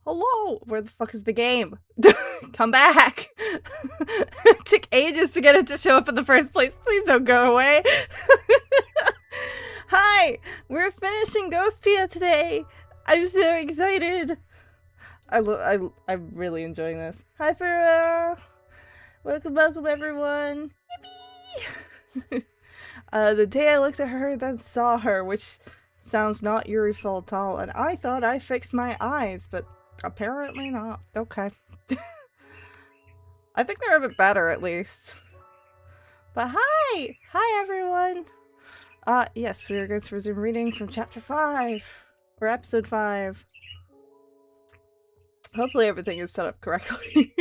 Hello! Where the fuck is the game? Come back! It took ages to get it to show up in the first place. Please don't go away. Hi! We're finishing Ghostpia today! I'm so excited! I'm really enjoying this. Hi, Farah! Welcome everyone! Yippee! The day I looked at her, then saw her, which sounds not Yuri full at all, and I thought I fixed my eyes, but apparently not. Okay. I think they're a bit better, at least. But hi! Hi, everyone! Yes, we are going to resume reading from chapter 5. Or episode 5. Hopefully everything is set up correctly.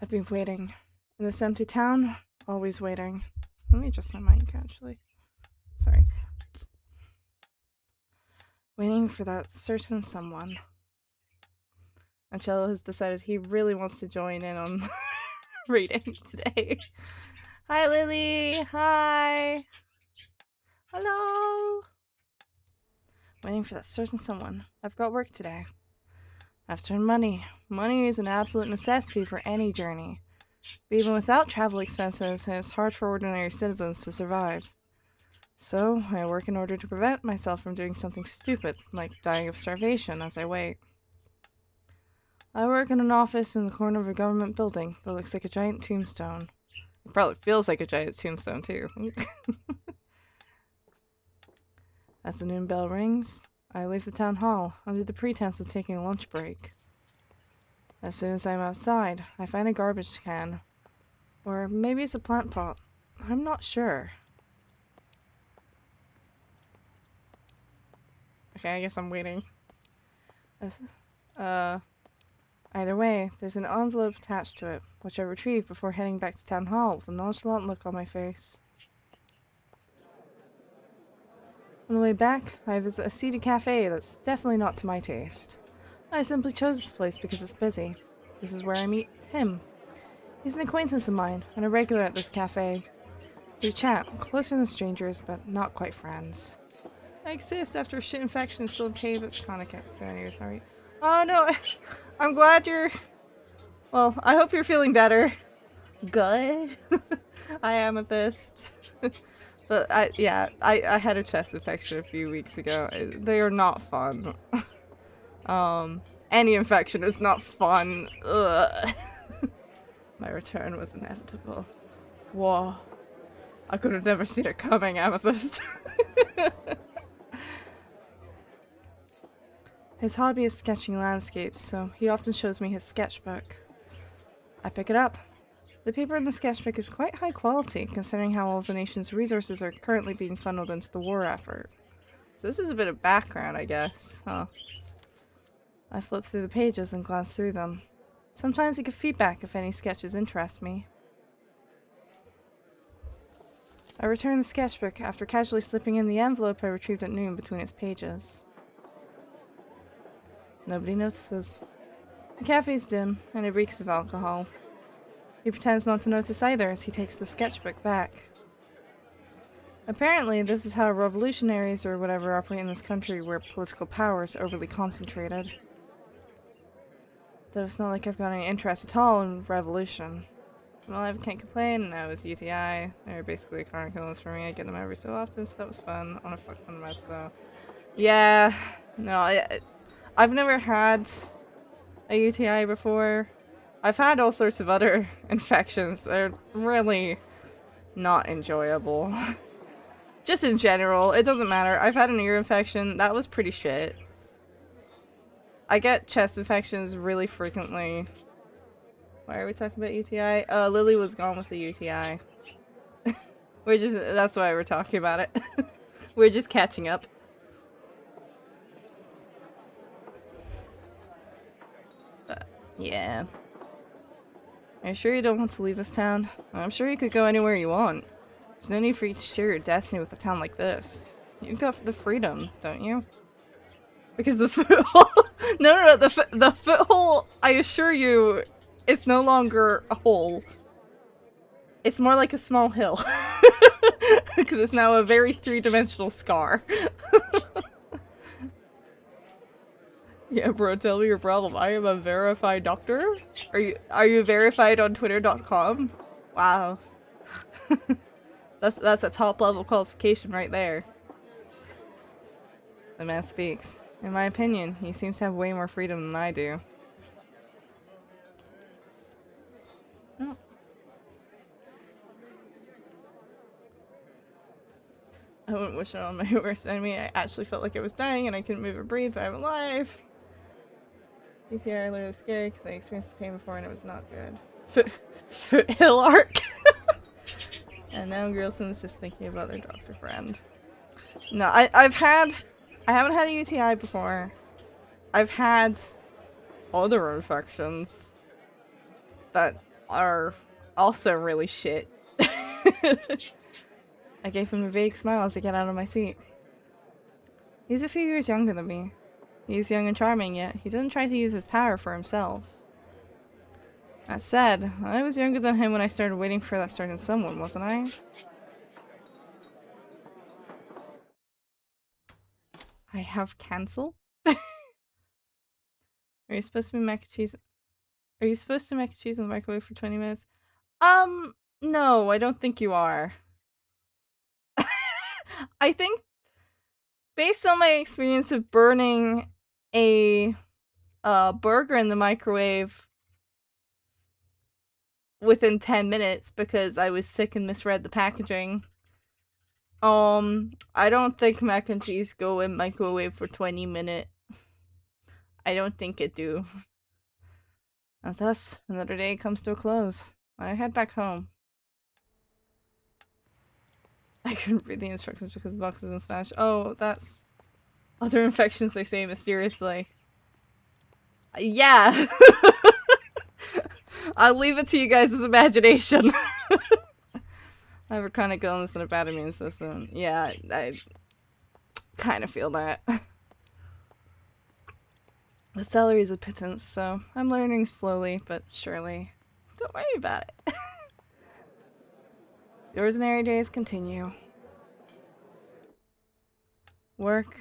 I've been waiting. In this empty town, always waiting. Let me adjust my mic, actually. Sorry. Waiting for that certain someone. Ancello has decided he really wants to join in on reading today. Hi, Lily! Hi! Hello! Waiting for that certain someone. I've got work today. I have to earn money. Money is an absolute necessity for any journey. But even without travel expenses, it's hard for ordinary citizens to survive. So, I work in order to prevent myself from doing something stupid, like dying of starvation as I wait. I work in an office in the corner of a government building that looks like a giant tombstone. It probably feels like a giant tombstone, too. As the noon bell rings, I leave the town hall under the pretense of taking a lunch break. As soon as I'm outside, I find a garbage can. Or maybe it's a plant pot. I'm not sure. Okay, I guess I'm waiting. Either way, there's an envelope attached to it, which I retrieve before heading back to town hall with a nonchalant look on my face. On the way back, I visit a seedy cafe that's definitely not to my taste. I simply chose this place because it's busy. This is where I meet him. He's an acquaintance of mine, and a regular at this cafe. We chat, closer than strangers, but not quite friends. I exist after a shit infection is still in pain, but it's chronic. So anyways, how are you? Oh no, I'm glad you're... Well, I hope you're feeling better. Good. I Amethyst. But I had a chest infection a few weeks ago. They are not fun. Any infection is not fun. Ugh. My return was inevitable. Whoa. I could have never seen it coming, Amethyst. His hobby is sketching landscapes, so he often shows me his sketchbook. I pick it up. The paper in the sketchbook is quite high quality, considering how all of the nation's resources are currently being funneled into the war effort. So this is a bit of background, I guess, huh? I flip through the pages and glance through them. Sometimes I give feedback if any sketches interest me. I return the sketchbook after casually slipping in the envelope I retrieved at noon between its pages. Nobody notices. The cafe's dim, and it reeks of alcohol. He pretends not to notice either as he takes the sketchbook back. Apparently, this is how revolutionaries or whatever operate in this country where political power is overly concentrated. Though it's not like I've got any interest at all in revolution. Well, I can't complain. Now it's UTI. They're basically chronic illness for me. I get them every so often, so that was fun. On a fuck ton of mess, though. Yeah. No, I've never had a UTI before. I've had all sorts of other infections. They're really not enjoyable. Just in general, it doesn't matter. I've had an ear infection. That was pretty shit. I get chest infections really frequently. Why are we talking about UTI? Lily was gone with the UTI. That's why we're talking about it. We're just catching up. Yeah. Are you sure you don't want to leave this town? I'm sure you could go anywhere you want. There's no need for you to share your destiny with a town like this. You've got the freedom, don't you? Because the foothole... No, the foothole, I assure you, is no longer a hole. It's more like a small hill. Because it's now a very three-dimensional scar. Yeah, bro, tell me your problem. I am a verified doctor. Are you verified on Twitter.com? Wow. That's a top level qualification right there. The man speaks. In my opinion, he seems to have way more freedom than I do. Oh. I wouldn't wish it on my worst enemy. I actually felt like I was dying and I couldn't move or breathe, but I'm alive. ETR literally scary because I experienced the pain before and it was not good. Foothill arc. And now Grilson's just thinking about their doctor friend. No, I haven't had a UTI before. I've had other infections that are also really shit. I gave him a vague smile as I get out of my seat. He's a few years younger than me. He's young and charming, yet he doesn't try to use his power for himself. That said, I was younger than him when I started waiting for that certain someone, wasn't I? I have cancel? Are you supposed to be mac and cheese? Are you supposed to mac and cheese in the microwave for 20 minutes? No, I don't think you are. I think, based on my experience of burning a burger in the microwave within 10 minutes because I was sick and misread the packaging, I don't think mac and cheese go in microwave for 20 minutes. I don't think it do. And thus, another day comes to a close. I head back home. I couldn't read the instructions because the box is in Spanish. Oh, that's other infections they say mysteriously. Yeah. I'll leave it to you guys' imagination. I have a chronic illness and a bad immune system. Yeah, I kind of feel that. The salary is a pittance, so I'm learning slowly but surely. Don't worry about it. The ordinary days continue. Work.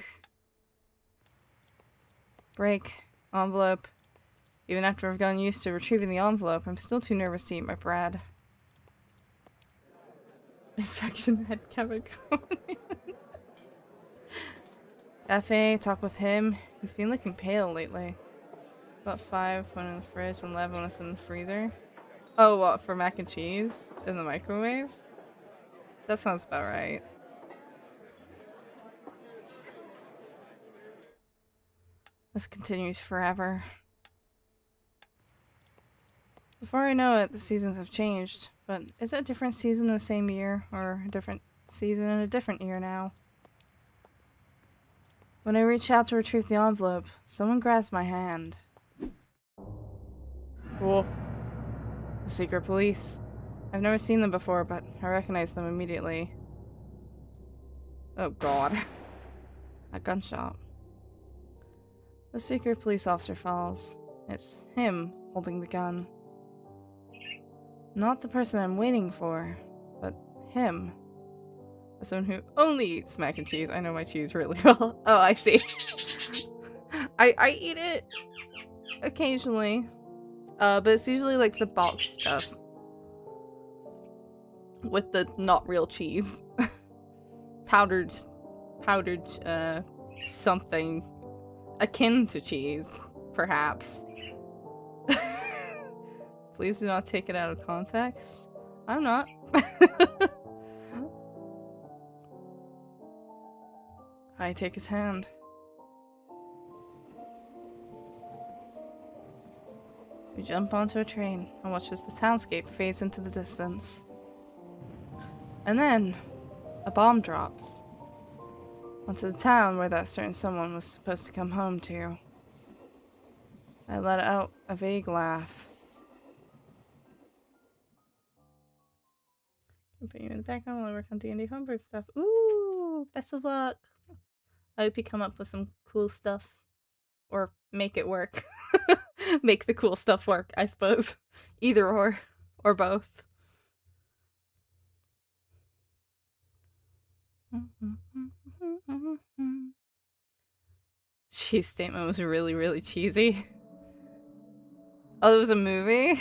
Break. Envelope. Even after I've gotten used to retrieving the envelope, I'm still too nervous to eat my bread. Infection had Kevin coming. Cafe, talk with him. He's been looking pale lately. About 5 when in the fridge and 11 when it's in the freezer. Oh, what, for mac and cheese? In the microwave? That sounds about right. This continues forever. Before I know it, the seasons have changed. But is it a different season in the same year? Or a different season in a different year now? When I reach out to retrieve the envelope, someone grabs my hand. Cool. The secret police. I've never seen them before, but I recognize them immediately. Oh god. A gunshot. The secret police officer falls. It's him holding the gun. Not the person I'm waiting for, but him. As someone who only eats mac and cheese. I know my cheese really well. Oh, I see. I eat it occasionally. But it's usually like the box stuff. With the not real cheese. powdered, something akin to cheese, perhaps. Please do not take it out of context. I'm not. I take his hand. We jump onto a train and watch as the townscape fades into the distance. And then, a bomb drops. Onto the town where that certain someone was supposed to come home to. I let out a vague laugh. I'll put you in the background while I work on D&D homebrew stuff. Ooh, best of luck. I hope you come up with some cool stuff. Or make it work. Make the cool stuff work, I suppose. Either or both. cheese statement was really, really cheesy. Oh, there was a movie?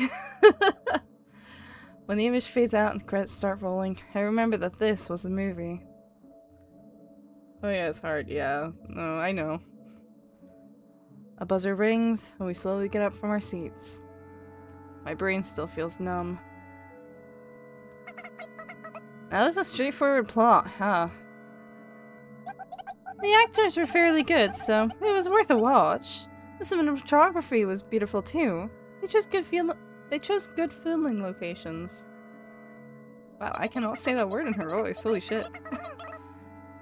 When the image fades out and the credits start rolling, I remember that this was a movie. Oh yeah, it's hard, yeah. No, I know. A buzzer rings, and we slowly get up from our seats. My brain still feels numb. That was a straightforward plot, huh? The actors were fairly good, so it was worth a watch. The cinematography was beautiful too. They chose good filming locations. Wow, I cannot say that word in her voice. Holy shit.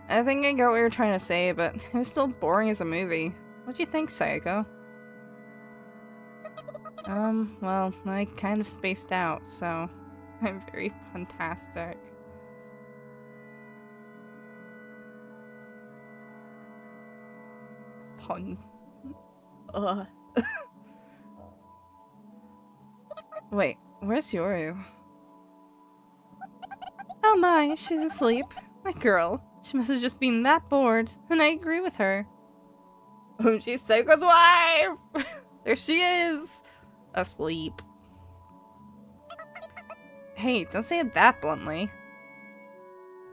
I think I got what you were trying to say, but it was still boring as a movie. What do you think, Sayako? Well, I kind of spaced out, so I'm very fantastic. Pun. Ugh. Wait, where's Yoru? Oh my, she's asleep. That girl. She must have just been that bored, and I agree with her. Oh, she's Saiko's wife! There she is! Asleep. Hey, don't say it that bluntly.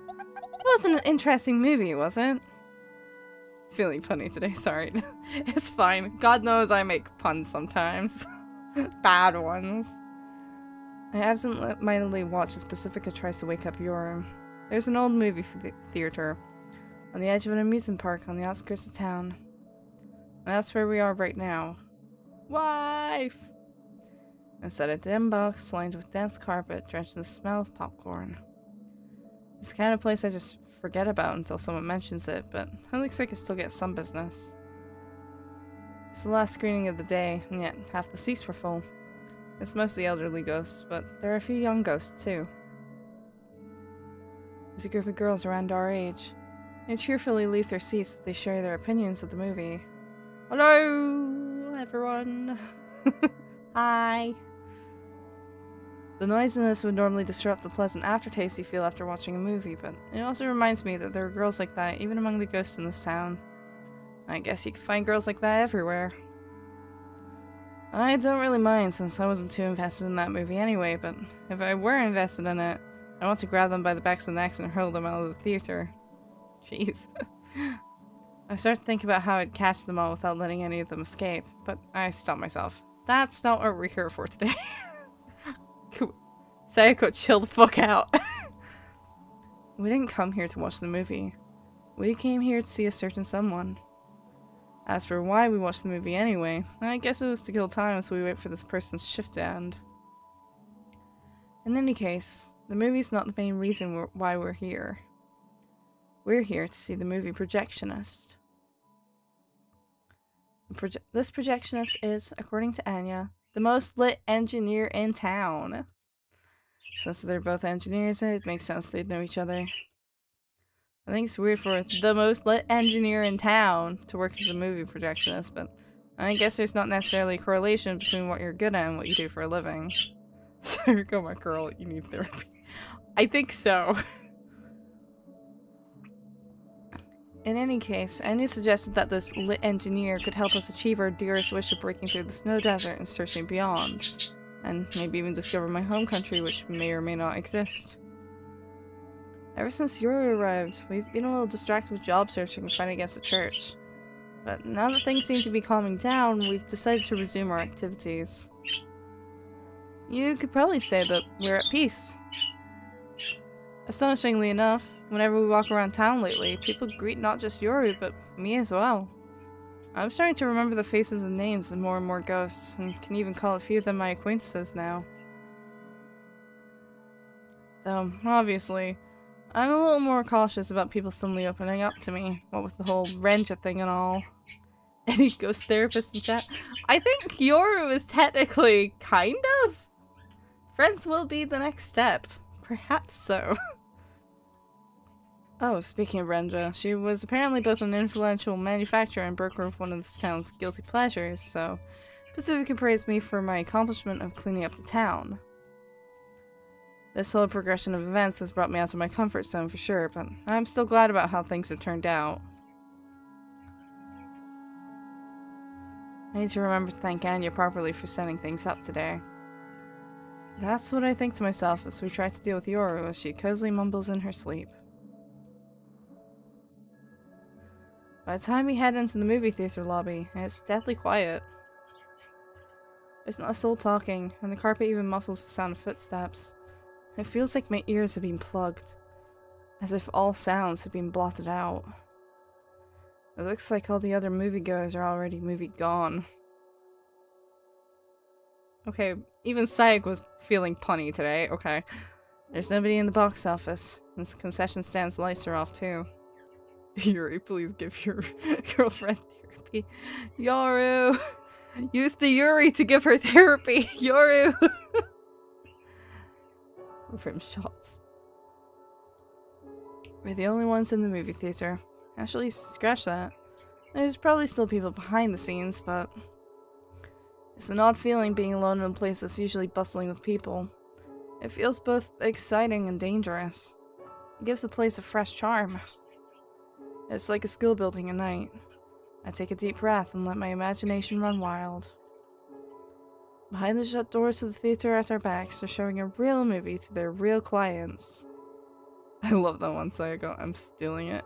It wasn't an interesting movie, was it? Feeling punny today, sorry. It's fine. God knows I make puns sometimes. Bad ones. I absent-mindedly watch as Pacifica tries to wake up Yoru. There's an old movie theater on the edge of an amusement park on the outskirts of town. And that's where we are right now. Wife! Inside a dim box lined with dense carpet drenched in the smell of popcorn. It's the kind of place I just forget about until someone mentions it, but it looks like it still gets some business. It's the last screening of the day, and yet half the seats were full. It's mostly elderly ghosts, but there are a few young ghosts too. There's a group of girls around our age. They cheerfully leave their seats as they share their opinions of the movie. Hello, everyone. Hi. The noisiness would normally disrupt the pleasant aftertaste you feel after watching a movie, but it also reminds me that there are girls like that even among the ghosts in this town. I guess you can find girls like that everywhere. I don't really mind since I wasn't too invested in that movie anyway, but if I were invested in it, I want to grab them by the backs of the necks and hurl them out of the theater. Jeez. I started to think about how I'd catch them all without letting any of them escape, but I stopped myself. That's not what we're here for today. Sayako, chill the fuck out. We didn't come here to watch the movie. We came here to see a certain someone. As for why we watched the movie anyway, I guess it was to kill time as we wait for this person's shift to end. In any case, the movie's not the main reason why we're here. We're here to see the movie Projectionist. This projectionist is, according to Anya, the most lit engineer in town. Since they're both engineers, it makes sense they'd know each other. I think it's weird for the most lit engineer in town to work as a movie projectionist, but I guess there's not necessarily a correlation between what you're good at and what you do for a living. So go, my girl, you need therapy. I think so. In any case, Anya suggested that this lit engineer could help us achieve our dearest wish of breaking through the snow desert and searching beyond, and maybe even discover my home country, which may or may not exist. Ever since Yuri arrived, we've been a little distracted with job searching and fighting against the church. But now that things seem to be calming down, we've decided to resume our activities. You could probably say that we're at peace. Astonishingly enough, whenever we walk around town lately, people greet not just Yuri, but me as well. I'm starting to remember the faces and names of more and more ghosts, and can even call a few of them my acquaintances now. Though, obviously, I'm a little more cautious about people suddenly opening up to me, what with the whole Renja thing and all. Any ghost therapists in chat? I think Yoru is technically kind of. Friends will be the next step. Perhaps so. Oh, speaking of Renja, she was apparently both an influential manufacturer and broker of one of this town's guilty pleasures, so Pacifica praised me for my accomplishment of cleaning up the town. This whole progression of events has brought me out of my comfort zone for sure, but I'm still glad about how things have turned out. I need to remember to thank Anya properly for setting things up today. That's what I think to myself as we try to deal with Yoru as she cozily mumbles in her sleep. By the time we head into the movie theater lobby, it's deathly quiet. There's not a soul talking, and the carpet even muffles the sound of footsteps. It feels like my ears have been plugged, as if all sounds have been blotted out. It looks like all the other moviegoers are already movie-gone. Okay, even Saig was feeling punny today, okay. There's nobody in the box office, and this concession stand's lights are off too. Yuri, please give your girlfriend therapy. Yoru! Use the Yuri to give her therapy! Yoru! Rim shots. We're the only ones in the movie theater. Actually, scratch that. There's probably still people behind the scenes, but it's an odd feeling being alone in a place that's usually bustling with people. It feels both exciting and dangerous. It gives the place a fresh charm. It's like a school building at night. I take a deep breath and let my imagination run wild. Behind the shut doors of the theater at our backs, they're showing a real movie to their real clients. I love that one, so I go, I'm stealing it.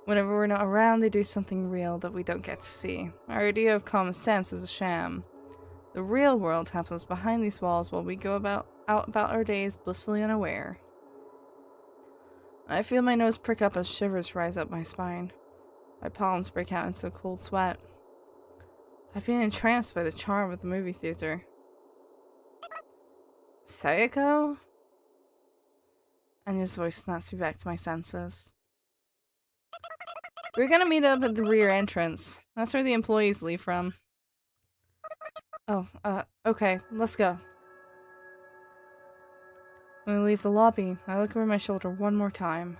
Whenever we're not around, they do something real that we don't get to see. Our idea of common sense is a sham. The real world happens behind these walls while we go out about our days blissfully unaware. I feel my nose prick up as shivers rise up my spine. My palms break out into a cold sweat. I've been entranced by the charm of the movie theater. Sayako? Anya's voice snaps me back to my senses. We're gonna meet up at the rear entrance. That's where the employees leave from. Oh, okay, let's go. When we leave the lobby, I look over my shoulder one more time.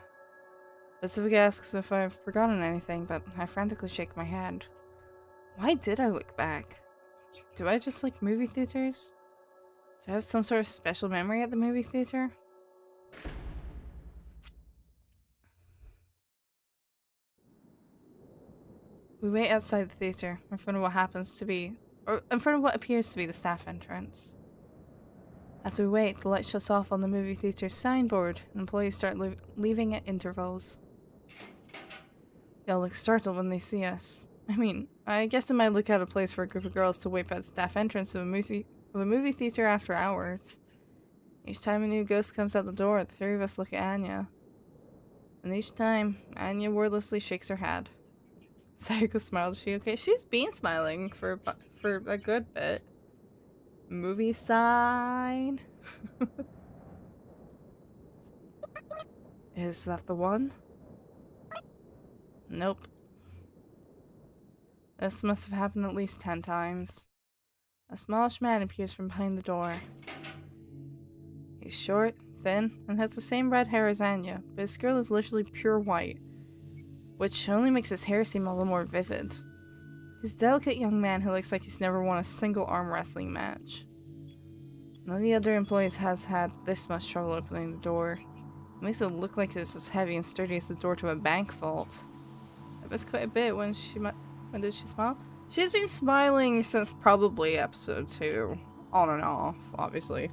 Pacifica asks if I've forgotten anything, but I frantically shake my head. Why did I look back? Do I just like movie theaters? Do I have some sort of special memory at the movie theater? We wait outside the theater, in front of what appears to be the staff entrance. As we wait, the light shuts off on the movie theater's signboard, and employees start leaving at intervals. They all look startled when they see us. I mean, I guess it might look out of place for a group of girls to wait by the staff entrance of a movie theater after hours. Each time a new ghost comes out the door, the three of us look at Anya. And each time, Anya wordlessly shakes her head. Sayako smiles. Is she okay? She's been smiling for a good bit. Movie sign. Is that the one? Nope. This must have happened at least 10 times. A smallish man appears from behind the door. He's short, thin, and has the same red hair as Anya, but his skirt is literally pure white, which only makes his hair seem a little more vivid. He's a delicate young man who looks like he's never won a single arm wrestling match. None of the other employees has had this much trouble opening the door. It makes it look like it's as heavy and sturdy as the door to a bank vault. It was quite a bit. When did she smile? She's been smiling since probably episode 2. On and off, obviously.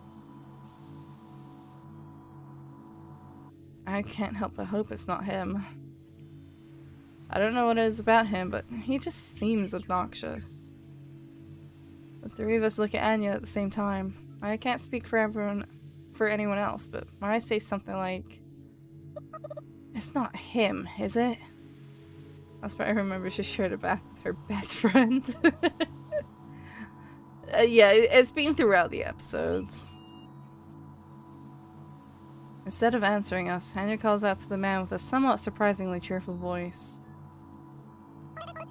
I can't help but hope it's not him. I don't know what it is about him, but he just seems obnoxious. The three of us look at Anya at the same time. I can't speak for anyone else, but when I say something like, "It's not him, is it?" That's what I remember. She shared a bath with her best friend. Yeah, it's been throughout the episodes. Instead of answering us, Anya calls out to the man with a somewhat surprisingly cheerful voice.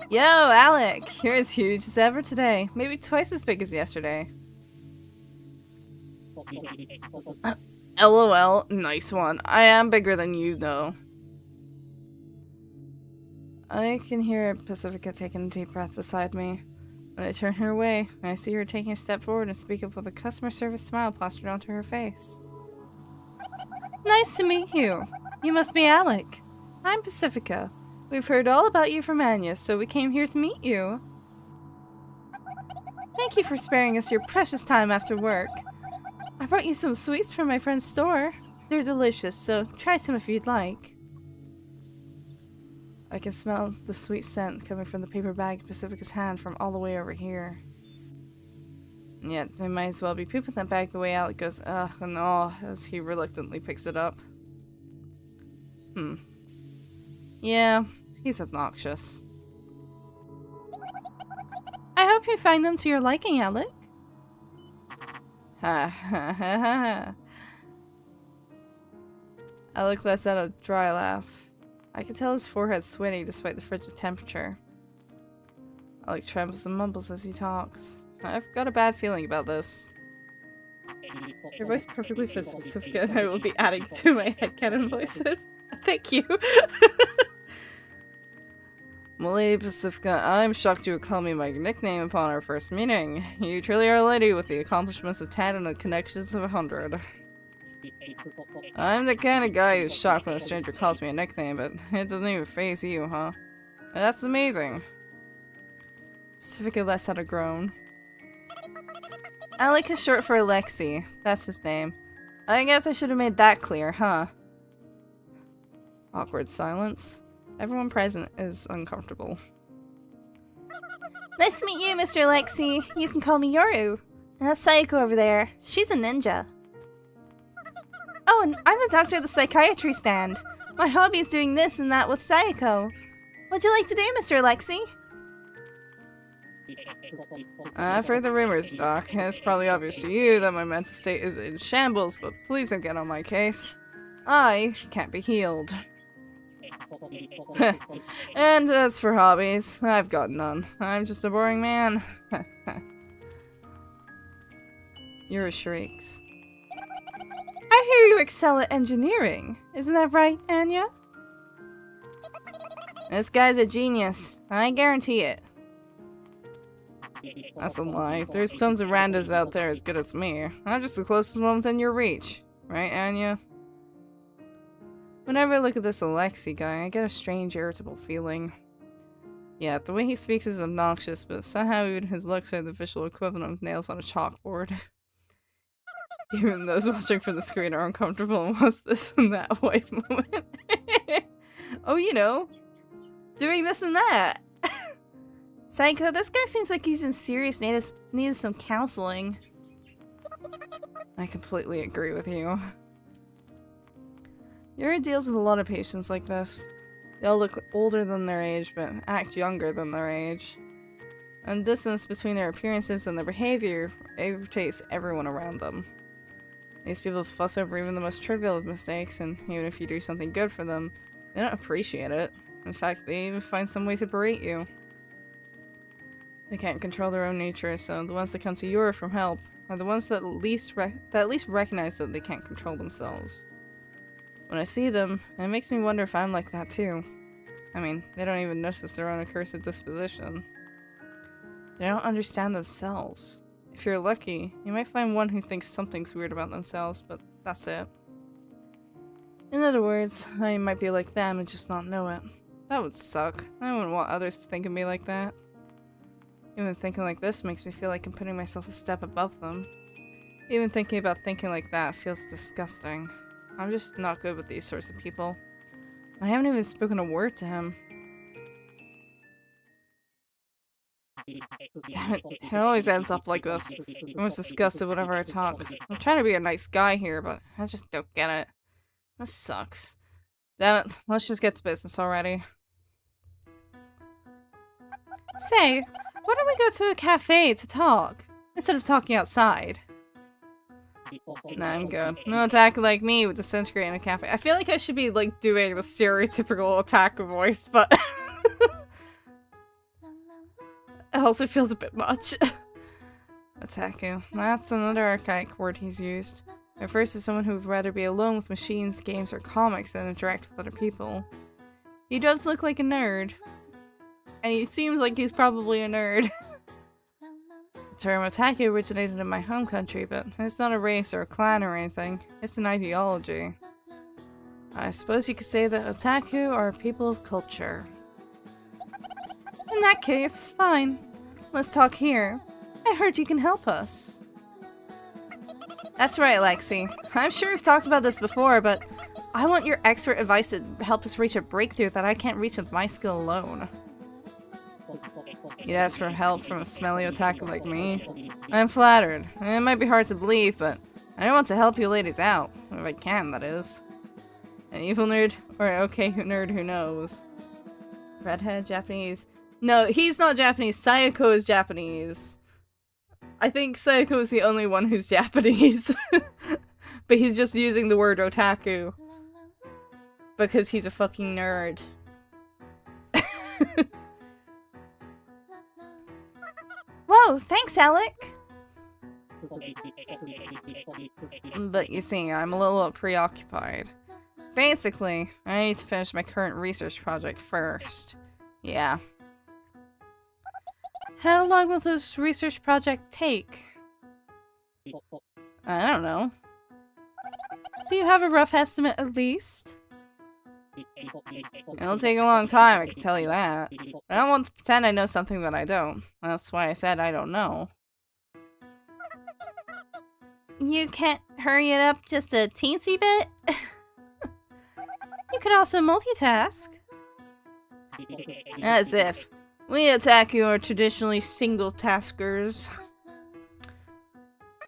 Yo, Alec! You're as huge as ever today. Maybe twice as big as yesterday. LOL, nice one. I am bigger than you, though. I can hear Pacifica taking a deep breath beside me. When I turn her way, I see her taking a step forward and speak up with a customer service smile plastered onto her face. Nice to meet you. You must be Alec. I'm Pacifica. We've heard all about you from Anya, so we came here to meet you. Thank you for sparing us your precious time after work. I brought you some sweets from my friend's store. They're delicious, so try some if you'd like. I can smell the sweet scent coming from the paper bag in Pacifica's hand from all the way over here. Yet, I might as well be pooping that bag the way Alec goes ugh and aw as he reluctantly picks it up. Yeah, he's obnoxious. I hope you find them to your liking, Alec. Ha ha ha ha. Alec lets out a dry laugh. I can tell his forehead's sweaty despite the frigid temperature. Alec trembles and mumbles as he talks. I've got a bad feeling about this. Your voice perfectly fits Pacifica, and I will be adding to my headcanon voices. Thank you. Lady Pacifica, I'm shocked you would call me my nickname upon our first meeting. You truly are a lady with the accomplishments of 10 and the connections of 100. I'm the kind of guy who's shocked when a stranger calls me a nickname, but it doesn't even faze you, huh? That's amazing. Pacifica lets out a groan. Alec is short for Alexi. That's his name. I guess I should have made that clear, huh? Awkward silence. Everyone present is uncomfortable. Nice to meet you, Mr. Alexi. You can call me Yoru. And that's Sayako over there. She's a ninja. Oh, and I'm the doctor of the psychiatry stand. My hobby is doing this and that with Sayako. What'd you like to do, Mr. Alexi? I've heard the rumors, Doc. It's probably obvious to you that my mental state is in shambles, but please don't get on my case. I can't be healed. And as for hobbies, I've got none. I'm just a boring man. Yuri shrieks. I hear you excel at engineering. Isn't that right, Anya? This guy's a genius. I guarantee it. That's a lie. There's tons of randos out there as good as me. I'm just the closest one within your reach. Right, Anya? Whenever I look at this Alexi guy, I get a strange, irritable feeling. Yeah, the way he speaks is obnoxious, but somehow even his looks are the visual equivalent of nails on a chalkboard. Even those watching from the screen are uncomfortable in what's this and that wife moment. Oh, you know, doing this and that. Psycho, this guy seems like he's in serious need of some counseling. I completely agree with you. Yuri deals with a lot of patients like this. They all look older than their age, but act younger than their age. And the distance between their appearances and their behavior irritates everyone around them. These people fuss over even the most trivial of mistakes, and even if you do something good for them, they don't appreciate it. In fact, they even find some way to berate you. They can't control their own nature, so the ones that come to Yuri for help are the ones that at least recognize that they can't control themselves. When I see them, it makes me wonder if I'm like that too. I mean, they don't even notice their own accursed disposition. They don't understand themselves. If you're lucky, you might find one who thinks something's weird about themselves, but that's it. In other words, I might be like them and just not know it. That would suck. I wouldn't want others to think of me like that. Even thinking like this makes me feel like I'm putting myself a step above them. Even thinking about thinking like that feels disgusting. I'm just not good with these sorts of people. I haven't even spoken a word to him. Damn it, it always ends up like this. I'm always disgusted whenever I talk. I'm trying to be a nice guy here, but I just don't get it. This sucks. Damn it, let's just get to business already. Say, why don't we go to a cafe to talk, instead of talking outside? Nah, I'm good. No attack like me would disintegrate in a cafe. I feel like I should be, like, doing the stereotypical attack voice, but... it also feels a bit much. Otaku. That's another archaic word he's used. It refers to someone who would rather be alone with machines, games, or comics than interact with other people. He does look like a nerd. And he seems like he's probably a nerd. The term otaku originated in my home country, but it's not a race or a clan or anything. It's an ideology. I suppose you could say that otaku are people of culture. In that case, fine. Let's talk here. I heard you can help us. That's right, Lexi. I'm sure we've talked about this before, but I want your expert advice to help us reach a breakthrough that I can't reach with my skill alone. You'd ask for help from a smelly otaku like me? I'm flattered. It might be hard to believe, but I want to help you ladies out. If I can, that is. An evil nerd? Or an okay nerd who knows? Redhead, Japanese? No, he's not Japanese. Sayako is Japanese. I think Sayako is the only one who's Japanese. But he's just using the word otaku. Because he's a fucking nerd. Whoa, thanks, Alec! But you see, I'm a little preoccupied. Basically, I need to finish my current research project first. Yeah. How long will this research project take? I don't know. Do you have a rough estimate at least? It'll take a long time, I can tell you that. I don't want to pretend I know something that I don't. That's why I said I don't know. You can't hurry it up just a teensy bit? You could also multitask. As if. We otaku are traditionally single-taskers.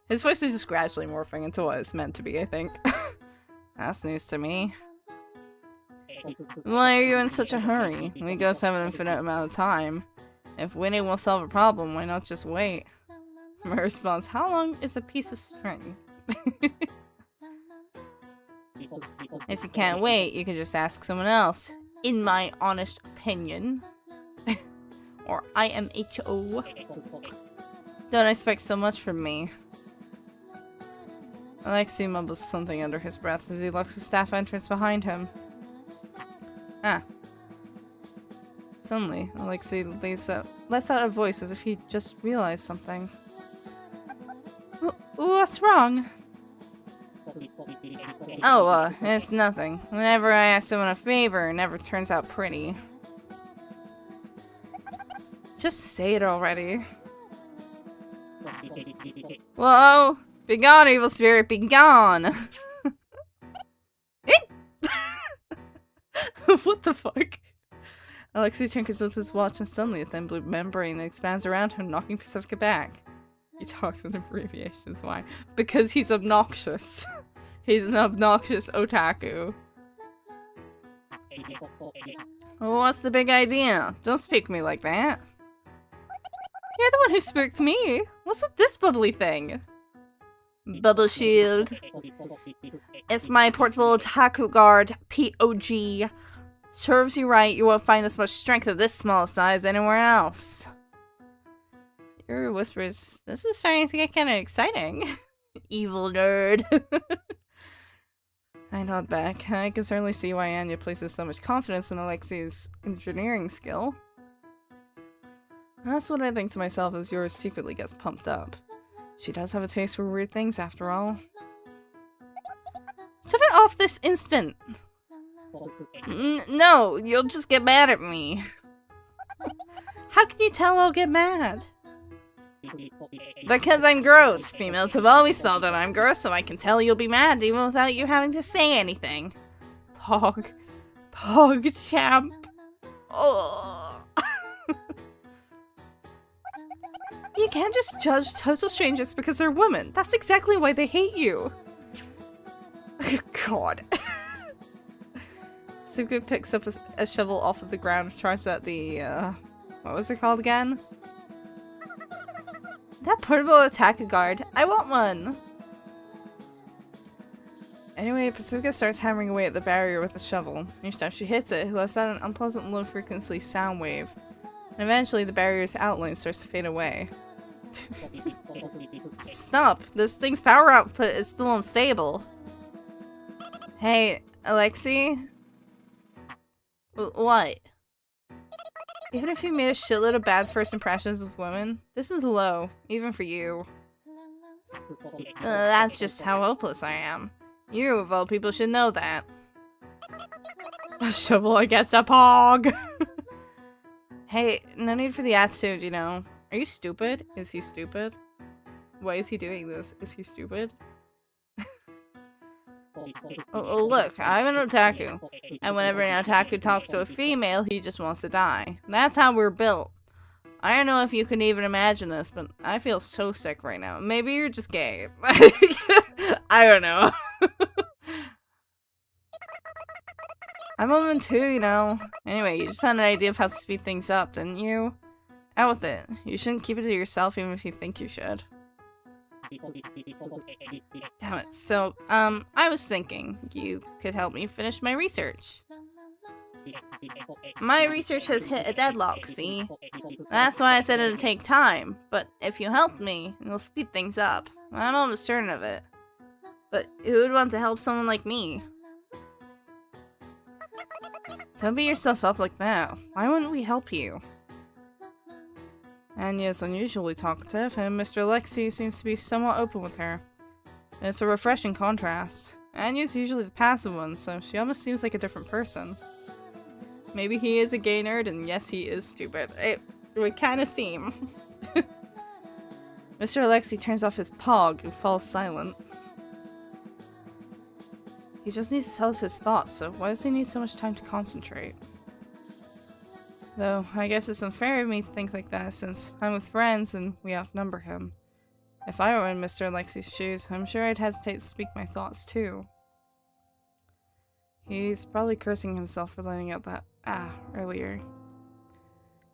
His voice is just gradually morphing into what it's meant to be, I think. That's news to me. Why are you in such a hurry? We ghosts have an infinite amount of time. If waiting will solve a problem, why not just wait? My response, how long is a piece of string? If you can't wait, you can just ask someone else. In my honest opinion. Or IMHO. Don't expect so much from me. Alexei mumbles something under his breath as he locks the staff entrance behind him. Ah. Suddenly, Alexei lets out a voice as if he just realized something. What's wrong? Oh, it's nothing. Whenever I ask someone a favor, it never turns out pretty. Just say it already. Whoa! Be gone, evil spirit, be gone! What the fuck? Alexei tinkers with his watch and suddenly a thin blue membrane expands around him, knocking Pacifica back. He talks in abbreviations. Why? Because he's obnoxious. He's an obnoxious otaku. Well, what's the big idea? Don't speak to me like that. You're the one who spooked me. What's with this bubbly thing? Bubble shield. It's my portable otaku guard, POG. Serves you right, you won't find this much strength of this small size anywhere else. Your whispers, this is starting to get kind of exciting. Evil nerd. I nod back. I can certainly see why Anya places so much confidence in Alexei's engineering skill. That's what I think to myself as yours secretly gets pumped up. She does have a taste for weird things after all. Shut it off this instant! No, you'll just get mad at me. How can you tell I'll get mad? Because I'm gross. Females have always thought that I'm gross, so I can tell you'll be mad even without you having to say anything. Pog. Pog champ. Oh. You can't just judge total strangers because they're women. That's exactly why they hate you. God. Suga picks up a shovel off of the ground and tries at the, what was it called again? That portable attack guard. I want one! Anyway, Pacifica starts hammering away at the barrier with the shovel. Each time she hits it, it lets out an unpleasant low-frequency sound wave. And eventually, the barrier's outline starts to fade away. Stop! This thing's power output is still unstable. Hey, Alexei? What? Even if you made a shitload of bad first impressions with women, this is low, even for you. That's just how hopeless I am. You, of all people, should know that. A shovel against a pog! Hey, no need for the attitude, you know. Are you stupid? Is he stupid? Why is he doing this? Is he stupid? Oh, look, I'm an otaku. And whenever an otaku talks to a female, he just wants to die. That's how we're built. I don't know if you can even imagine this, but I feel so sick right now. Maybe you're just gay. I don't know. I'm a woman too, you know. Anyway, you just had an idea of how to speed things up, didn't you? Out with it. You shouldn't keep it to yourself even if you think you should. Damn it. So, I was thinking you could help me finish my research. My research has hit a deadlock, see? That's why I said it'd take time, but if you help me, it'll speed things up. I'm almost certain of it. But who would want to help someone like me? Don't beat yourself up like that. Why wouldn't we help you? Anya's unusually talkative, and Mr. Alexei seems to be somewhat open with her. It's a refreshing contrast. Anya's usually the passive one, so she almost seems like a different person. Maybe he is a gay nerd, and yes, he is stupid. It would kind of seem. Mr. Alexei turns off his pog and falls silent. He just needs to tell us his thoughts, so why does he need so much time to concentrate? Though, I guess it's unfair of me to think like that, since I'm with friends and we outnumber him. If I were in Mr. Alexei's shoes, I'm sure I'd hesitate to speak my thoughts too. He's probably cursing himself for letting out that earlier.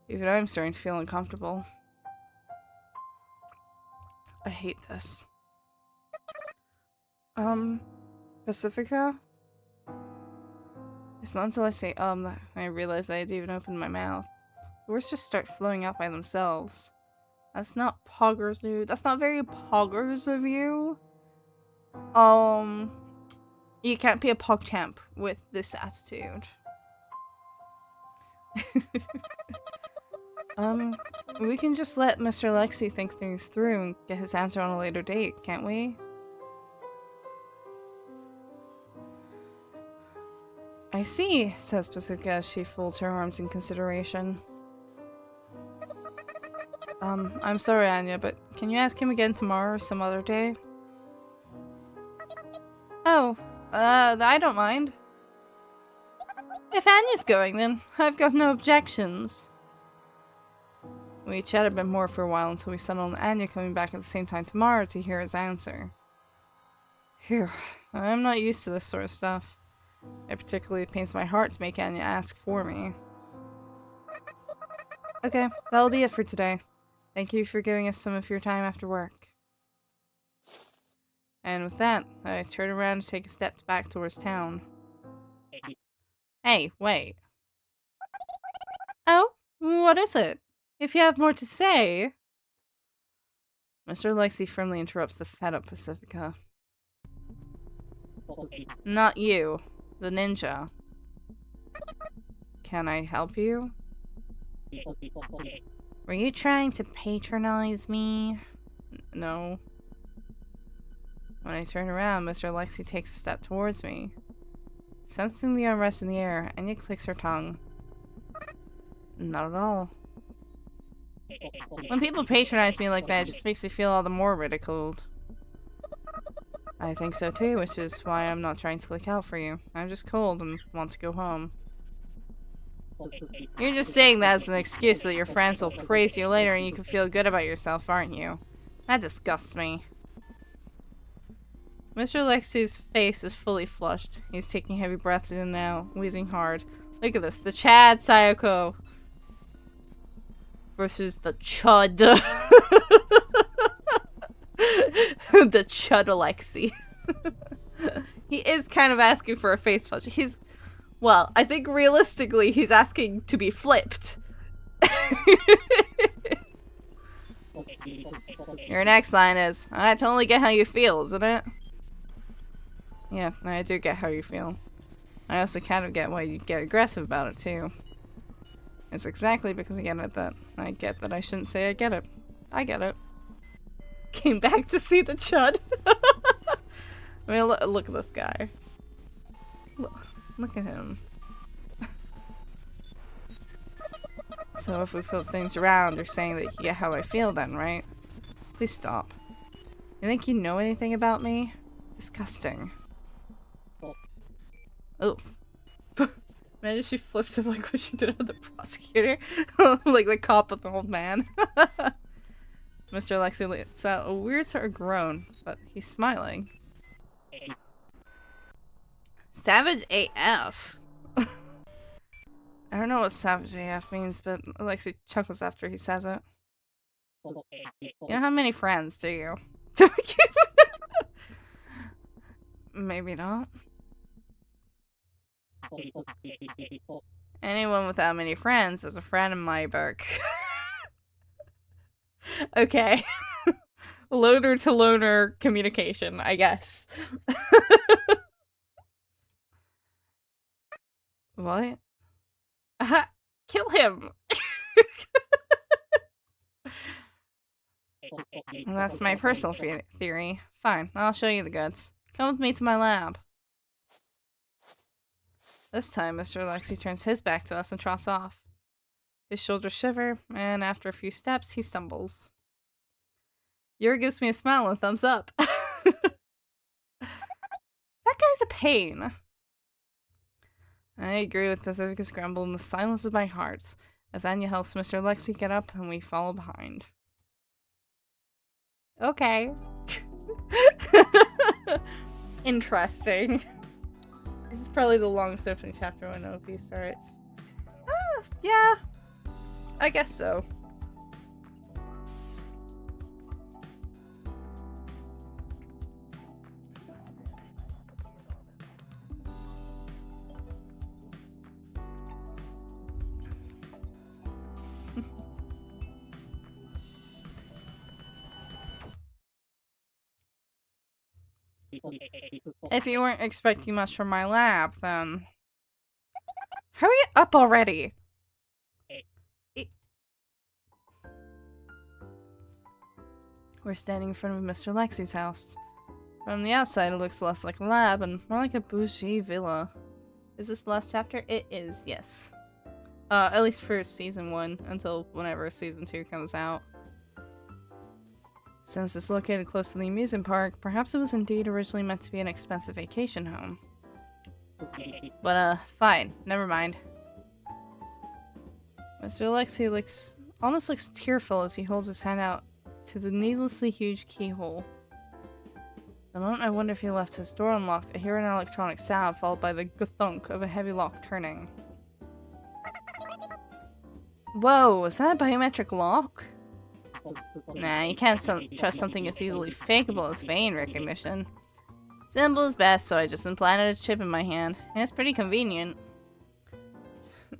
Even I'm starting to feel uncomfortable. I hate this. Pacifica? It's not until I say that I realize I had even opened my mouth. The words just start flowing out by themselves. That's not poggers, dude. That's not very poggers of you. You can't be a PogChamp with this attitude. We can just let Mr. Alexei think things through and get his answer on a later date, can't we? I see, says Pazuka as she folds her arms in consideration. I'm sorry, Anya, but can you ask him again tomorrow or some other day? Oh, I don't mind. If Anya's going, then I've got no objections. We chat a bit more for a while until we settle on Anya coming back at the same time tomorrow to hear his answer. Phew, I'm not used to this sort of stuff. It particularly pains my heart to make Anya ask for me. Okay, that'll be it for today. Thank you for giving us some of your time after work. And with that, I turn around to take a step back towards town. Hey, wait. Oh, what is it? If you have more to say... Mr. Alexei firmly interrupts the fed-up Pacifica. Not you. The ninja. Can I help you? Were you trying to patronize me? No. When I turn around, Mr. Alexei takes a step towards me. Sensing the unrest in the air, Anya clicks her tongue. Not at all. When people patronize me like that, it just makes me feel all the more ridiculed. I think so too, which is why I'm not trying to look out for you. I'm just cold and want to go home. You're just saying that as an excuse so that your friends will praise you later and you can feel good about yourself, aren't you? That disgusts me. Mr. Alexei's face is fully flushed. He's taking heavy breaths in and out, wheezing hard. Look at this. The Chad Sayoko versus the Chud. The Chud Alexei. He is kind of asking for a face punch. Well, I think realistically he's asking to be flipped. Your next line is, I totally get how you feel, isn't it? Yeah, I do get how you feel. I also kind of get why you get aggressive about it too. It's exactly because I get that I shouldn't say I get it. I get it. Came back to see the Chud. I mean, look at this guy. Look at him. So if we flip things around, you're saying that you get how I feel then, right? Please stop. You think you know anything about me? Disgusting. Oh. Imagine if she flipped him like what she did on the prosecutor. Like the cop with the old man. Mr. Alexei lets out a weird sort of groan, but he's smiling. Savage AF? I don't know what savage AF means, but Alexei chuckles after he says it. You don't have many friends, do you? Maybe not. Anyone without many friends is a friend in my book. Okay. Loner to loner communication, I guess. What? Kill him! Well, that's my personal theory. Fine, I'll show you the goods. Come with me to my lab. This time, Mr. Alexei turns his back to us and trots off. His shoulders shiver, and after a few steps, he stumbles. Yuri gives me a smile and a thumbs up. That guy's a pain. I agree with Pacifica's grumble in the silence of my heart, as Anya helps Mr. Alexei get up and we follow behind. Okay. Interesting. This is probably the longest opening chapter when OP starts. Ah, yeah. I guess so. If you weren't expecting much from my lab, then... Hurry up already! We're standing in front of Mr. Alexei's house. From the outside, it looks less like a lab and more like a bougie villa. Is this the last chapter? It is, yes. At least for season 1, until whenever season 2 comes out. Since it's located close to the amusement park, perhaps it was indeed originally meant to be an expensive vacation home. But, fine. Never mind. Mr. Alexei almost looks tearful as he holds his hand out to the needlessly huge keyhole. The moment I wonder if he left his door unlocked, I hear an electronic sound followed by the thunk of a heavy lock turning. Whoa, is that a biometric lock? Nah, you can't trust something as easily fakeable as vein recognition. Simple is best, so I just implanted a chip in my hand. And it's pretty convenient.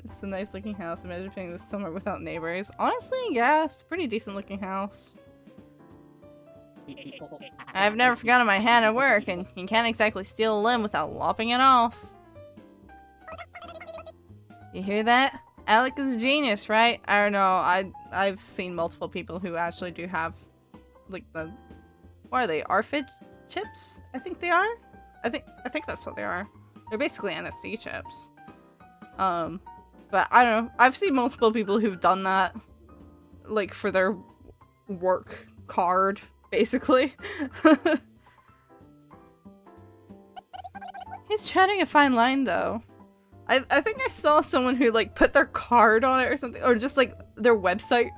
It's a nice looking house. Imagine being this somewhere without neighbors. Honestly, yeah, it's a pretty decent looking house. I've never forgotten my hand at work, and you can't exactly steal a limb without lopping it off. You hear that? Alec is a genius, right? I don't know. I've seen multiple people who actually do have, like, the... What are they? RFID chips? I think they are? I think that's what they are. They're basically NFC chips. But I don't know. I've seen multiple people who've done that, like, for their work card, basically. He's treading a fine line, though. I think I saw someone who, like, put their card on it or something, or just, like, their website.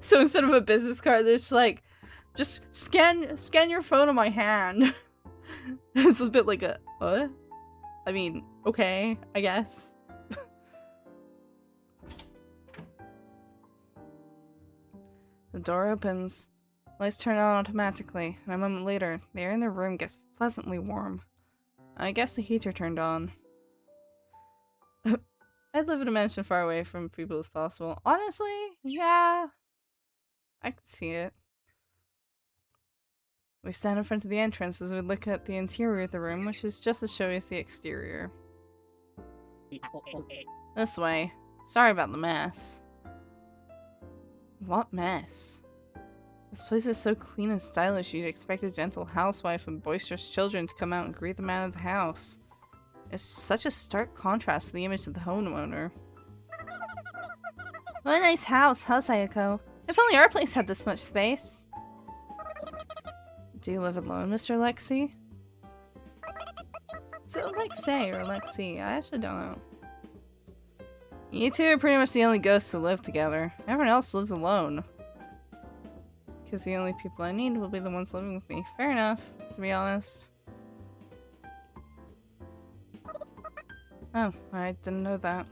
So instead of a business card, they're just like, just scan your phone on my hand. It's a bit like a, what? I mean, okay, I guess. The door opens. Lights turn on automatically, and a moment later, the air in the room gets pleasantly warm. I guess the heater turned on. I'd live in a mansion far away from people as possible. Honestly, yeah. I can see it. We stand in front of the entrance as we look at the interior of the room, which is just as showy as the exterior. This way. Sorry about the mess. What mess? This place is so clean and stylish you'd expect a gentle housewife and boisterous children to come out and greet the man of the house. It's such a stark contrast to the image of the homeowner. What a nice house, huh, Sayako? If only our place had this much space. Do you live alone, Mr. Lexi? Is it Lexi or Lexi? I actually don't know. You two are pretty much the only ghosts who live together. Everyone else lives alone. Because the only people I need will be the ones living with me. Fair enough, to be honest. Oh, I didn't know that.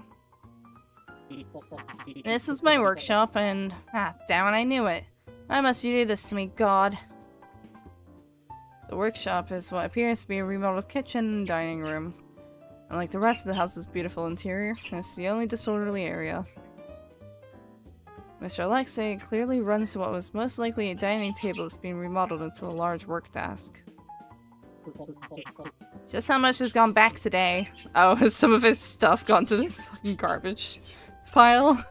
This is my workshop and... Ah, damn it, I knew it. Why must you do this to me, God? The workshop is what appears to be a remodeled kitchen and dining room. Unlike the rest of the house's beautiful interior, it's the only disorderly area. Mr. Alexei clearly runs to what was most likely a dining table that's being remodeled into a large work desk. Just how much has gone back today? Oh, has some of his stuff gone to the fucking garbage pile?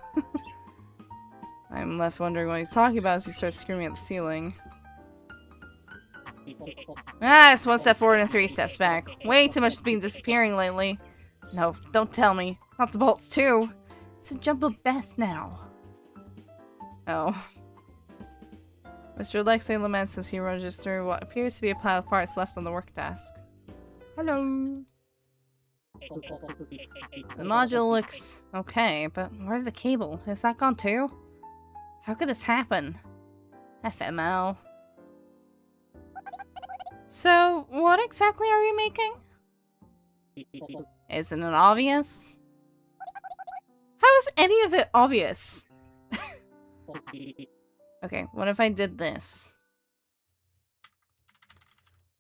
I'm left wondering what he's talking about as he starts screaming at the ceiling. Ah, it's one step forward and 3 steps back. Way too much has been disappearing lately. No, don't tell me. Not the bolts too. It's a jumbo best now. Oh. Mr. Alexei laments as he rushes through what appears to be a pile of parts left on the work desk. Hello. The module looks okay, but where's the cable? Is that gone too? How could this happen? FML. So, what exactly are you making? Isn't it obvious? How is any of it obvious? Okay, what if I did this?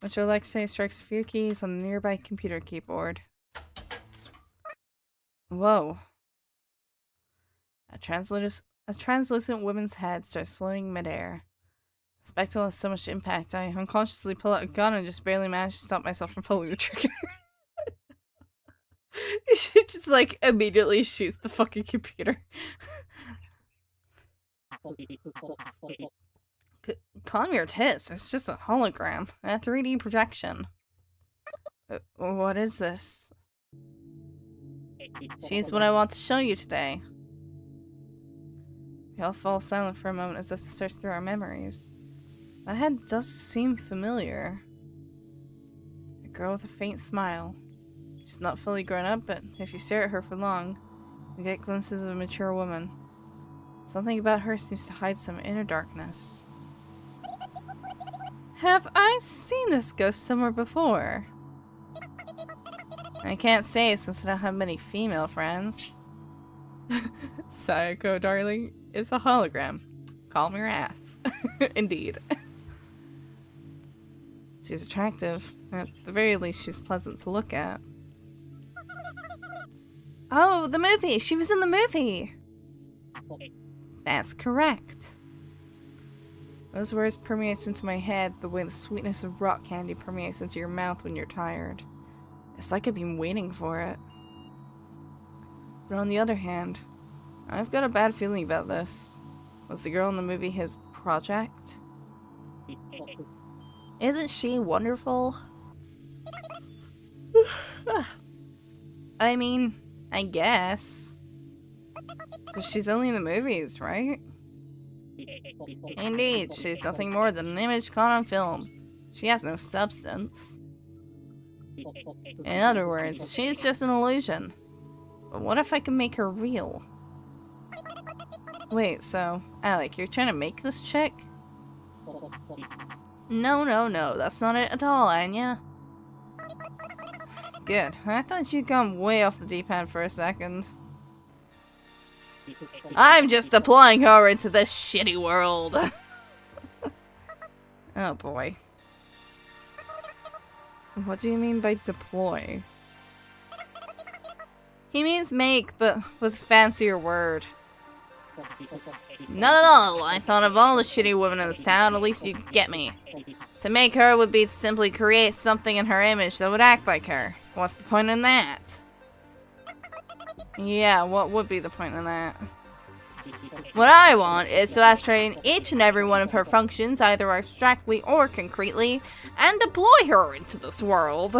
Mr. Alexei strikes a few keys on a nearby computer keyboard. Whoa. A translucent woman's head starts floating midair. The spectacle has so much impact, I unconsciously pull out a gun and just barely manage to stop myself from pulling the trigger. She just, like, immediately shoots the fucking computer. Calm your tits, it's just a hologram. A 3D projection. What is this? She's what I want to show you today. We all fall silent for a moment as if to search through our memories. That head does seem familiar. A girl with a faint smile. She's not fully grown up, but if you stare at her for long, you get glimpses of a mature woman. Something about her seems to hide some inner darkness. Have I seen this ghost somewhere before? I can't say since I don't have many female friends. Sayako, darling, is a hologram. Calm your ass. Indeed. She's attractive. At the very least, she's pleasant to look at. Oh, the movie! She was in the movie! That's correct. Those words permeates into my head the way the sweetness of rock candy permeates into your mouth when you're tired. It's like I've been waiting for it. But on the other hand, I've got a bad feeling about this. Was the girl in the movie his project? Isn't she wonderful? I mean, I guess. But she's only in the movies, right? Indeed, she's nothing more than an image caught on film. She has no substance. In other words, she's just an illusion. But what if I can make her real? Wait, so, Alec, you're trying to make this chick? No, that's not it at all, Anya. Good. I thought you'd gone way off the deep end for a second. I'm just deploying her into this shitty world. Oh boy. What do you mean by deploy? He means make, but with a fancier word. Not at all. I thought of all the shitty women in this town, at least you get me. To make her would be to simply create something in her image that would act like her. What's the point in that? Yeah, what would be the point in that? What I want is to ascertain each and every one of her functions, either abstractly or concretely, and deploy her into this world.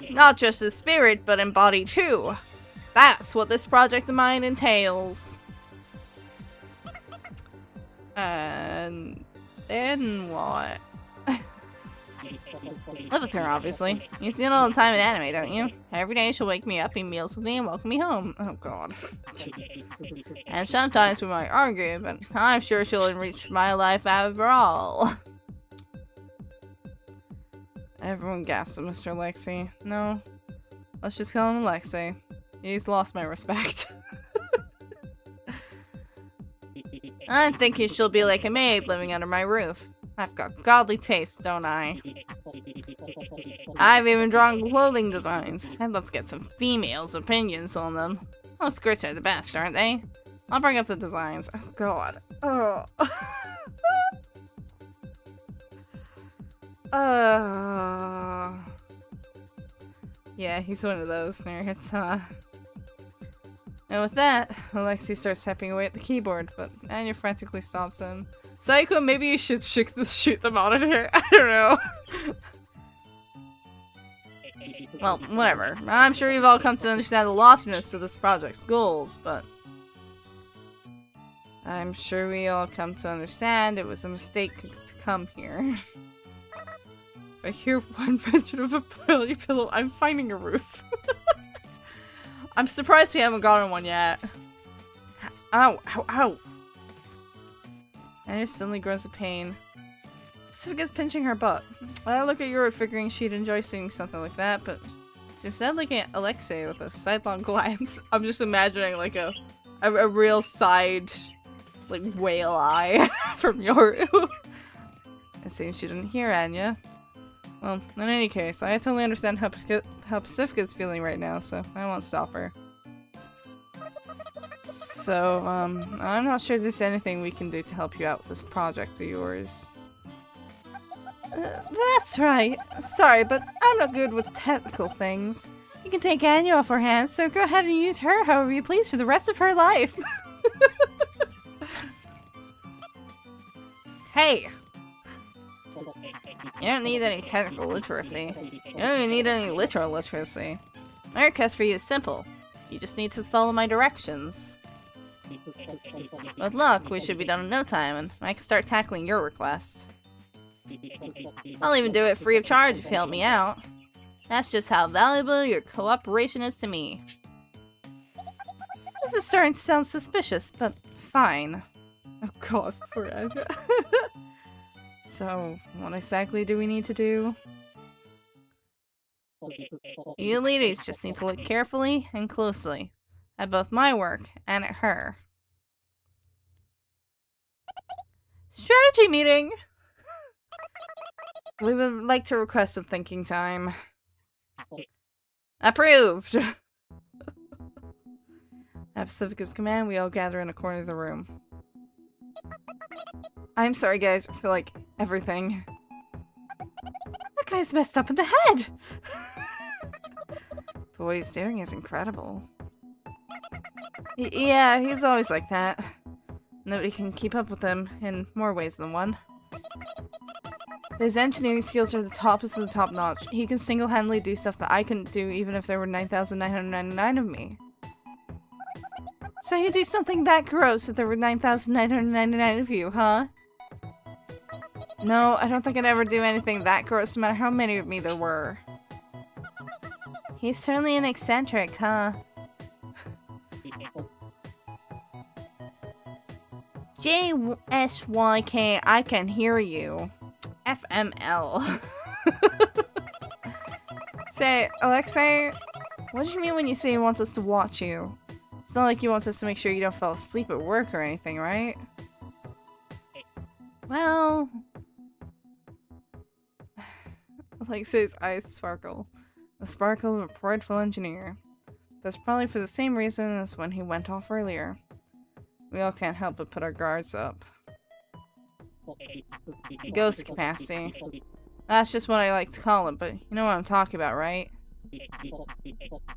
Not just as spirit, but in body too. That's what this project of mine entails. And then what? Live with her, obviously. You see it all the time in anime, don't you? Every day she'll wake me up, eat meals with me, and welcome me home. Oh god. And sometimes we might argue, but I'm sure she'll enrich my life overall. Everyone gasps at Mr. Lexi. No. Let's just call him Lexi. He's lost my respect. I'm thinking she'll be like a maid living under my roof. I've got godly taste, don't I? I've even drawn clothing designs. I'd love to get some females' opinions on them. Oh, skirts are the best, aren't they? I'll bring up the designs. Oh, God. Oh. Yeah, he's one of those nerds, huh? And with that, Alexi starts tapping away at the keyboard, but Anya frantically stops him. Psycho, maybe you should shoot the monitor. I don't know. Well, whatever. I'm sure you've all come to understand the loftiness of this project's goals, but I'm sure we all come to understand it was a mistake to come here. If I hear one mention of a poly pillow, I'm finding a roof. I'm surprised we haven't gotten one yet. Ow, ow, ow. Anya suddenly grows in pain. Pacifica's pinching her butt. I look at Yuri figuring she'd enjoy seeing something like that, but she's instead looking at Alexei with a sidelong glance. I'm just imagining like a real side, like, whale eye from Yoru. It seems she didn't hear Anya. Well, in any case, I totally understand how Pacifica's feeling right now, so I won't stop her. So, I'm not sure there's anything we can do to help you out with this project of yours. That's right. Sorry, but I'm not good with technical things. You can take Anya off our hands, so go ahead and use her however you please for the rest of her life. Hey! You don't need any technical literacy. You don't even need any literal literacy. My request for you is simple. You just need to follow my directions. With luck, we should be done in no time, and I can start tackling your request. I'll even do it free of charge if you help me out. That's just how valuable your cooperation is to me. This is starting to sound suspicious, but fine. Oh god, poor Anya. So, what exactly do we need to do? You ladies just need to look carefully and closely at both my work and at her. Strategy meeting! We would like to request some thinking time. Approved! At Pacifica's command, we all gather in a corner of the room. I'm sorry guys for, like, everything. That guy's messed up in the head! But what he's doing is incredible. Yeah, he's always like that. Nobody can keep up with him in more ways than one. His engineering skills are the toppest of the top notch. He can single-handedly do stuff that I couldn't do even if there were 9,999 of me. So you do something that gross if there were 9,999 of you, huh? No, I don't think I'd ever do anything that gross no matter how many of me there were. He's certainly an eccentric, huh? JSYK, I can hear you. FML. Say, Alexei, what do you mean when you say he wants us to watch you? It's not like he wants us to make sure you don't fall asleep at work or anything, right? Well... Alexei's eyes sparkle. The sparkle of a prideful engineer. That's probably for the same reason as when he went off earlier. We all can't help but put our guards up. Ghost capacity. That's just what I like to call it, but you know what I'm talking about, right?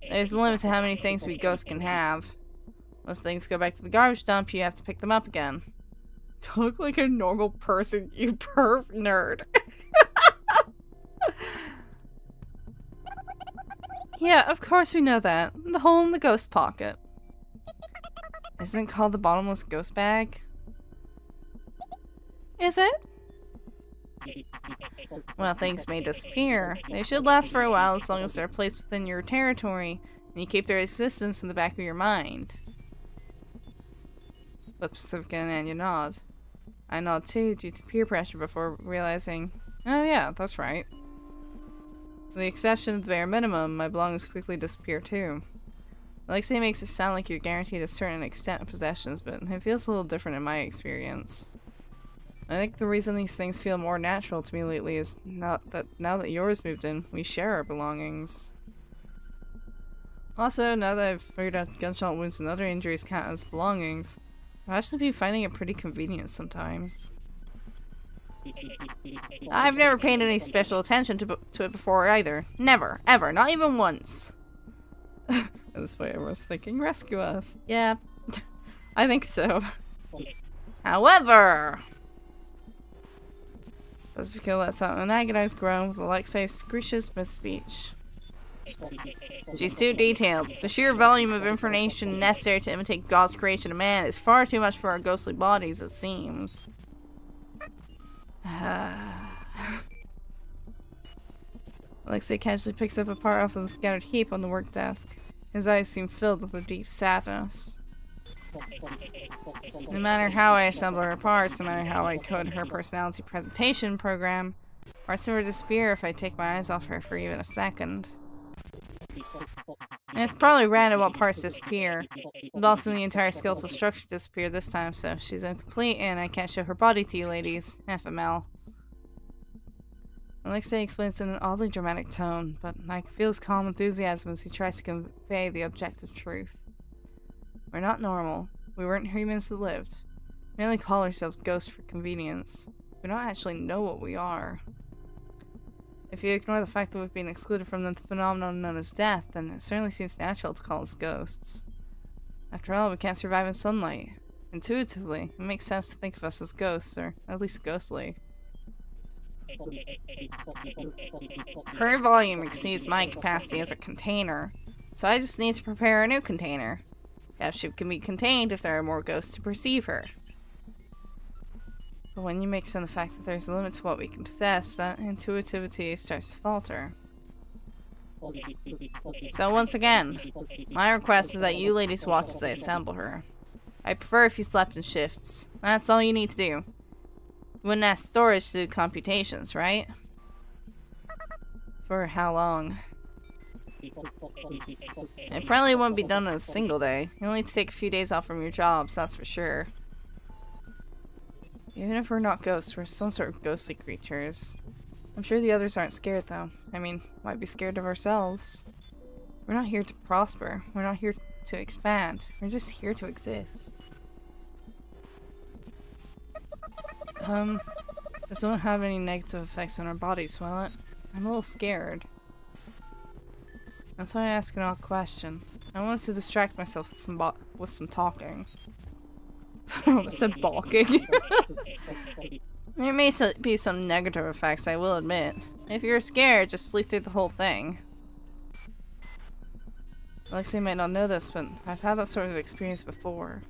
There's a limit to how many things we ghosts can have. Once things go back to the garbage dump, you have to pick them up again. Talk like a normal person, you perv nerd. Yeah, of course we know that. The hole in the ghost pocket. Isn't it called the bottomless ghost bag? Is it? Well, things may disappear. They should last for a while as long as they're placed within your territory, and you keep their existence in the back of your mind. With Pacifica and you nod. I nod too, due to peer pressure, before realizing, oh yeah, that's right. With the exception of the bare minimum, my belongings quickly disappear too. Alexei makes it sound like you're guaranteed a certain extent of possessions, but it feels a little different in my experience. I think the reason these things feel more natural to me lately is not that now that yours moved in, we share our belongings. Also, now that I've figured out gunshot wounds and other injuries count as belongings, I actually be finding it pretty convenient sometimes. I've never paid any special attention to it before either. Never. Ever. Not even once. At this point, everyone's thinking, rescue us. Yeah, I think so. However... Pacifica lets out an agonized groan with Alexei's screeches mid-speech. She's too detailed. The sheer volume of information necessary to imitate God's creation of man is far too much for our ghostly bodies, it seems. Alexei casually picks up a part off of the scattered heap on the work desk. His eyes seem filled with a deep sadness. No matter how I assemble her parts, no matter how I code her personality presentation program, parts never disappear if I take my eyes off her for even a second. And it's probably random what parts disappear, but also the entire skeletal structure disappeared this time, so she's incomplete and I can't show her body to you ladies. FML. Alexei explains in an oddly dramatic tone, but I can feel his calm enthusiasm as he tries to convey the objective truth. We're not normal. We weren't humans that lived. We only call ourselves ghosts for convenience. We don't actually know what we are. If you ignore the fact that we've been excluded from the phenomenon known as death, then it certainly seems natural to call us ghosts. After all, we can't survive in sunlight. Intuitively, it makes sense to think of us as ghosts, or at least ghostly. Her volume exceeds my capacity as a container, so I just need to prepare a new container. If she can be contained if there are more ghosts to perceive her. But when you mix in the fact that there's a limit to what we can possess, that intuitivity starts to falter. So once again, my request is that you ladies watch as I assemble her. I prefer if you slept in shifts. That's all you need to do. You wouldn't ask storage to do computations, right? For how long? It probably won't be done in a single day. You'll need to take a few days off from your jobs, that's for sure. Even if we're not ghosts, we're some sort of ghostly creatures. I'm sure the others aren't scared though. I mean, might be scared of ourselves. We're not here to prosper. We're not here to expand. We're just here to exist. This won't have any negative effects on our bodies, will it? I'm a little scared. That's why I ask an odd question. I wanted to distract myself with some talking. I almost said balking. There may be some negative effects, I will admit. If you're scared, just sleep through the whole thing. Alexei might not know this, but I've had that sort of experience before.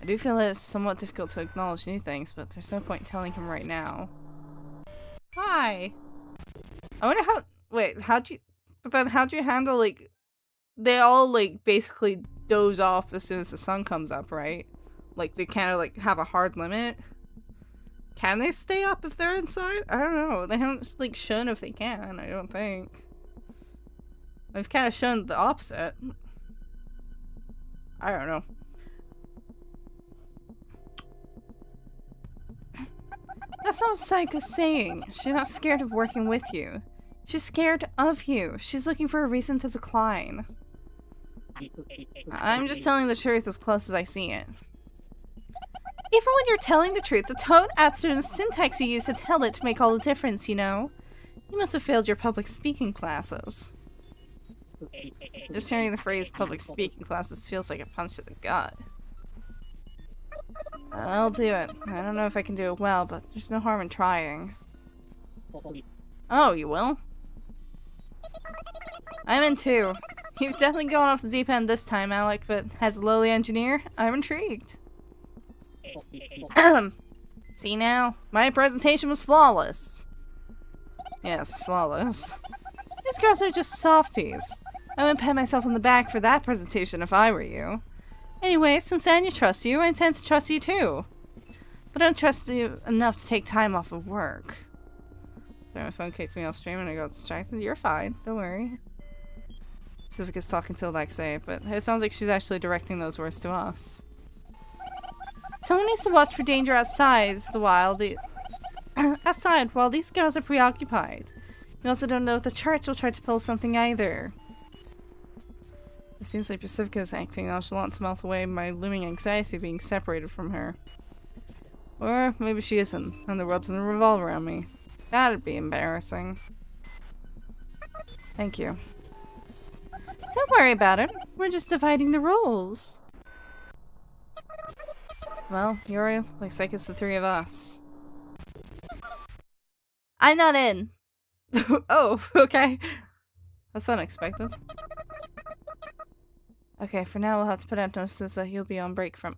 I do feel that it's somewhat difficult to acknowledge new things, but there's no point telling him right now. Hi! I wonder how- wait, how'd you handle, like, they all, like, basically doze off as soon as the sun comes up, right? Like, they kind of, like, have a hard limit? Can they stay up if they're inside? I don't know. They haven't, like, shown if they can, I don't think. They've kind of shown the opposite. I don't know. That's not what Psycho's saying. She's not scared of working with you. She's scared of you. She's looking for a reason to decline. I'm just telling the truth as close as I see it. Even when you're telling the truth, the tone, attitude, and syntax you use to tell it make all the difference, you know? You must have failed your public speaking classes. Just hearing the phrase public speaking classes feels like a punch to the gut. I'll do it. I don't know if I can do it well, but there's no harm in trying. Oh, you will? I'm in too. You've definitely gone off the deep end this time, Alec, but as a lowly engineer, I'm intrigued. See now? My presentation was flawless. Yes, flawless. These girls are just softies. I wouldn't pat myself on the back for that presentation if I were you. Anyway, since Anya trusts you, I intend to trust you too. But I don't trust you enough to take time off of work. Sorry, my phone kicked me off stream and I got distracted. You're fine, don't worry. Pacifica's talking to Alexei, but it sounds like she's actually directing those words to us. Someone needs to watch for danger outside while these girls are preoccupied. We also don't know if the church will try to pull something either. It seems like Pacifica is acting nonchalant to melt away my looming anxiety of being separated from her. Or maybe she isn't, and the world doesn't revolve around me. That'd be embarrassing. Thank you. Don't worry about it. We're just dividing the roles. Well, Yuri, looks like it's the three of us. I'm not in. Oh, okay. That's unexpected. Okay, for now we'll have to put out notices that you'll be on break from...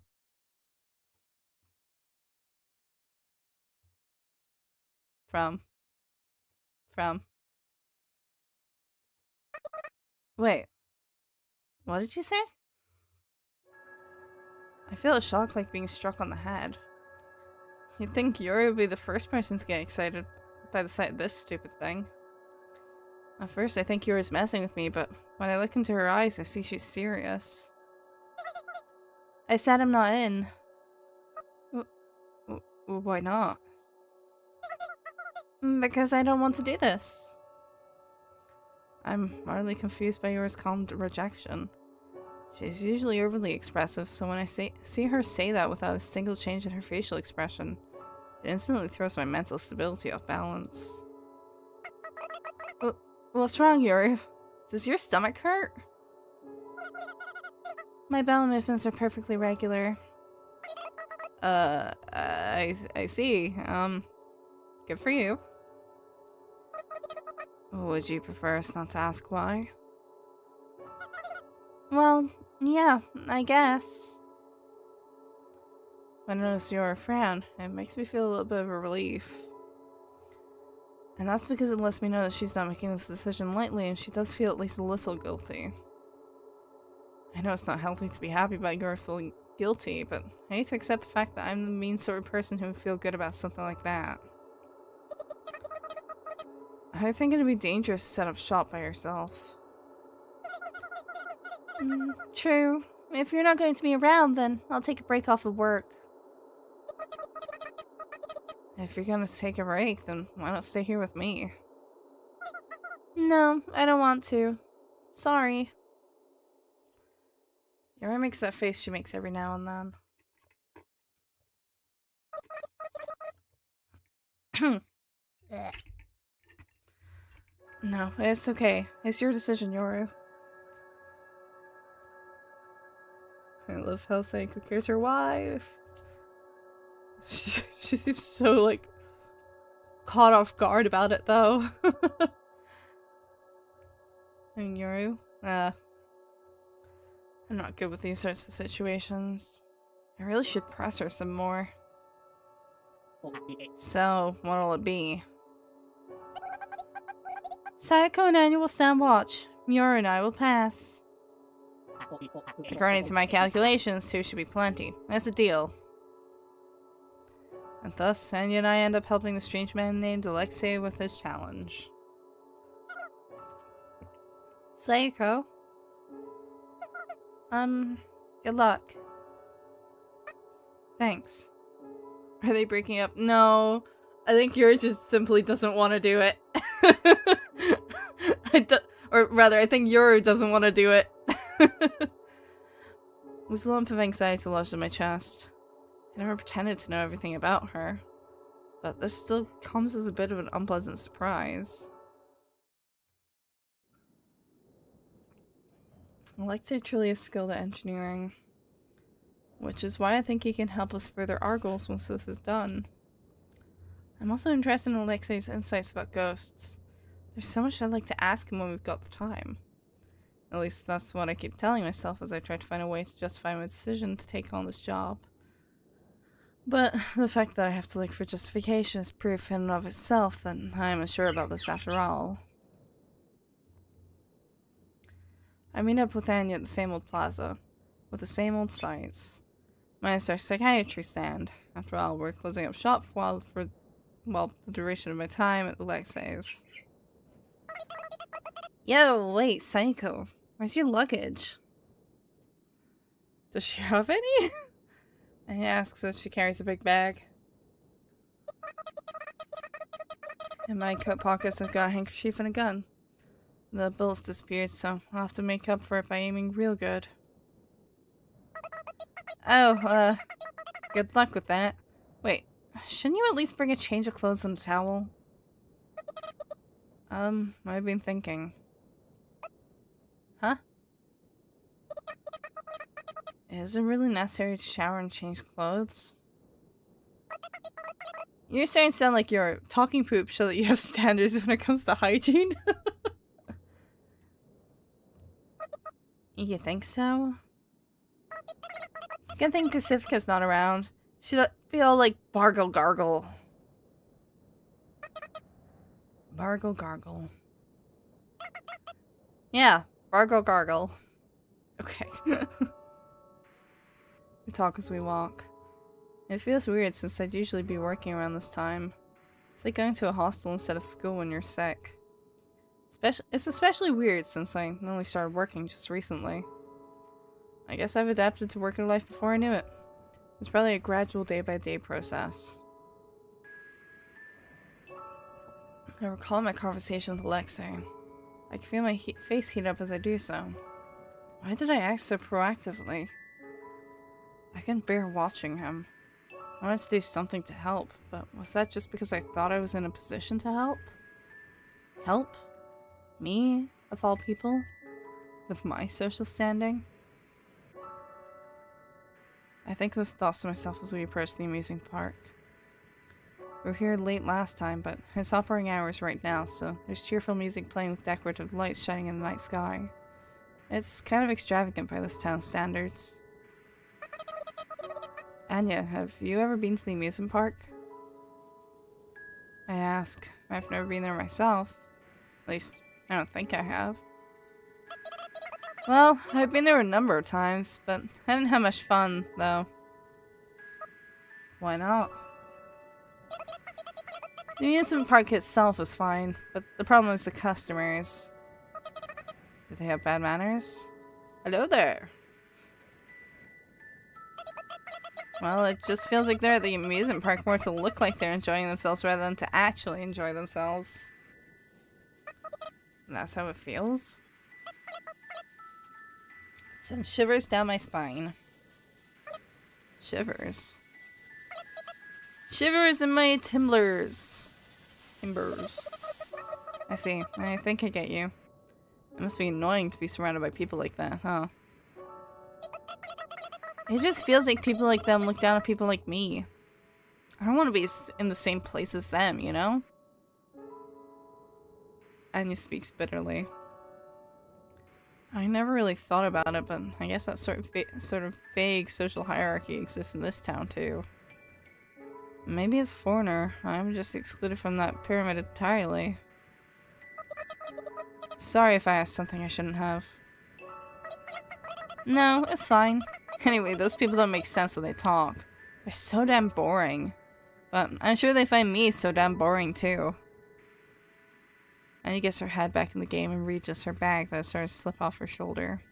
Wait. What did you say? I feel a shock like being struck on the head. You'd think Yuri would be the first person to get excited by the sight of this stupid thing. At first I think Yuri's messing with me, but when I look into her eyes I see she's serious. I said I'm not in. Why not? Because I don't want to do this. I'm mildly confused by Yuri's calm rejection. She's usually overly expressive, so when I see her say that without a single change in her facial expression, it instantly throws my mental stability off balance. What's wrong, Yuri? Does your stomach hurt? My bowel movements are perfectly regular. I see. Good for you. Would you prefer us not to ask why? Well, yeah, I guess. When I notice your frown, it makes me feel a little bit of a relief. And that's because it lets me know that she's not making this decision lightly, and she does feel at least a little guilty. I know it's not healthy to be happy about your feeling guilty, but I need to accept the fact that I'm the mean sort of person who would feel good about something like that. I think it'd be dangerous to set up shop by yourself. True. If you're not going to be around, then I'll take a break off of work. If you're gonna take a break, then why not stay here with me? No, I don't want to. Sorry. Yuri makes that face she makes every now and then. No, it's okay. It's your decision, Yoru. I love how Saiko cares her wife. She seems so, like, caught off guard about it, though. And Yoru? I'm not good with these sorts of situations. I really should press her some more. So, what'll it be? Sayako and Anya will stand watch. Miura and I will pass. According to my calculations, 2 should be plenty. That's a deal. And thus, Anya and I end up helping the strange man named Alexei with his challenge. Sayako? Good luck. Thanks. Are they breaking up? No. I think Yuri just simply doesn't want to do it. Or rather, I think Yuri doesn't want to do it. It was a lump of anxiety lodged in my chest. I never pretended to know everything about her, but this still comes as a bit of an unpleasant surprise. Alexei truly is skilled at engineering, which is why I think he can help us further our goals once this is done. I'm also interested in Alexei's insights about ghosts. There's so much I'd like to ask him when we've got the time. At least that's what I keep telling myself as I try to find a way to justify my decision to take on this job. But the fact that I have to look for justification is proof in and of itself that I am unsure about this after all. I meet up with Anya at the same old plaza, with the same old sights. Minus our psychiatry stand. After all, we're closing up shop for the duration of my time at Alexei's. Yo, wait, Psycho. Where's your luggage? Does she have any? And he asks as she carries a big bag. In my coat pockets, I've got a handkerchief and a gun. The bullets disappeared, so I'll have to make up for it by aiming real good. Oh, good luck with that. Wait, shouldn't you at least bring a change of clothes and a towel? I've been thinking. Huh? Is it really necessary to shower and change clothes? You're starting to sound like you're talking poop so that you have standards when it comes to hygiene. You think so? Good thing Pacifica's not around. She'd be all like bargle gargle. Bargle gargle. Yeah, bargle gargle. Okay. We talk as we walk. It feels weird since I'd usually be working around this time. It's like going to a hospital instead of school when you're sick. It's especially weird since I only started working just recently. I guess I've adapted to working life before I knew it. It's probably a gradual day-by-day process. I recall my conversation with Alexei. I can feel my face heat up as I do so. Why did I act so proactively? I couldn't bear watching him. I wanted to do something to help, but was that just because I thought I was in a position to help? Help? Me, of all people? With my social standing? I think those thoughts to myself as we approached the amusement park. We were here late last time, but it's operating hours right now, so there's cheerful music playing with decorative lights shining in the night sky. It's kind of extravagant by this town's standards. Anya, have you ever been to the amusement park? I ask. I've never been there myself. At least, I don't think I have. Well, I've been there a number of times, but I didn't have much fun, though. Why not? The amusement park itself is fine, but the problem is the customers. Do they have bad manners? Hello there! Well, it just feels like they're at the amusement park more to look like they're enjoying themselves rather than to actually enjoy themselves. And that's how it feels? Sends shivers down my spine. Shivers. Shivers in my timbers. I see. I think I get you. It must be annoying to be surrounded by people like that, huh? It just feels like people like them look down at people like me. I don't want to be in the same place as them, you know? Anya speaks bitterly. I never really thought about it, but I guess that sort of vague social hierarchy exists in this town too. Maybe as a foreigner, I'm just excluded from that pyramid entirely. Sorry if I asked something I shouldn't have. No, it's fine. Anyway, those people don't make sense when they talk. They're so damn boring. But I'm sure they find me so damn boring too. Annie gets her head back in the game and reaches her bag that starts to slip off her shoulder.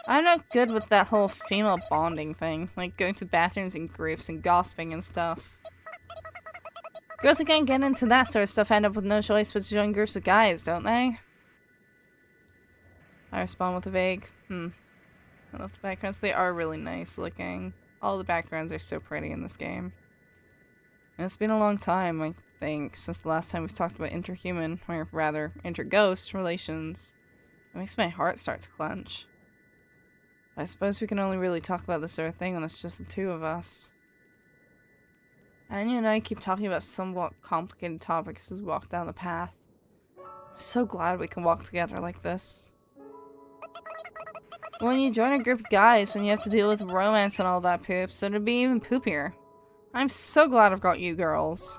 I'm not good with that whole female bonding thing, like going to the bathrooms in groups and gossiping and stuff. Girls who can't get into that sort of stuff end up with no choice but to join groups of guys, don't they? I respond with a vague, I love the backgrounds. They are really nice looking. All the backgrounds are so pretty in this game. And it's been a long time, I think, since the last time we've talked about interhuman, or rather, interghost relations. It makes my heart start to clench. I suppose we can only really talk about this sort of thing when it's just the two of us. Anya and I keep talking about somewhat complicated topics as we walk down the path. I'm so glad we can walk together like this. When you join a group of guys and you have to deal with romance and all that poop, so it'd be even poopier. I'm so glad I've got you girls.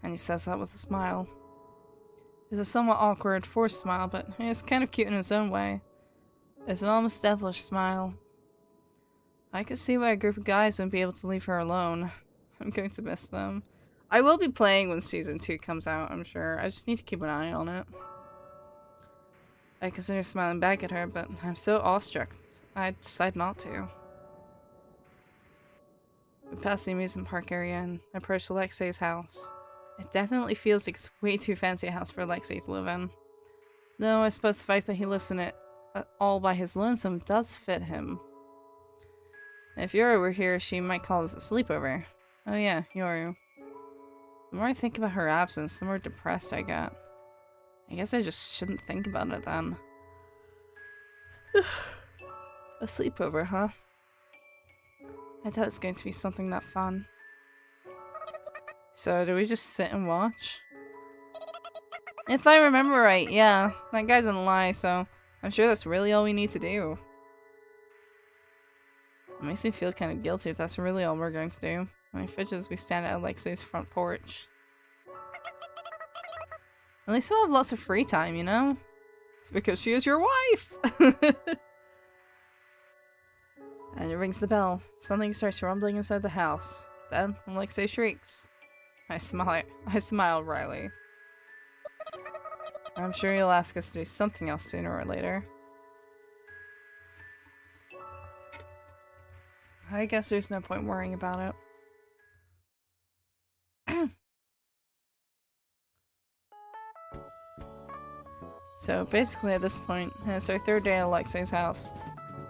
And he says that with a smile. It's a somewhat awkward, forced smile, but it's kind of cute in its own way. It's an almost devilish smile. I could see why a group of guys wouldn't be able to leave her alone. I'm going to miss them. I will be playing when Season 2 comes out, I'm sure. I just need to keep an eye on it. I consider smiling back at her, but I'm so awestruck, I decide not to. We pass the amusement park area and approach Alexei's house. It definitely feels like it's way too fancy a house for Alexei to live in. Though I suppose the fact that he lives in it all by his lonesome does fit him. If Yuri were here, she might call this a sleepover. Oh yeah, Yuri. The more I think about her absence, the more depressed I get. I guess I just shouldn't think about it then. A sleepover, huh? I thought it was going to be something that fun. So, do we just sit and watch? If I remember right, yeah. That guy didn't lie, so I'm sure that's really all we need to do. It makes me feel kind of guilty if that's really all we're going to do. My fidgets, we stand at Alexei's front porch. At least we'll have lots of free time, you know? It's because she is your wife! And it rings the bell. Something starts rumbling inside the house. Then, Alexei shrieks. I smile wryly. I'm sure you'll ask us to do something else sooner or later. I guess there's no point worrying about it. So basically at this point, it's our third day at Alexei's house.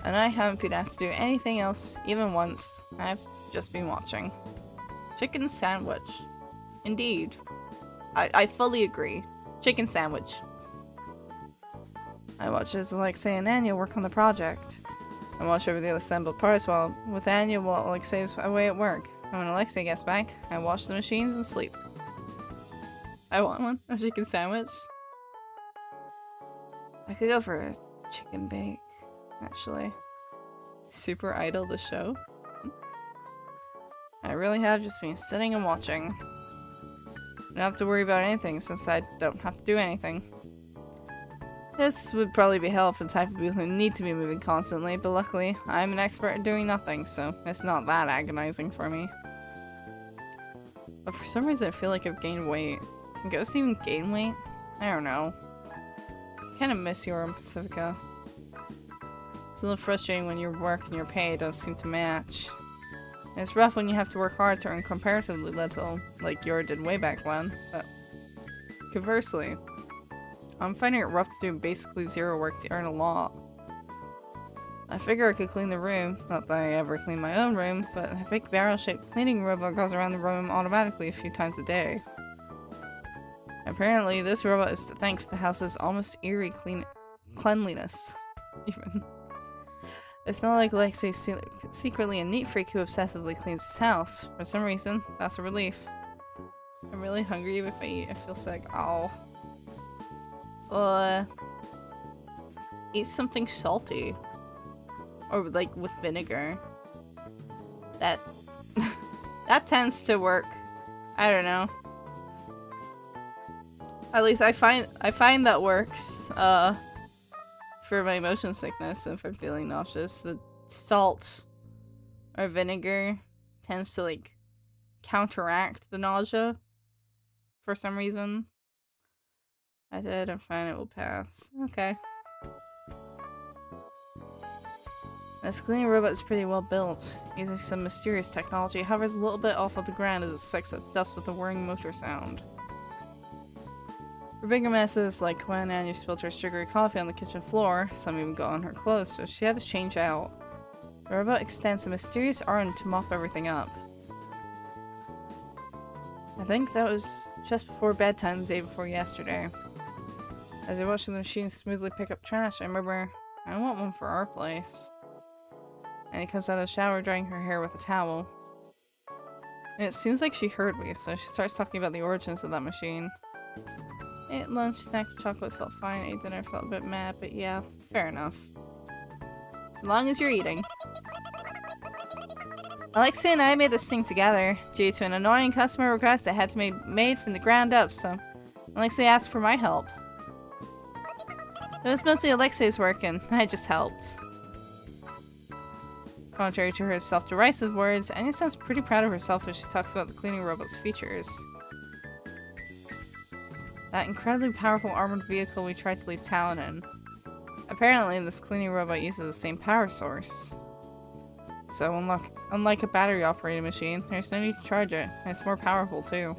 And I haven't been asked to do anything else, even once. I've just been watching. Chicken sandwich. Indeed. I fully agree. Chicken sandwich. I watch as Alexei and Anya work on the project. I watch over the assembled parts while with Anya while Alexei's away at work. And when Alexei gets back, I watch the machines and sleep. I want one. A chicken sandwich. I could go for a chicken bake, actually. Super Idol the show? I really have just been sitting and watching. I don't have to worry about anything since I don't have to do anything. This would probably be hell for the type of people who need to be moving constantly, but luckily, I'm an expert at doing nothing, so it's not that agonizing for me. But for some reason I feel like I've gained weight. Can ghosts even gain weight? I don't know. I kinda miss Yuri and Pacifica. It's a little frustrating when your work and your pay don't seem to match. And it's rough when you have to work hard to earn comparatively little, like Yuri did way back when, but conversely, I'm finding it rough to do basically zero work to earn a lot. I figure I could clean the room, not that I ever clean my own room, but a big barrel-shaped cleaning robot goes around the room automatically a few times a day. Apparently, this robot is to thank for the house's almost eerie cleanliness. Even. It's not like Alexei's secretly a neat freak who obsessively cleans his house. For some reason, that's a relief. I'm really hungry. If I eat, I feel sick. Ow. Eat something salty. Or like with vinegar. That that tends to work. I don't know. At least I find that works for my motion sickness if I'm feeling nauseous. The salt or vinegar tends to like counteract the nausea for some reason. I did, I'm fine, it will pass. Okay. This cleaning robot is pretty well built. Using some mysterious technology, it hovers a little bit off of the ground as it sucks up dust with a whirring motor sound. For bigger messes, like when Anya spilled her sugary coffee on the kitchen floor, some even got on her clothes, so she had to change out. The robot extends a mysterious arm to mop everything up. I think that was just before bedtime the day before yesterday. As I watched the machine smoothly pick up trash, I remember, I want one for our place. And he comes out of the shower drying her hair with a towel. And it seems like she heard me, so she starts talking about the origins of that machine. Ate lunch, snacked with chocolate, felt fine. Ate dinner, felt a bit mad, but yeah, fair enough. As long as you're eating. Alexei and I made this thing together due to an annoying customer request that had to be made from the ground up, so Alexei asked for my help. It was mostly Alexei's work and I just helped. Contrary to her self-derisive words, Anya sounds pretty proud of herself as she talks about the cleaning robot's features. That incredibly powerful armored vehicle we tried to leave town in. Apparently, this cleaning robot uses the same power source. So, unlike a battery-operated machine, there's no need to charge it, and it's more powerful too.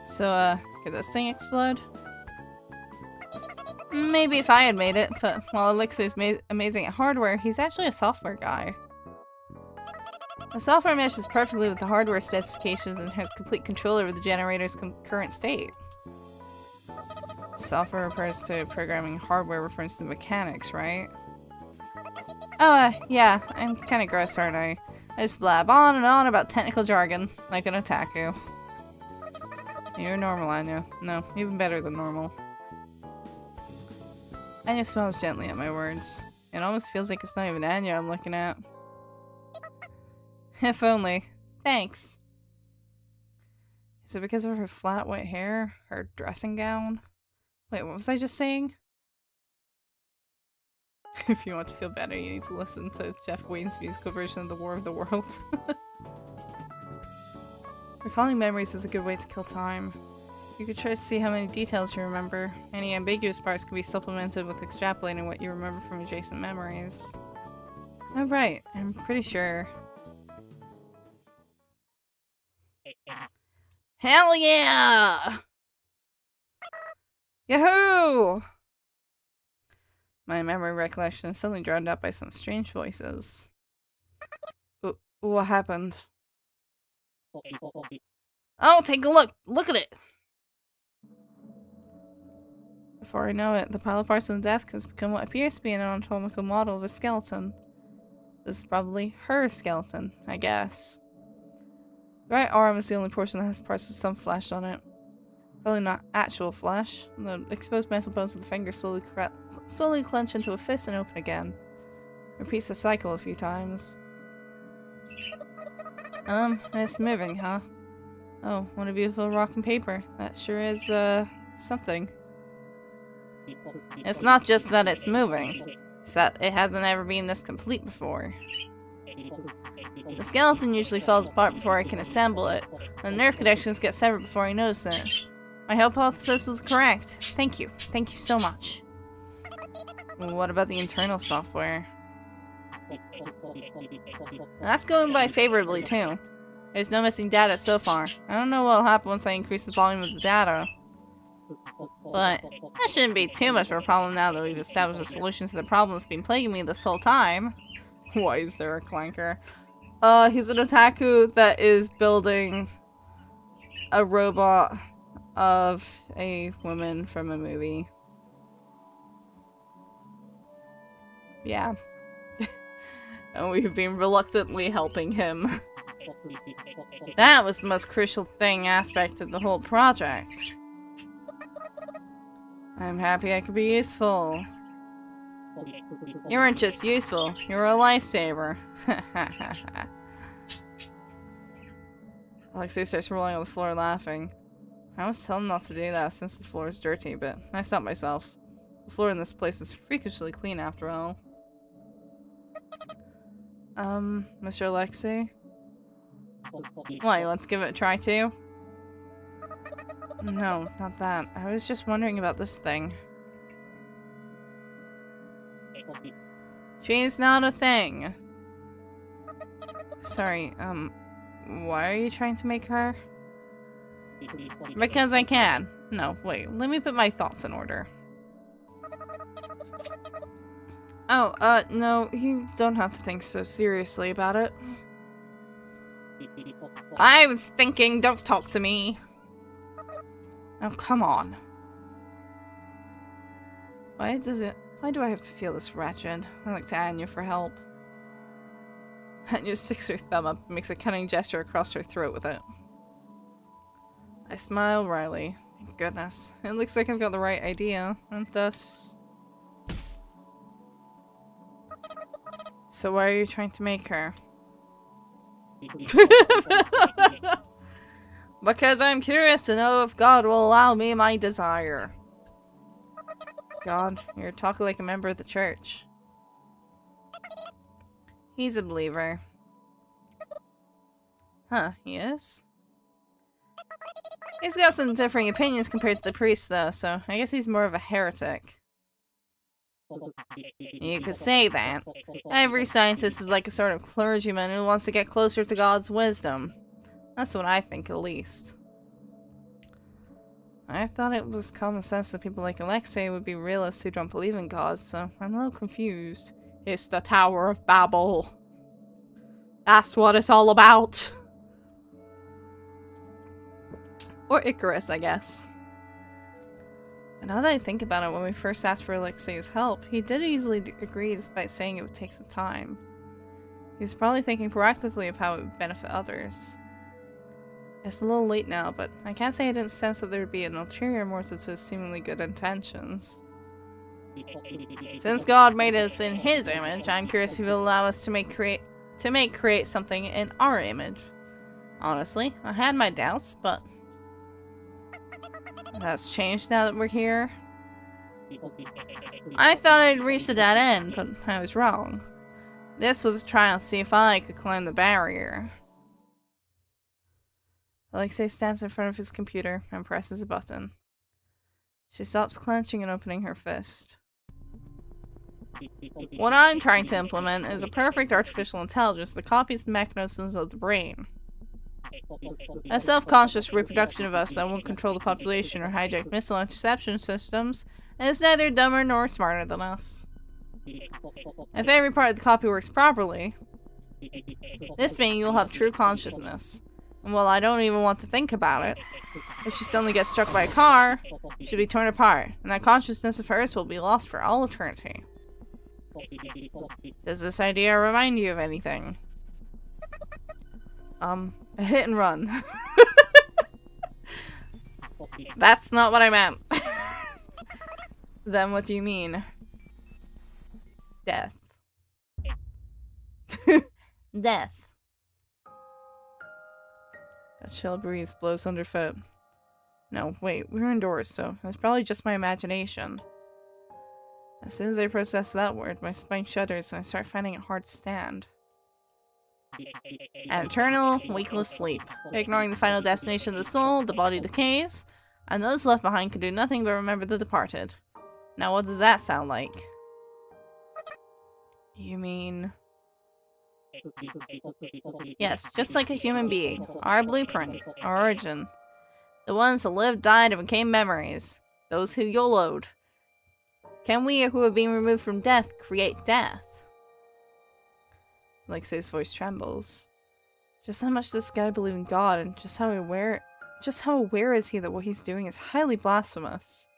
So, could this thing explode? Maybe if I had made it, but while Alexei's amazing at hardware, he's actually a software guy. The software meshes perfectly with the hardware specifications and has complete control over the generator's current state. Software refers to programming, hardware refers to mechanics, right? Oh, yeah, I'm kinda gross, aren't I? I just blab on and on about technical jargon, like an otaku. You're normal, Anya. No, even better than normal. Anya smiles gently at my words. It almost feels like it's not even Anya I'm looking at. If only. Thanks. Is it because of her flat white hair? Her dressing gown? Wait, what was I just saying? If you want to feel better, you need to listen to Jeff Wayne's musical version of The War of the World. Recalling memories is a good way to kill time. You could try to see how many details you remember. Any ambiguous parts can be supplemented with extrapolating what you remember from adjacent memories. Oh right, I'm pretty sure. Hell yeah! Yahoo! My memory recollection is suddenly drowned out by some strange voices. What happened? Oh, take a look! Look at it! Before I know it, the pile of parts on the desk has become what appears to be an anatomical model of a skeleton. This is probably her skeleton, I guess. The right arm is the only portion that has parts with some flesh on it. Probably not actual flesh. The exposed metal bones of the fingers slowly clench into a fist and open again. Repeats the cycle a few times. It's moving, huh? Oh, what a beautiful rock and paper. That sure is, something. It's not just that it's moving. It's that it hasn't ever been this complete before. The skeleton usually falls apart before I can assemble it, and the nerve connections get severed before I notice it. My hypothesis was correct. Thank you. Thank you so much. What about the internal software? That's going by favorably too. There's no missing data so far. I don't know what'll happen once I increase the volume of the data. But that shouldn't be too much of a problem now that we've established a solution to the problem that's been plaguing me this whole time. Why is there a clanker? He's an otaku that is building a robot of a woman from a movie. Yeah. And we've been reluctantly helping him. That was the most crucial aspect of the whole project. I'm happy I could be useful. You weren't just useful, you were a lifesaver. Alexei starts rolling on the floor laughing. I always tell him not to do that since the floor is dirty, but I stopped myself. The floor in this place is freakishly clean after all. Mr. Alexei? What, you want to give it a try too? No, not that. I was just wondering about this thing. She's not a thing. Sorry, why are you trying to make her? Because I can. No, wait, let me put my thoughts in order. Oh, no, you don't have to think so seriously about it. I'm thinking, don't talk to me. Oh, come on. Why do I have to feel this wretched? I look to Anya for help. Anya sticks her thumb up and makes a cunning gesture across her throat with it. I smile wryly. Thank goodness. It looks like I've got the right idea, and thus... So why are you trying to make her? Because I'm curious to know if God will allow me my desire. God, you're talking like a member of the church. He's a believer. Huh, he is? He's got some differing opinions compared to the priest, though, so I guess he's more of a heretic. You could say that. Every scientist is like a sort of clergyman who wants to get closer to God's wisdom. That's what I think, at least. I thought it was common sense that people like Alexei would be realists who don't believe in God, so I'm a little confused. It's the Tower of Babel. That's what it's all about. Or Icarus, I guess. And now that I think about it, when we first asked for Alexei's help, he did easily agree despite saying it would take some time. He was probably thinking proactively of how it would benefit others. It's a little late now, but I can't say I didn't sense that there would be an ulterior motive to his seemingly good intentions. Since God made us in His image, I'm curious if He will allow us to create something in our image. Honestly, I had my doubts, but that's changed now that we're here. I thought I'd reached a dead end, but I was wrong. This was a trial to see if I could climb the barrier. Alexei stands in front of his computer and presses a button. She stops clenching and opening her fist. What I'm trying to implement is a perfect artificial intelligence that copies the mechanisms of the brain. A self-conscious reproduction of us that won't control the population or hijack missile interception systems, and is neither dumber nor smarter than us. If every part of the copy works properly, this being you will have true consciousness. And while I don't even want to think about it, if she suddenly gets struck by a car, she'll be torn apart, and that consciousness of hers will be lost for all eternity. Does this idea remind you of anything? A hit and run. That's not what I meant. Then what do you mean? Death. Death. A chill breeze blows underfoot. No, wait, we're indoors, so it's probably just my imagination. As soon as I process that word, my spine shudders and I start finding it hard to stand. An eternal, weightless sleep. Ignoring the final destination of the soul, the body decays, and those left behind can do nothing but remember the departed. Now what does that sound like? You mean... Yes, just like a human being. Our blueprint. Our origin. The ones that lived, died, and became memories. Those who YOLO'd. Can we, who have been removed from death, create death? Alexei's voice trembles. Just how much does this guy believe in God, and just how aware is he that what he's doing is highly blasphemous?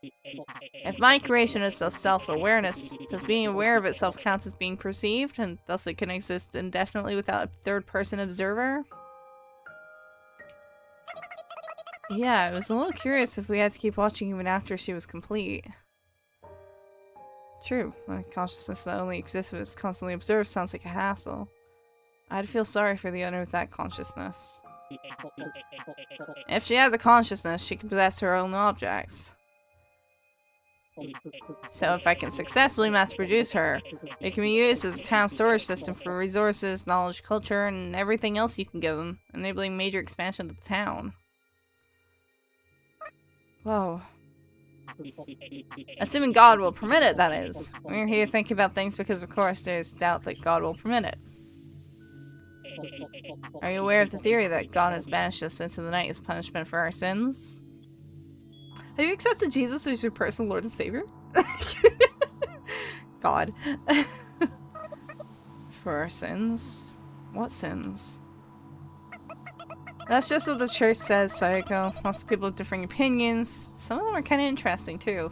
If my creation is self-awareness, does being aware of itself count as being perceived, and thus it can exist indefinitely without a third-person observer? Yeah, I was a little curious if we had to keep watching even after she was complete. True, a consciousness that only exists if it's constantly observed sounds like a hassle. I'd feel sorry for the owner of that consciousness. If she has a consciousness, she can possess her own objects. So if I can successfully mass-produce her, it can be used as a town storage system for resources, knowledge, culture, and everything else you can give them, enabling major expansion of the town. Whoa. Assuming God will permit it, that is. We're here thinking about things because, of course, there's doubt that God will permit it. Are you aware of the theory that God has banished us into the night as punishment for our sins? Have you accepted Jesus as your personal Lord and Savior? God. For our sins? What sins? That's just what the church says, Psycho. Lots of people have differing opinions. Some of them are kind of interesting, too.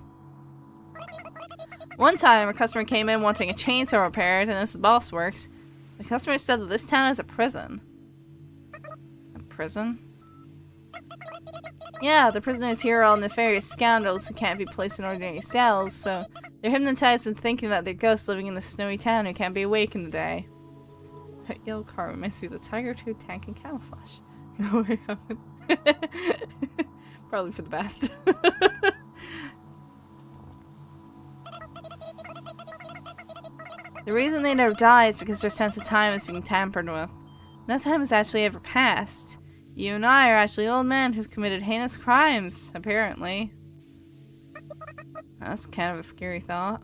One time, a customer came in wanting a chainsaw repaired, and as the boss works, the customer said that this town is a prison. A prison? Yeah, the prisoners here are all nefarious scoundrels who can't be placed in ordinary cells, so They're hypnotized into thinking that they're ghosts living in the snowy town who can't be awake in the day. That yellow car reminds me of the tiger tooth tank in camouflage. No, I haven't. Probably for the best. The reason they never die is because their sense of time is being tampered with. No time has actually ever passed. You and I are actually old men who've committed heinous crimes, apparently. That's kind of a scary thought.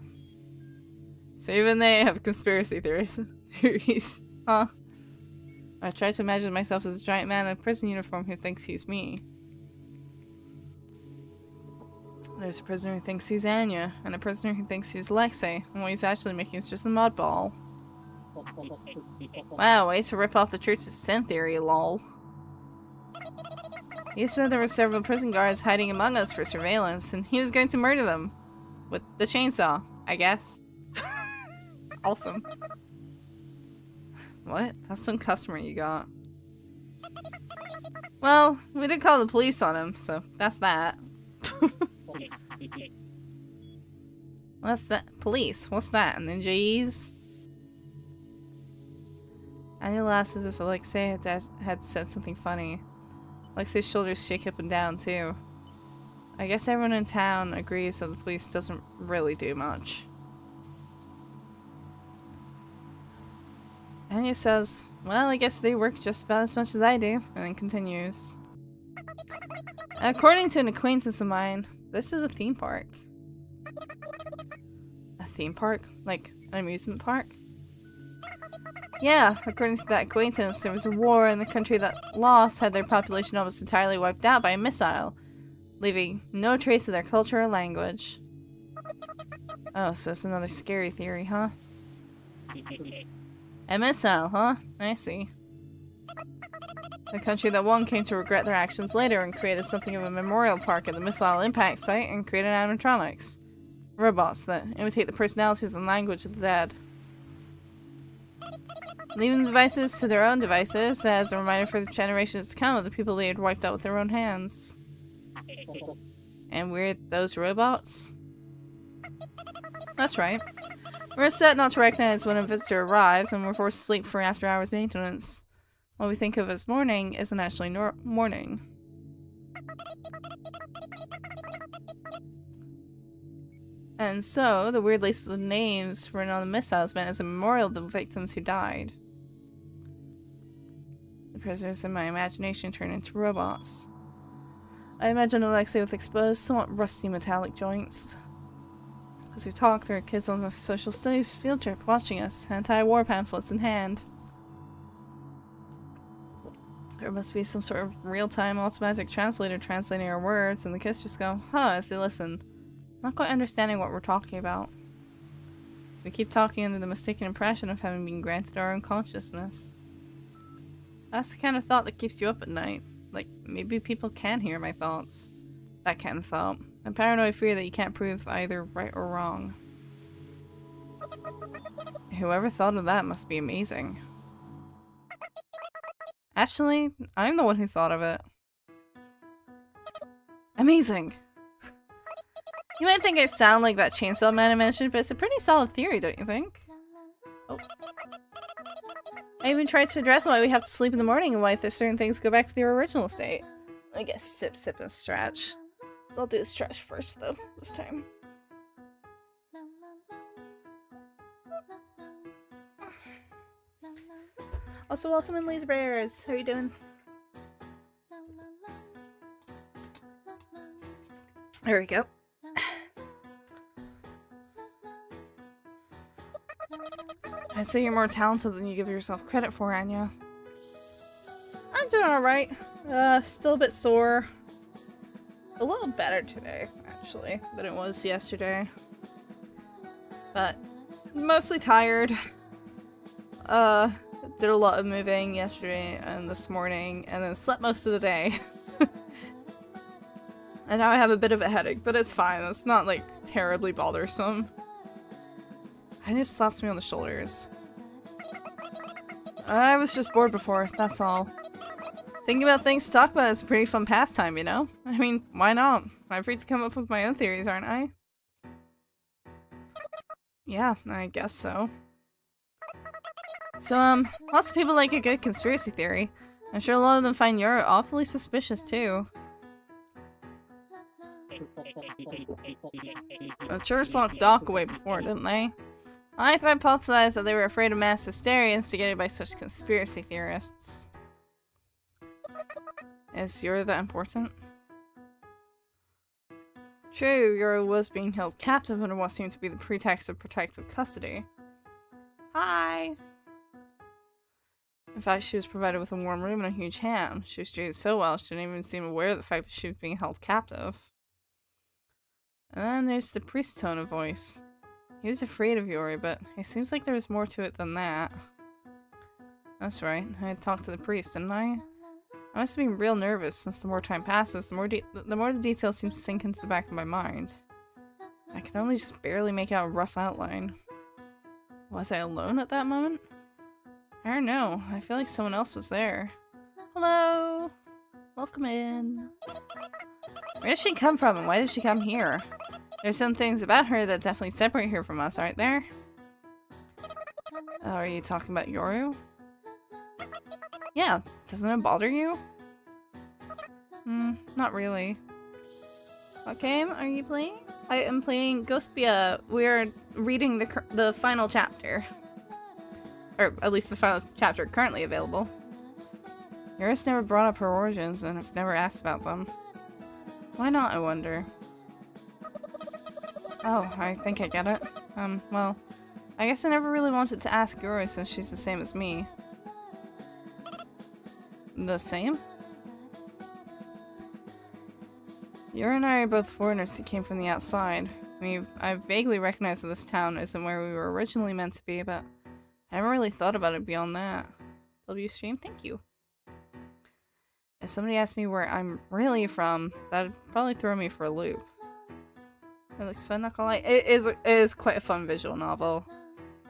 So even they have conspiracy theories. Huh? I try to imagine myself as a giant man in a prison uniform who thinks he's me. There's a prisoner who thinks he's Anya, and a prisoner who thinks he's Alexei, and what he's actually making is just a mud ball. Wow, way to rip off the church's sin theory, lol. He said there were several prison guards hiding among us for surveillance, and he was going to murder them. With the chainsaw, I guess. Awesome. What? That's some customer you got. Well, we did call the police on him, so that's that. What's that? Police? What's that? Ninjas? Anya laughs as if Alexei had said something funny. Alexei's shoulders shake up and down, too. I guess everyone in town agrees that the police doesn't really do much. Anya says, well, I guess they work just about as much as I do, and then continues. According to an acquaintance of mine, this is a theme park. A theme park? Like an amusement park? Yeah, according to that acquaintance, there was a war and the country that lost had their population almost entirely wiped out by a missile, leaving no trace of their culture or language. Oh, so it's another scary theory, huh? A missile, huh? I see. The country that won came to regret their actions later and created something of a memorial park at the missile impact site and created animatronics. Robots that imitate the personalities and language of the dead. Leaving the devices to their own devices as a reminder for the generations to come of the people they had wiped out with their own hands. And we're those robots? That's right. We're set not to recognize when a visitor arrives, and we're forced to sleep for after-hours maintenance. What we think of as morning isn't actually morning. And so, the weird lists of names written on the missiles meant as a memorial to the victims who died. The prisoners in my imagination turn into robots. I imagine Alexei with exposed, somewhat rusty metallic joints. As we talk, there are kids on a social studies field trip watching us, anti-war pamphlets in hand. There must be some sort of real-time automatic translator translating our words, and the kids just go, huh, as they listen, not quite understanding what we're talking about. We keep talking under the mistaken impression of having been granted our own consciousness. That's the kind of thought that keeps you up at night. Like, maybe people can hear my thoughts. That kind of thought. A paranoid fear that you can't prove either right or wrong. Whoever thought of that must be amazing. Actually, I'm the one who thought of it. Amazing! You might think I sound like that chainsaw man I mentioned, but it's a pretty solid theory, don't you think? Oh. I even tried to address why we have to sleep in the morning and why certain things go back to their original state. I guess sip, and stretch. I'll do the stretch first, though, this time. Also, welcome in, Laser Bears. How are you doing? There we go. I say you're more talented than you give yourself credit for, Anya. I'm doing alright. Still a bit sore. A little better today, actually, than it was yesterday. But mostly tired. Did a lot of moving yesterday and this morning, and then slept most of the day. And now I have a bit of a headache, but it's fine. It's not, like, terribly bothersome. I just slaps me on the shoulders. I was just bored before, that's all. Thinking about things to talk about is a pretty fun pastime, you know? I mean, why not? I'm free to come up with my own theories, aren't I? Yeah, I guess so. So, lots of people like a good conspiracy theory. I'm sure a lot of them find Yuri awfully suspicious, too. The church locked Doc away before, didn't they? I've hypothesized that they were afraid of mass hysteria instigated by such conspiracy theorists. Is Yuri that important? True, Yuri was being held captive under what seemed to be the pretext of protective custody. Hi! In fact, she was provided with a warm room and a huge ham. She was treated so well, she didn't even seem aware of the fact that she was being held captive. And then there's the priest's tone of voice. He was afraid of Yuri, but it seems like there was more to it than that. That's right, I had talked to the priest, didn't I? I must have been real nervous, since the more time passes, the more the details seem to sink into the back of my mind. I can only just barely make out a rough outline. Was I alone at that moment? I don't know. I feel like someone else was there. Hello! Welcome in. Where did she come from and why did she come here? There's some things about her that definitely separate her from us, aren't there? Are you talking about Yoru? Yeah, doesn't it bother you? Not really. What game are you playing? I am playing Ghostpia. We're reading the final chapter. Or at least the final chapter currently available. Eurus never brought up her origins and I've never asked about them. Why not, I wonder? Oh, I think I get it. Well, I guess I never really wanted to ask Eurus since she's the same as me. The same? Yuri and I are both foreigners who came from the outside. I vaguely recognize that this town isn't where we were originally meant to be, but I never really thought about it beyond that. W-stream, thank you. If somebody asked me where I'm really from, that'd probably throw me for a loop. It looks fun, not gonna lie. It is quite a fun visual novel.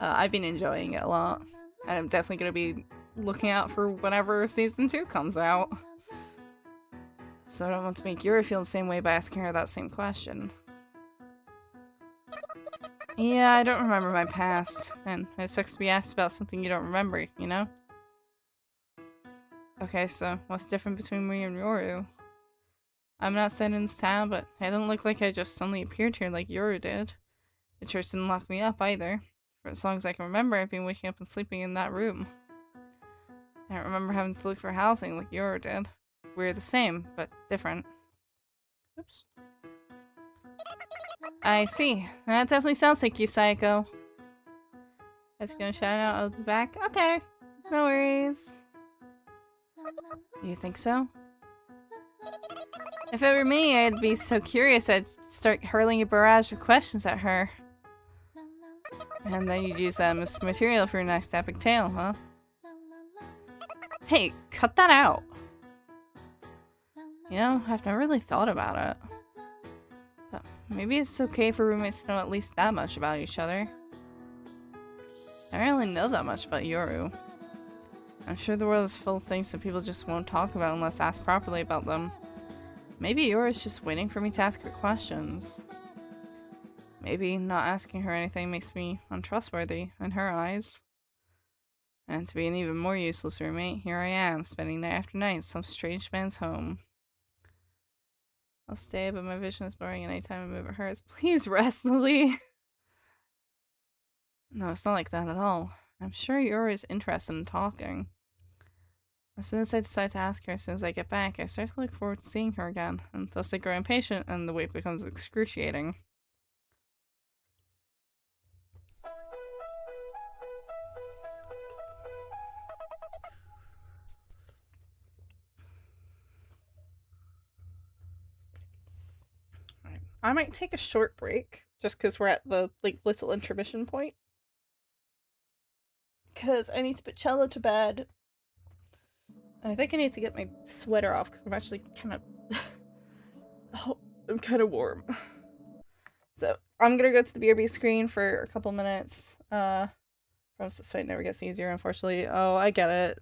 I've been enjoying it a lot. And I'm definitely gonna be looking out for whenever season 2 comes out. So I don't want to make Yuri feel the same way by asking her that same question. Yeah, I don't remember my past, and it sucks to be asked about something you don't remember, you know? Okay, so what's different between me and Yoru? I'm not staying in this town, but I don't look like I just suddenly appeared here like Yoru did. The church didn't lock me up either. For as long as I can remember, I've been waking up and sleeping in that room. I don't remember having to look for housing like Yoru did. We're the same, but different. Oops. I see. That definitely sounds like you, Psycho. I was gonna shout out, I'll be back. Okay. No worries. You think so? If it were me, I'd be so curious I'd start hurling a barrage of questions at her. And then you'd use that as material for your next epic tale, huh? Hey, cut that out! You know, I've never really thought about it. But maybe it's okay for roommates to know at least that much about each other. I don't really know that much about Yoru. I'm sure the world is full of things that people just won't talk about unless asked properly about them. Maybe Yoru is just waiting for me to ask her questions. Maybe not asking her anything makes me untrustworthy in her eyes. And to be an even more useless roommate, here I am, spending night after night in some strange man's home. I'll stay, but my vision is blurring and anytime I move it hurts. Please rest, Lily! No, it's not like that at all. I'm sure Yoru is interested in talking. As soon as I decide to ask her as soon as I get back, I start to look forward to seeing her again, and thus I grow impatient and the wait becomes excruciating. Right. I might take a short break, just because we're at the little intermission point. Because I need to put Cello to bed. And I think I need to get my sweater off because I'm actually kind of... oh, I'm kind of warm. So, I'm gonna go to the BRB screen for a couple minutes. Promise this fight never gets easier, unfortunately. Oh, I get it.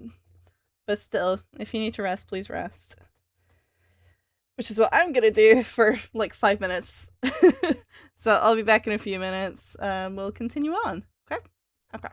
But still, if you need to rest, please rest. which is what I'm gonna do for like 5 minutes. So I'll be back in a few minutes. We'll continue on. Okay? Okay.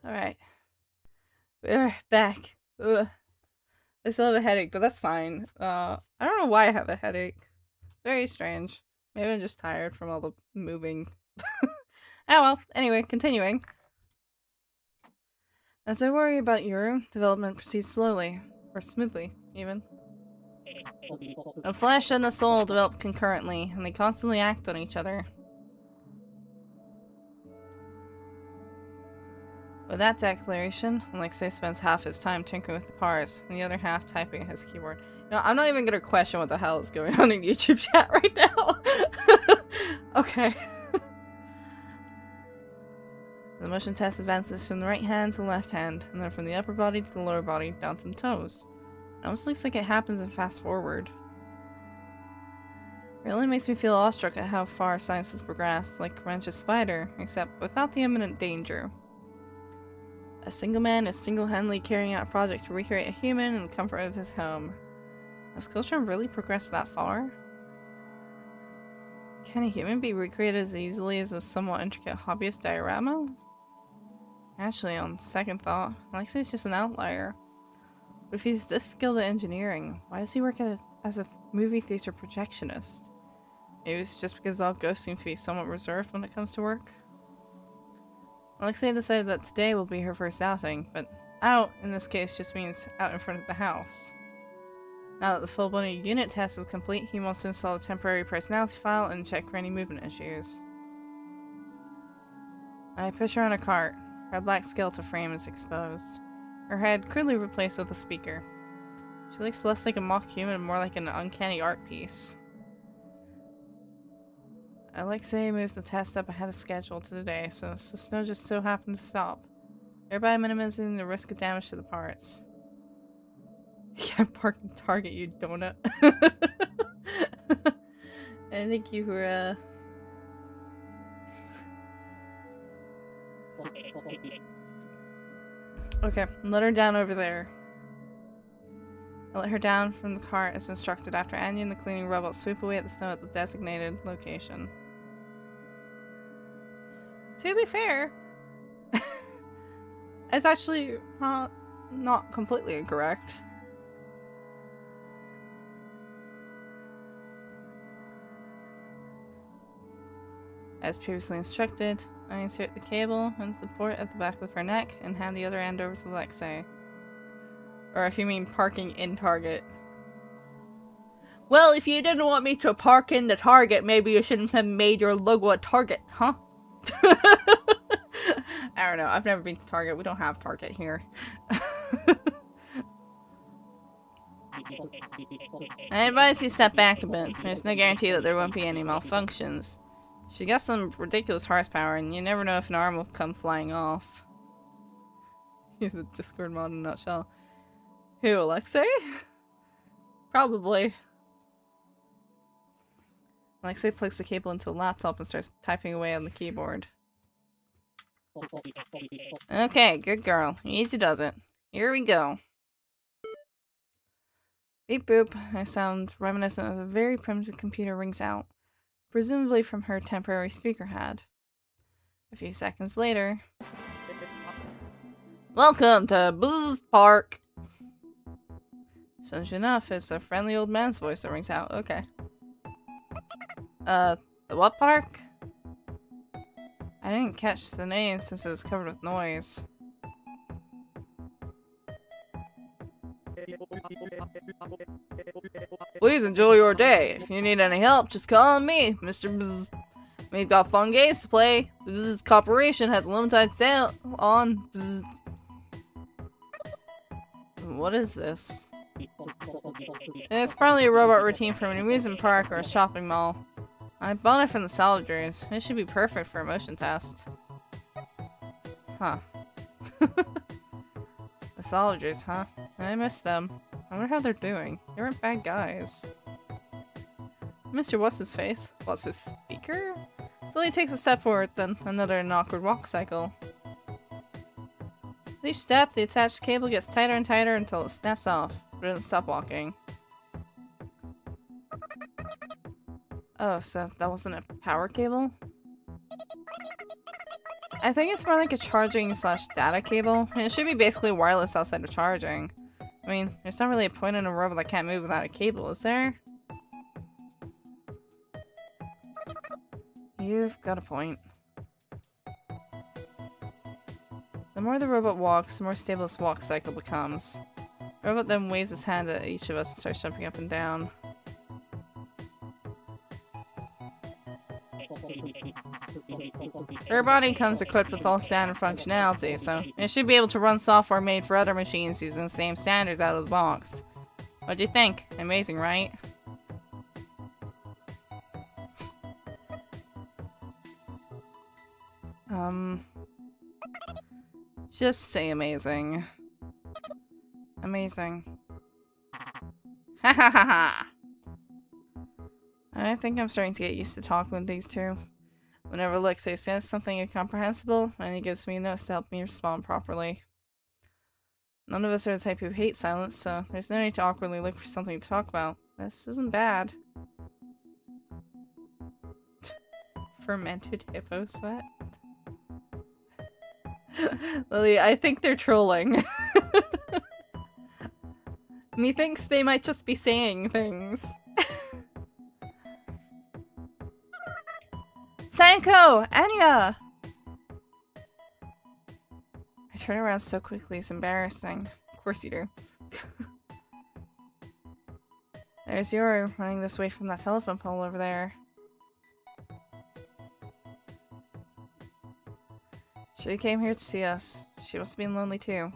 Alright. We're back. Ugh. I still have a headache, but that's fine. I don't know why I have a headache. Very strange. Maybe I'm just tired from all the moving. Oh well, anyway, continuing. As I worry about Yuri, development proceeds slowly. Or smoothly, even. The flesh and the soul develop concurrently, and they constantly act on each other. With that declaration, Alexei spends half his time tinkering with the parts, and the other half typing at his keyboard. No, I'm not even gonna question what the hell is going on in YouTube chat right now. Okay. The motion test advances from the right hand to the left hand, and then from the upper body to the lower body, down to the toes. It almost looks like it happens in fast forward. It really makes me feel awestruck at how far science has progressed, like Wrench's spider, except without the imminent danger. A single man is single-handedly carrying out a project to recreate a human in the comfort of his home. Has culture really progressed that far? Can a human be recreated as easily as a somewhat intricate hobbyist diorama? Actually, on second thought, Alexei's just an outlier. But if he's this skilled at engineering, why does he work as a movie theater projectionist? Maybe it's just because all ghosts seem to be somewhat reserved when it comes to work? Alexei decided that today will be her first outing, but out in this case just means out in front of the house. Now that the full body unit test is complete, he wants to install a temporary personality file and check for any movement issues. I push her on a cart. Her black skeletal frame is exposed. Her head crudely replaced with a speaker. She looks less like a mock human and more like an uncanny art piece. Alexei moves the test up ahead of schedule to today, since the snow just so happened to stop, thereby minimizing the risk of damage to the parts. You can't park in Target, you donut. And thank you for, Okay, let her down over there. I let her down from the cart as instructed after Anya and the cleaning robot sweep away at the snow at the designated location. To be fair, it's actually not completely incorrect. As previously instructed, I insert the cable into the port at the back of her neck and hand the other end over to Alexei. Or if you mean parking in Target. Well, if you didn't want me to park in the Target, maybe you shouldn't have made your logo a Target, huh? I don't know. I've never been to Target. We don't have Target here. I advise you step back a bit. There's no guarantee that there won't be any malfunctions. She got some ridiculous horsepower, and you never know if an arm will come flying off. He's a Discord mod in a nutshell. Who, Alexei? Probably. Alexei plugs the cable into a laptop and starts typing away on the keyboard. Okay, good girl. Easy does it. Here we go. Beep boop. A sound reminiscent of a very primitive computer rings out, presumably from her temporary speaker head. A few seconds later... Welcome to Buzz Park! Strange enough, it's a friendly old man's voice that rings out. Okay. The what park? I didn't catch the name since it was covered with noise. Please enjoy your day. If you need any help, just call on me, Mr. Bzz. We've got fun games to play. The Bzz Corporation has a limited sale on Bzz. What is this? It's probably a robot routine from an amusement park or a shopping mall. I bought it from the salvagers. It should be perfect for a motion test. Huh. The salvagers, huh? I miss them. I wonder how they're doing. They weren't bad guys. Mr. What's-his-face? What's his speaker? So he takes a step forward, then another an awkward walk cycle. With each step, the attached cable gets tighter and tighter until it snaps off, but it doesn't stop walking. Oh, so that wasn't a power cable? I think it's more like a charging slash data cable. And it should be basically wireless outside of charging. I mean, there's not really a point in a robot that can't move without a cable, is there? You've got a point. The more the robot walks, the more stable its walk cycle becomes. The robot then waves its hand at each of us and starts jumping up and down. Her body comes equipped with all standard functionality, so it should be able to run software made for other machines using the same standards out of the box. What do you think? Amazing, right? Just say amazing. Amazing. Ha ha ha ha! I think I'm starting to get used to talking with these two. Whenever Alexei says something incomprehensible, and he gives me a note to help me respond properly. None of us are the type who hate silence, so there's no need to awkwardly look for something to talk about. This isn't bad. Fermented hippo sweat? Lily, I think they're trolling. Methinks they might just be saying things. Sanko! Anya! I turn around so quickly, it's embarrassing. Of course you do. There's Yuri running this way from that telephone pole over there. She came here to see us. She must be lonely too.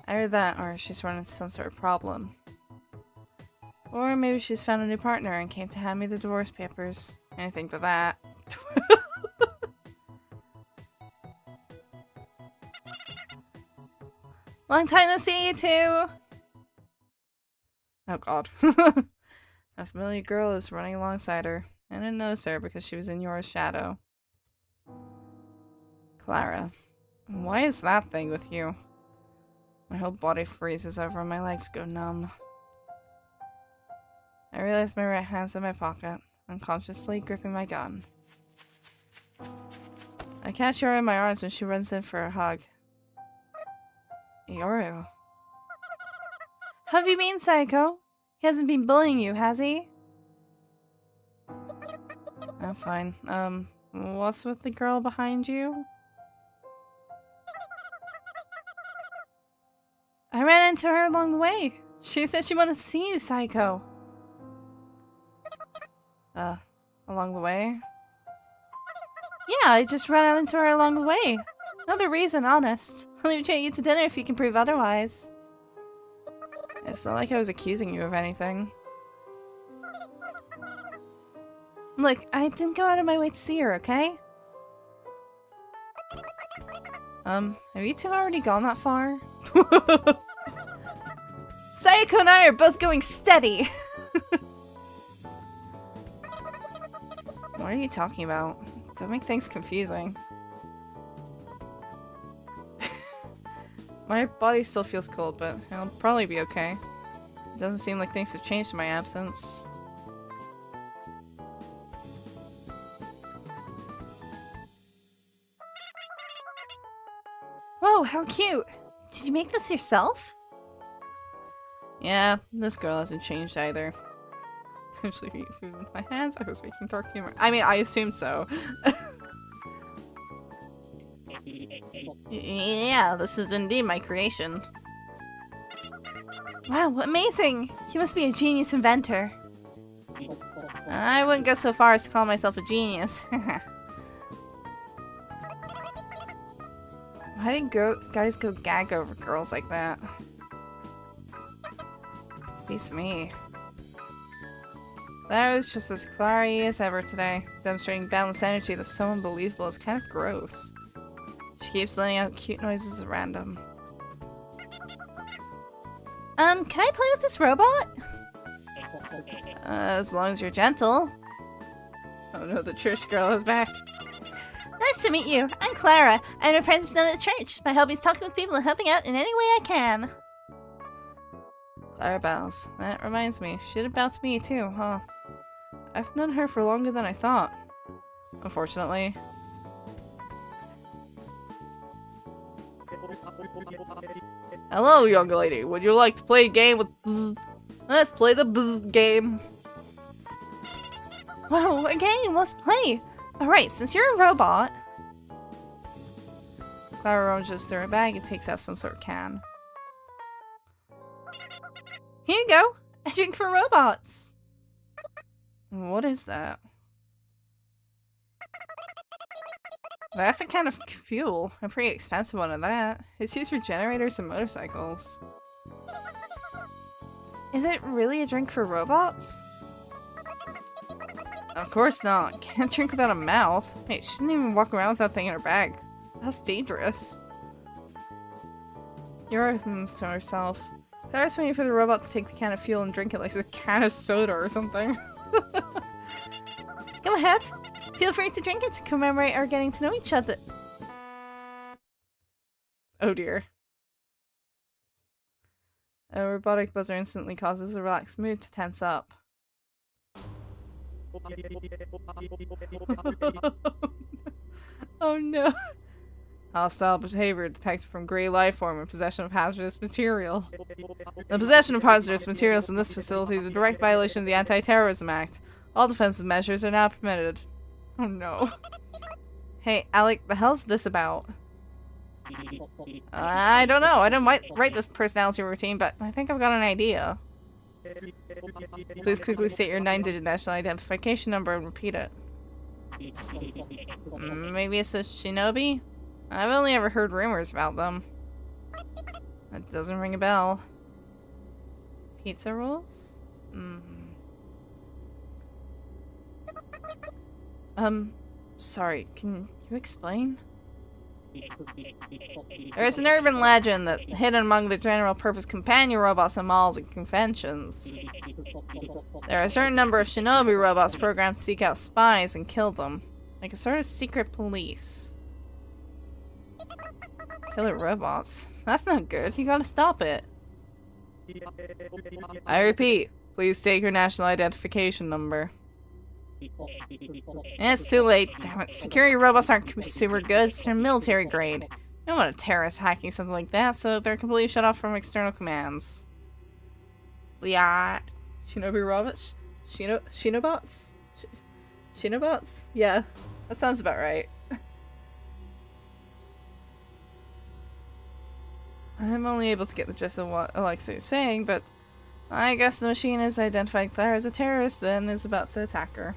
I heard that, or she's run into some sort of problem. Or maybe she's found a new partner and came to hand me the divorce papers. Anything but that. Long time no see, you two! Oh god. A familiar girl is running alongside her. I didn't notice her because she was in your shadow. Clara. Why is that thing with you? My whole body freezes over and my legs go numb. I realize my right hand's in my pocket, unconsciously gripping my gun. I catch Yoru in my arms when she runs in for a hug. Yoru. How have you been, Psycho? He hasn't been bullying you, has he? I'm fine. What's with the girl behind you? I ran into her along the way. She said she wanted to see you, Psycho. Along the way? Yeah, I just ran out into her along the way. No other reason, honest. I'll even treat you to dinner if you can prove otherwise. It's not like I was accusing you of anything. Look, I didn't go out of my way to see her, okay? Have you two already gone that far? Sayako and I are both going steady! What are you talking about? Don't make things confusing. My body still feels cold, but I'll probably be okay. It doesn't seem like things have changed in my absence. Whoa, how cute! Did you make this yourself? Yeah, this girl hasn't changed either. Actually, eating food with my hands. I was making dark humor. I mean, I assume so. Yeah, this is indeed my creation. Wow, amazing! You must be a genius inventor. I wouldn't go so far as to call myself a genius. Why do guys go gag over girls like that? Beats me. That was just as clary as ever today, demonstrating balanced energy that's so unbelievable it's kind of gross. She keeps letting out cute noises at random. Can I play with this robot? As long as you're gentle. Oh no, the church girl is back. Nice to meet you. I'm Clara. I'm an apprentice nun at the church. My hobby is talking with people and helping out in any way I can. Clara bows. That reminds me, she'd bow to me too, huh? I've known her for longer than I thought. Unfortunately. Hello, young lady. Would you like to play a game with bzz? Let's play the bzz game. Whoa, a game! Let's play! Alright, since you're a robot... Clara rummages through her bag and takes out some sort of can. Here you go! A drink for robots! What is that? That's a kind of fuel. A pretty expensive one of that. It's used for generators and motorcycles. Is it really a drink for robots? Of course not. Can't drink without a mouth. Hey, she shouldn't even walk around with that thing in her bag. That's dangerous. Yuri hums to herself. Clara's waiting for the robot to take the can of fuel and drink it like it's a can of soda or something. Go ahead. Feel free to drink it to commemorate our getting to know each other. Oh dear. A robotic buzzer instantly causes the relaxed mood to tense up. Oh no. Hostile behavior detected from gray life form and possession of hazardous material. The possession of hazardous materials in this facility is a direct violation of the Anti-Terrorism Act. All defensive measures are now permitted. Oh no. Hey, Alec, the hell's this about? I don't know. I didn't write this personality routine, but I think I've got an idea. Please quickly state your 9-digit national identification number and repeat it. Maybe it's a shinobi? I've only ever heard rumors about them. That doesn't ring a bell. Pizza rolls? Sorry, can you explain? There is an urban legend that hidden among the general purpose companion robots in malls and conventions. There are a certain number of shinobi robots programmed to seek out spies and kill them. Like a sort of secret police. Killer robots? That's not good. You gotta stop it. I repeat, please take your national identification number. It's too late. Damn it. Security robots aren't consumer goods. They're military grade. You don't want a terrorist hacking something like that, so they're completely shut off from external commands. Yeah. Shinobi robots? Shinobots? Shinobots? Yeah. That sounds about right. I'm only able to get the gist of what Alexa is saying, but I guess the machine has identified Clara as a terrorist and is about to attack her.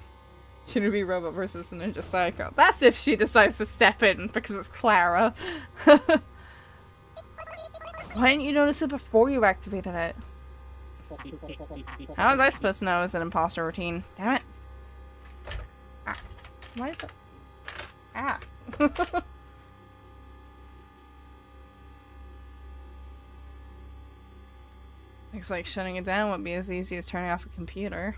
Shinobi robot versus the ninja psycho. That's if she decides to step in because it's Clara. Why didn't you notice it before you activated it? How was I supposed to know it was an imposter routine? Damn it. Ah. Why is it? Ah. Looks like shutting it down would be as easy as turning off a computer.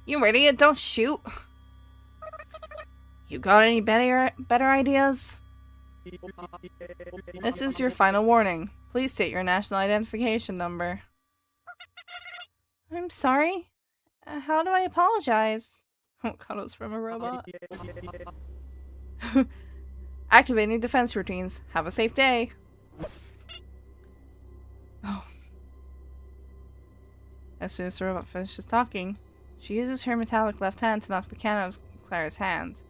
You idiot, don't shoot! You got any better ideas? This is your final warning. Please state your national identification number. I'm sorry? How do I apologize? Oh god, it was from a robot. Activating defense routines. Have a safe day. Oh. As soon as the robot finishes talking, she uses her metallic left hand to knock the can out of Clara's hand.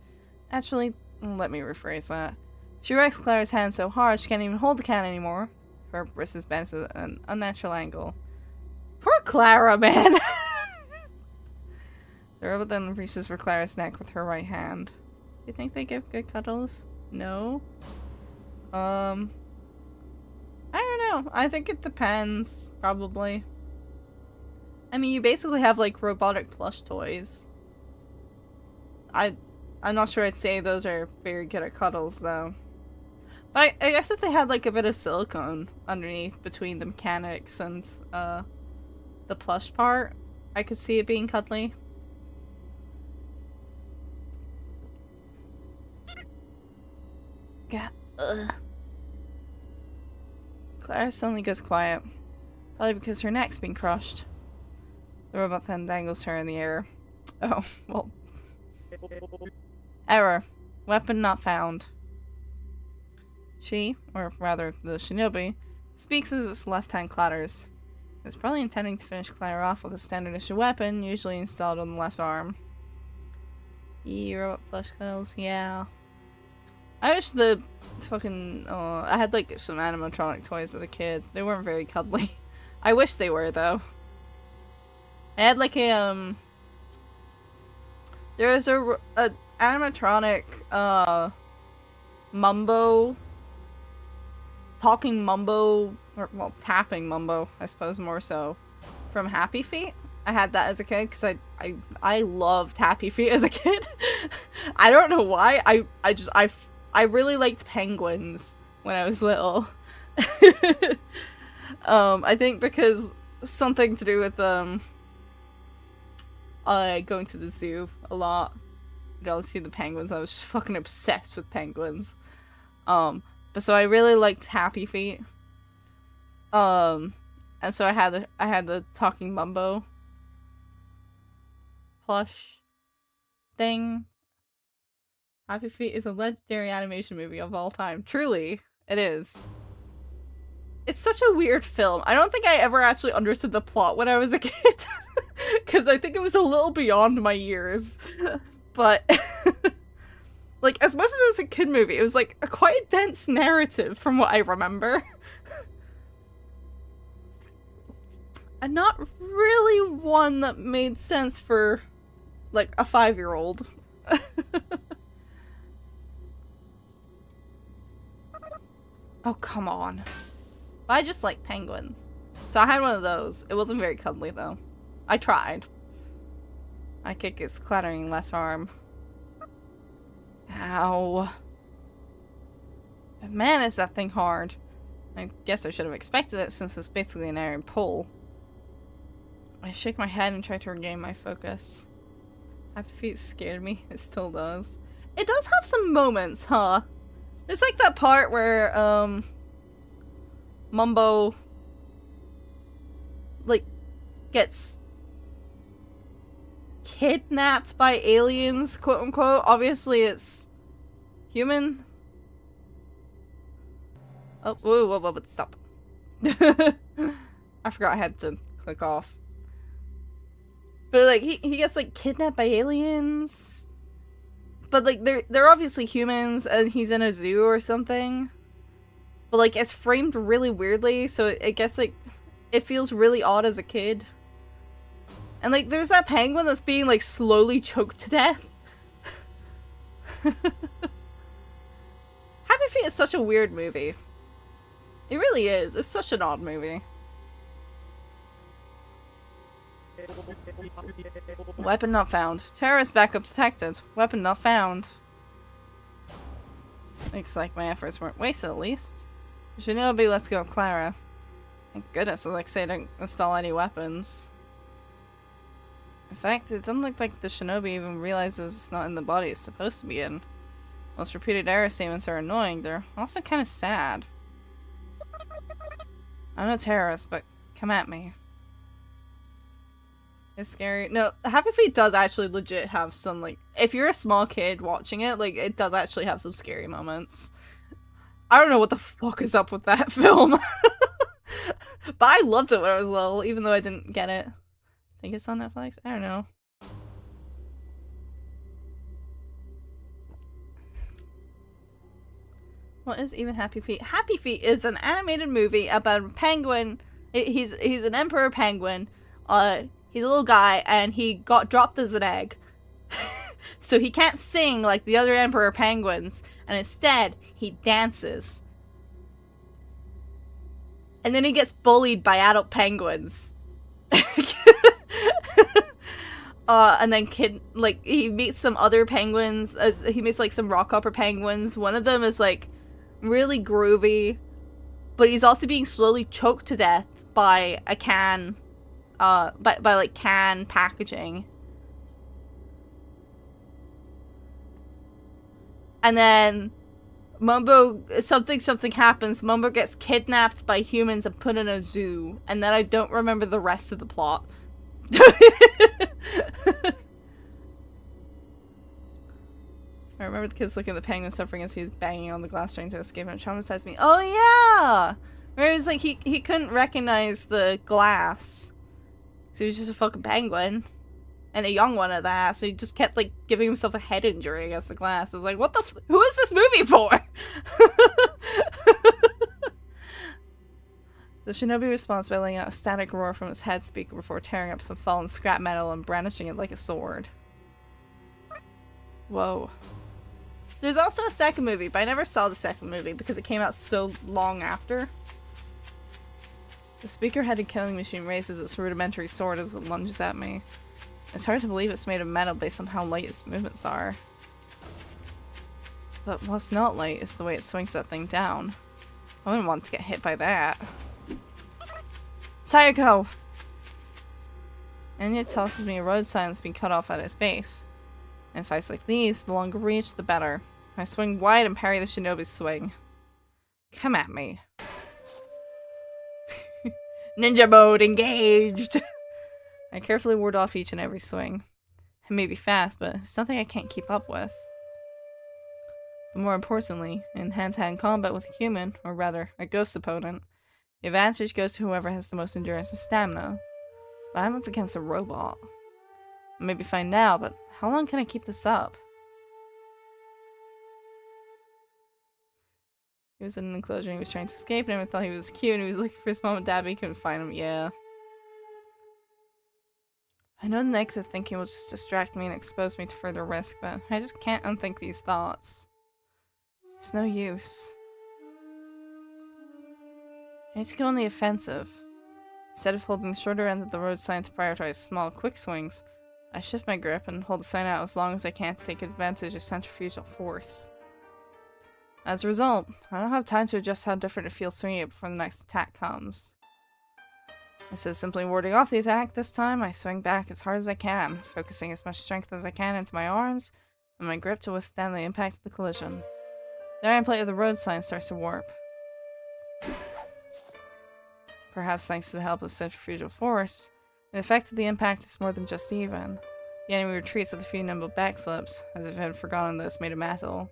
Actually, let me rephrase that. She wrecks Clara's hand so hard she can't even hold the can anymore. Her wrist is bent at an unnatural angle. Poor Clara, man! The robot then reaches for Clara's neck with her right hand. Do you think they give good cuddles? No? I don't know. I think it depends, probably. I mean, you basically have, like, robotic plush toys. I'm not sure I'd say those are very good at cuddles, though. But I guess if they had, like, a bit of silicone underneath between the mechanics and, the plush part, I could see it being cuddly. God, ugh. Clara suddenly goes quiet. Probably because her neck's been crushed. The robot then dangles her in the air. Oh, well. Error. Weapon not found. She, or rather the shinobi, speaks as its left hand clatters. It was probably intending to finish Claire off with a standard issue weapon, usually installed on the left arm. Robot flesh cuddles, yeah. I wish the fucking, I had like some animatronic toys as a kid. They weren't very cuddly. I wish they were though. I had like a, there was a animatronic, Mumbo, talking Mumbo, or well, tapping Mumbo, I suppose more so, from Happy Feet. I had that as a kid because I loved Happy Feet as a kid. I don't know why. I really liked penguins when I was little. I think because something to do with going to the zoo a lot. You'd always see the penguins. I was just fucking obsessed with penguins. But so I really liked Happy Feet. And so I had the talking Mumbo plush thing. Happy Feet is a legendary animation movie of all time. Truly, it is. It's such a weird film. I don't think I ever actually understood the plot when I was a kid. Because I think it was a little beyond my years. But, like, as much as it was a kid movie, it was, like, a quite dense narrative from what I remember. And not really one that made sense for, like, a 5-year-old. Oh, come on. I just like penguins. So I had one of those. It wasn't very cuddly, though. I tried. I kick his clattering left arm. Ow. But man, is that thing hard. I guess I should have expected it since it's basically an iron pull. I shake my head and try to regain my focus. Happy Feet scared me. It still does. It does have some moments, huh? There's like that part where, Mumbo, like, gets kidnapped by aliens, quote unquote. Obviously it's human. Oh, whoa, stop. I forgot I had to click off. But like, he gets like kidnapped by aliens. But like, they're obviously humans and he's in a zoo or something. But like, it's framed really weirdly, so it gets like, it feels really odd as a kid. And like, there's that penguin that's being like slowly choked to death. Happy Feet is such a weird movie. It really is. It's such an odd movie. Weapon not found. Terrorist backup detected. Weapon not found. Looks like my efforts weren't wasted, at least. Shinobi, let's go, Clara. Thank goodness Alexei didn't install any weapons. In fact, it doesn't look like the Shinobi even realizes it's not in the body it's supposed to be in. Most repeated error statements are annoying. They're also kind of sad. I'm no terrorist, but come at me. It's scary. No, Happy Feet does actually legit have some, like, if you're a small kid watching it, like, it does actually have some scary moments. I don't know what the fuck is up with that film. But I loved it when I was little, even though I didn't get it. I think it's on Netflix? I don't know. What is even Happy Feet? Happy Feet is an animated movie about a penguin. He's an emperor penguin. He's a little guy, and he got dropped as an egg. So he can't sing like the other emperor penguins, and instead, he dances. And then he gets bullied by adult penguins. And then he meets some other penguins. He meets like some rockhopper penguins. One of them is like really groovy, but he's also being slowly choked to death by a can, by like can packaging. And then Mumbo, something happens. Mumbo gets kidnapped by humans and put in a zoo. And then I don't remember the rest of the plot. I remember the kids looking at the penguin suffering as he was banging on the glass trying to escape, and it traumatized me. Oh yeah! Where it was like he couldn't recognize the glass. So he was just a fucking penguin. And a young one at that, so he just kept like giving himself a head injury against the glass. I was like, what the who is this movie for? The shinobi responds by letting out a static roar from his head speaker before tearing up some fallen scrap metal and brandishing it like a sword. Whoa. There's also a second movie, but I never saw the second movie because it came out so long after. The speaker-headed killing machine raises its rudimentary sword as it lunges at me. It's hard to believe it's made of metal based on how light its movements are. But what's not light is the way it swings that thing down. I wouldn't want to get hit by that. Sayako! Anya tosses me a road sign that's been cut off at its base. In fights like these, the longer reach, the better. I swing wide and parry the shinobi's swing. Come at me. Ninja mode engaged! I carefully ward off each and every swing. It may be fast, but it's nothing I can't keep up with. But more importantly, in hand-to-hand combat with a human, or rather, a ghost opponent, the advantage goes to whoever has the most endurance and stamina. But I'm up against a robot. I may be fine now, but how long can I keep this up? He was in an enclosure and he was trying to escape, and everyone thought he was cute, and he was looking for his mom and dad, but he couldn't find him. Yeah. I know the negative thinking will just distract me and expose me to further risk, but I just can't unthink these thoughts. It's no use. I need to go on the offensive. Instead of holding the shorter end of the road sign to prioritize small, quick swings, I shift my grip and hold the sign out as long as I can to take advantage of centrifugal force. As a result, I don't have time to adjust how different it feels swinging it before the next attack comes. Instead of simply warding off the attack this time, I swing back as hard as I can, focusing as much strength as I can into my arms and my grip to withstand the impact of the collision. The iron plate of the road sign starts to warp. Perhaps thanks to the help of centrifugal force, the effect of the impact is more than just even. The enemy retreats with a few nimble backflips, as if it had forgotten that it's made of metal.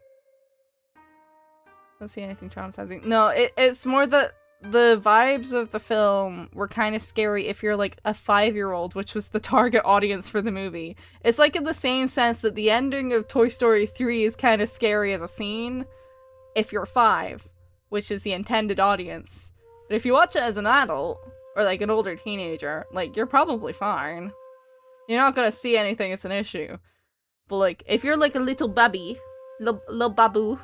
Don't see anything traumatizing. No, it's more that the vibes of the film were kind of scary if you're like a 5-year-old, which was the target audience for the movie. It's like in the same sense that the ending of Toy Story 3 is kind of scary as a scene if you're 5, which is the intended audience. But if you watch it as an adult, or like an older teenager, like you're probably fine. You're not gonna see anything as an issue. But like, if you're like a little baby, little babu,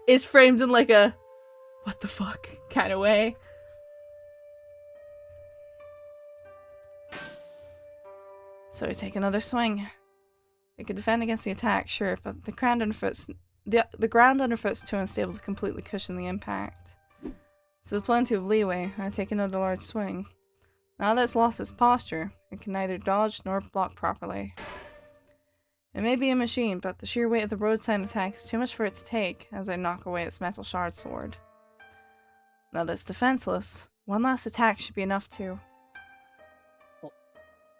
it's framed in like a what the fuck kind of way. So we take another swing. We could defend against the attack, sure, but the ground underfoot's too unstable to completely cushion the impact. So with plenty of leeway, I take another large swing. Now that it's lost its posture, it can neither dodge nor block properly. It may be a machine, but the sheer weight of the road sign attack is too much for it to take as I knock away its metal shard sword. Now that it's defenseless, one last attack should be enough to...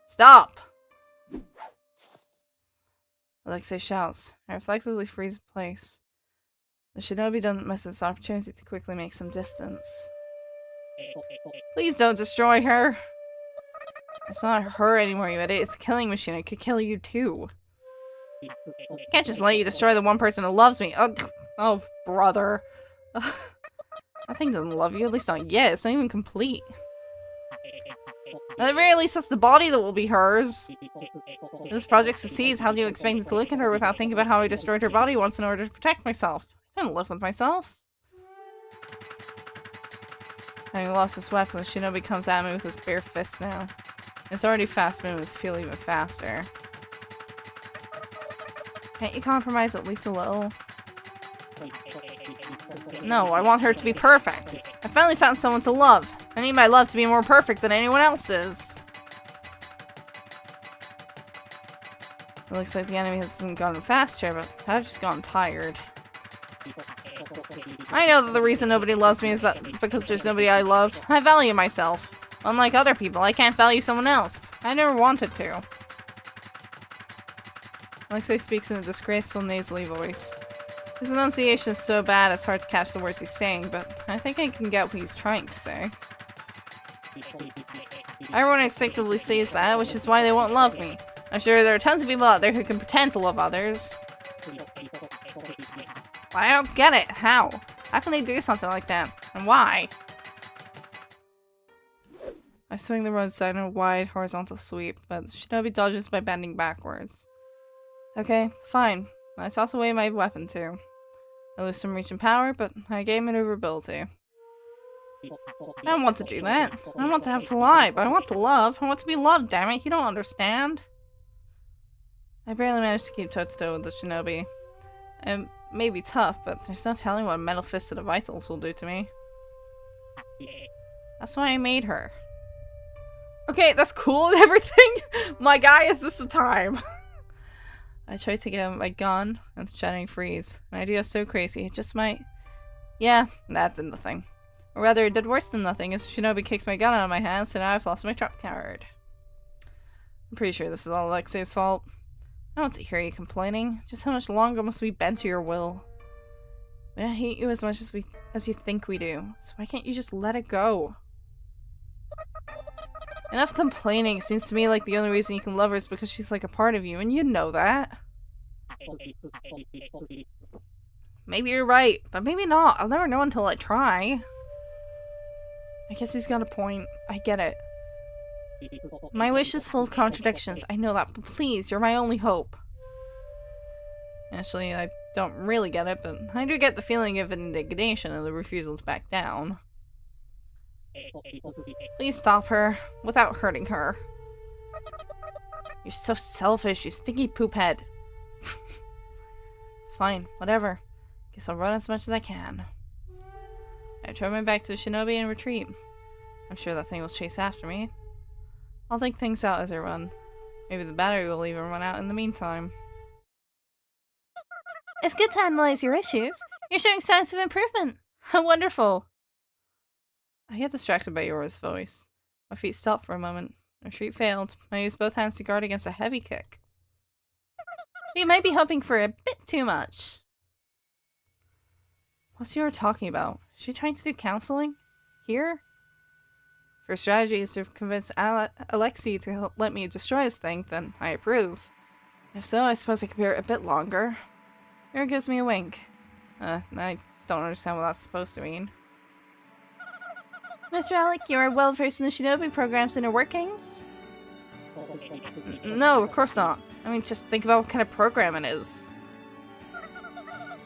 Stop! Alexei shouts. I reflexively freeze in place. The shinobi doesn't miss its opportunity to quickly make some distance. Please don't destroy her! It's not her anymore, you idiot. It's a killing machine. It could kill you too. I can't just let you destroy the one person who loves me. Oh brother. That thing doesn't love you, at least not yet. It's not even complete. At the very least, that's the body that will be hers. If this project succeeds, how do you expect me to look at her without thinking about how I destroyed her body once in order to protect myself? I couldn't live with myself. Having lost his weapon, the shinobi comes at me with his bare fist now. It's already fast movements feel even faster. Can't you compromise at least a little? No, I want her to be perfect. I finally found someone to love. I need my love to be more perfect than anyone else's. It looks like the enemy hasn't gotten faster, but I've just gotten tired. I know that the reason nobody loves me is that because there's nobody I love. I value myself. Unlike other people, I can't value someone else. I never wanted to. Alexei speaks in a disgraceful nasally voice. His enunciation is so bad it's hard to catch the words he's saying, but I think I can get what he's trying to say. Everyone instinctively sees that, which is why they won't love me. I'm sure there are tons of people out there who can pretend to love others. I don't get it. How? How can they do something like that? And why? I swing the roadside in a wide horizontal sweep, but Shinobi dodges by bending backwards. Okay, fine. I toss away my weapon too. I lose some reach and power, but I gain maneuverability. I don't want to do that. I don't want to have to lie, but I want to love. I want to be loved, damn it. You don't understand. I barely managed to keep toe-to-toe with the Shinobi. It may be tough, but there's no telling what a metal fist to the vitals will do to me. That's why I made her. Okay, that's cool and everything. My guy, is this the time? I tried to get my gun and the shattering freeze. An idea so crazy, it just might... Yeah, that did nothing. Or rather, it did worse than nothing, as Shinobi kicks my gun out of my hands, and now I've lost my trap card. I'm pretty sure this is all Alexei's fault. I don't want to hear you complaining. Just how much longer must we bend to your will? We don't hate you as much as you think we do, so why can't you just let it go? Enough complaining. Seems to me like the only reason you can love her is because she's like a part of you, and you know that. Maybe you're right, but maybe not. I'll never know until I try. I guess he's got a point. I get it. My wish is full of contradictions. I know that, but please, you're my only hope. Actually, I don't really get it, but I do get the feeling of indignation and the refusal to back down. Please stop her, without hurting her. You're so selfish, you stinky poop head. Fine, whatever. Guess I'll run as much as I can. I turn my back to the Shinobi and retreat. I'm sure that thing will chase after me. I'll think things out as I run. Maybe the battery will even run out in the meantime. It's good to analyze your issues. You're showing signs of improvement. How wonderful. I get distracted by Yora's voice. My feet stopped for a moment. Retreat failed. I used both hands to guard against a heavy kick. You might be hoping for a bit too much. What's Yora talking about? Is she trying to do counseling? Here? If her strategy is to convince Alexei to let me destroy his thing, then I approve. If so, I suppose I could bear it a bit longer. Yora gives me a wink. I don't understand what that's supposed to mean. Mr. Alec, you are well versed in the Shinobi program's inner workings? No, of course not. I mean, just think about what kind of program it is.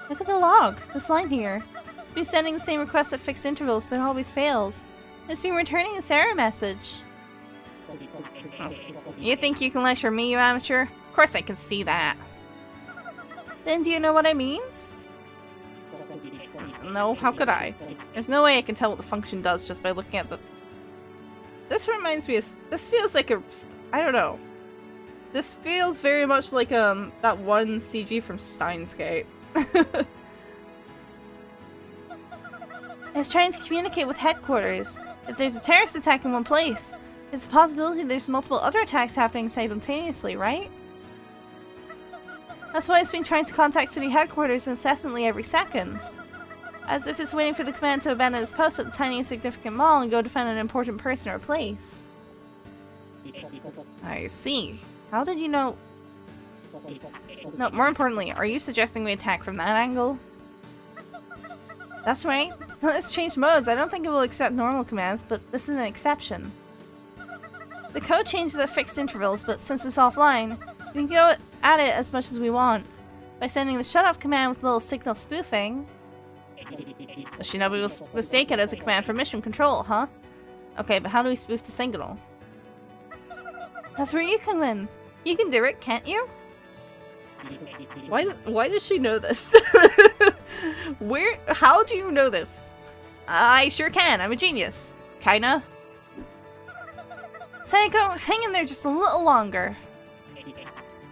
Look at the log. This line here. It's been sending the same request at fixed intervals, but it always fails. It's been returning this error message. You think you can lecture me, you amateur? Of course I can see that. Then do you know what it means? No, how could I? There's no way I can tell what the function does just by looking at the... This reminds me of... This feels like a... I don't know. This feels very much like that one CG from Steins Gate. It's trying to communicate with headquarters. If there's a terrorist attack in one place, there's a possibility there's multiple other attacks happening simultaneously, right? That's why it's been trying to contact city headquarters incessantly every second. As if it's waiting for the command to abandon its post at the tiny insignificant mall and go defend an important person or place. I see. How did you know? No, more importantly, are you suggesting we attack from that angle? That's right. Let's change modes. I don't think it will accept normal commands, but this is an exception. The code changes at fixed intervals, but since it's offline, we can go at it as much as we want. By sending the shut-off command with a little signal spoofing. The Shinobi will mistake it as a command for mission control, huh? Okay, but how do we spoof the signal? That's where you come in. You can do it, can't you? Why does she know this? How do you know this? I sure can. I'm a genius. Kinda. Sayako, hang in there just a little longer.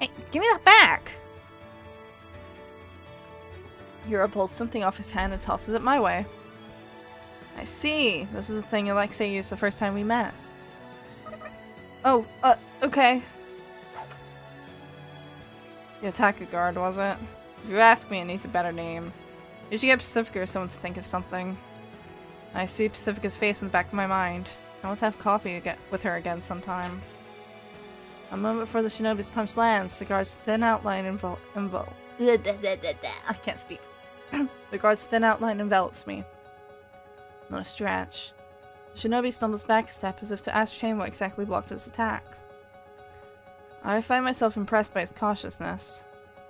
Hey, give me that back. Yura pulls something off his hand and tosses it my way. I see. This is the thing Alexei used the first time we met. Oh, okay. The attacker guard, was it? If you ask me, it needs a better name. You should get Pacifica or someone to think of something. I see Pacifica's face in the back of my mind. I want to have coffee with her again sometime. A moment before the shinobi's punch lands, the guard's thin outline I can't speak. The guard's thin outline envelops me. Not a stretch. The shinobi stumbles back a step as if to ascertain what exactly blocked his attack. I find myself impressed by his cautiousness.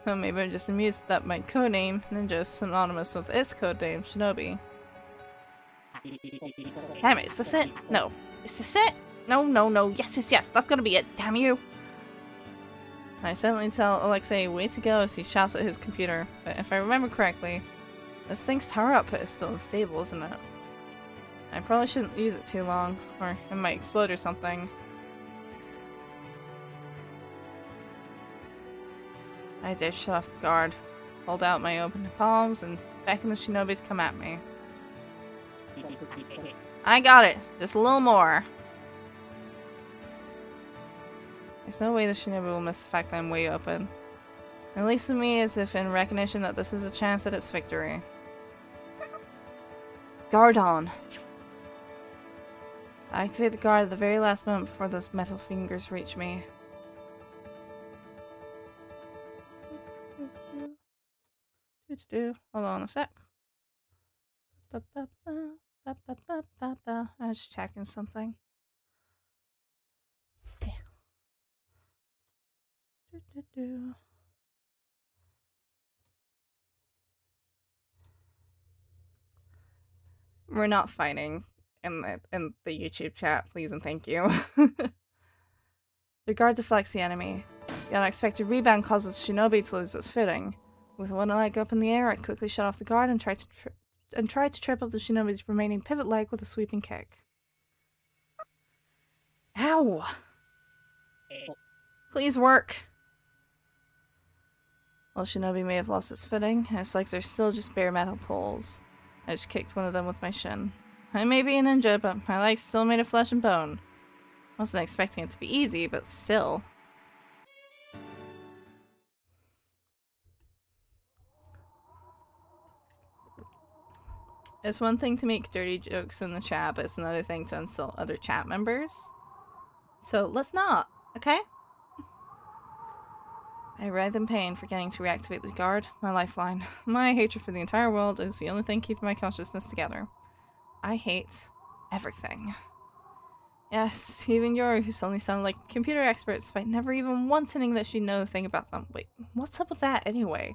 Though maybe I'm just amused that my codename, Ninja, is synonymous with its codename, Shinobi. Damn it, is this it? No. Is this it? No, no, no. Yes, yes, yes. That's gonna be it. Damn you. I suddenly tell Alexei way to go as he shouts at his computer. But if I remember correctly, this thing's power output is still unstable, isn't it? I probably shouldn't use it too long, or it might explode or something. I dare shut off the guard, hold out my open palms, and beckon the shinobi to come at me. I got it! Just a little more! There's no way the shinobi will miss the fact that I'm way open. It leaps to me as if in recognition that this is a chance at its victory. Guard on! I activate the guard at the very last moment before those metal fingers reach me. Hold on a sec. I was just checking something. We're not fighting in the YouTube chat, please and thank you. The guard deflects the enemy. The unexpected rebound causes Shinobi to lose its footing. With one leg up in the air, I quickly shut off the guard and tried to trip up the Shinobi's remaining pivot leg with a sweeping kick. Ow! Please work! While Shinobi may have lost its footing, its legs are still just bare metal poles. I just kicked one of them with my shin. I may be a ninja, but my leg's still made of flesh and bone. I wasn't expecting it to be easy, but still. It's one thing to make dirty jokes in the chat, but it's another thing to insult other chat members. So let's not, okay? I writhe in pain, forgetting to reactivate the guard, my lifeline. My hatred for the entire world is the only thing keeping my consciousness together. I hate everything. Yes, even Yuri, who suddenly sounded like a computer expert despite never even once hinting that she'd know a thing about them. Wait, what's up with that anyway?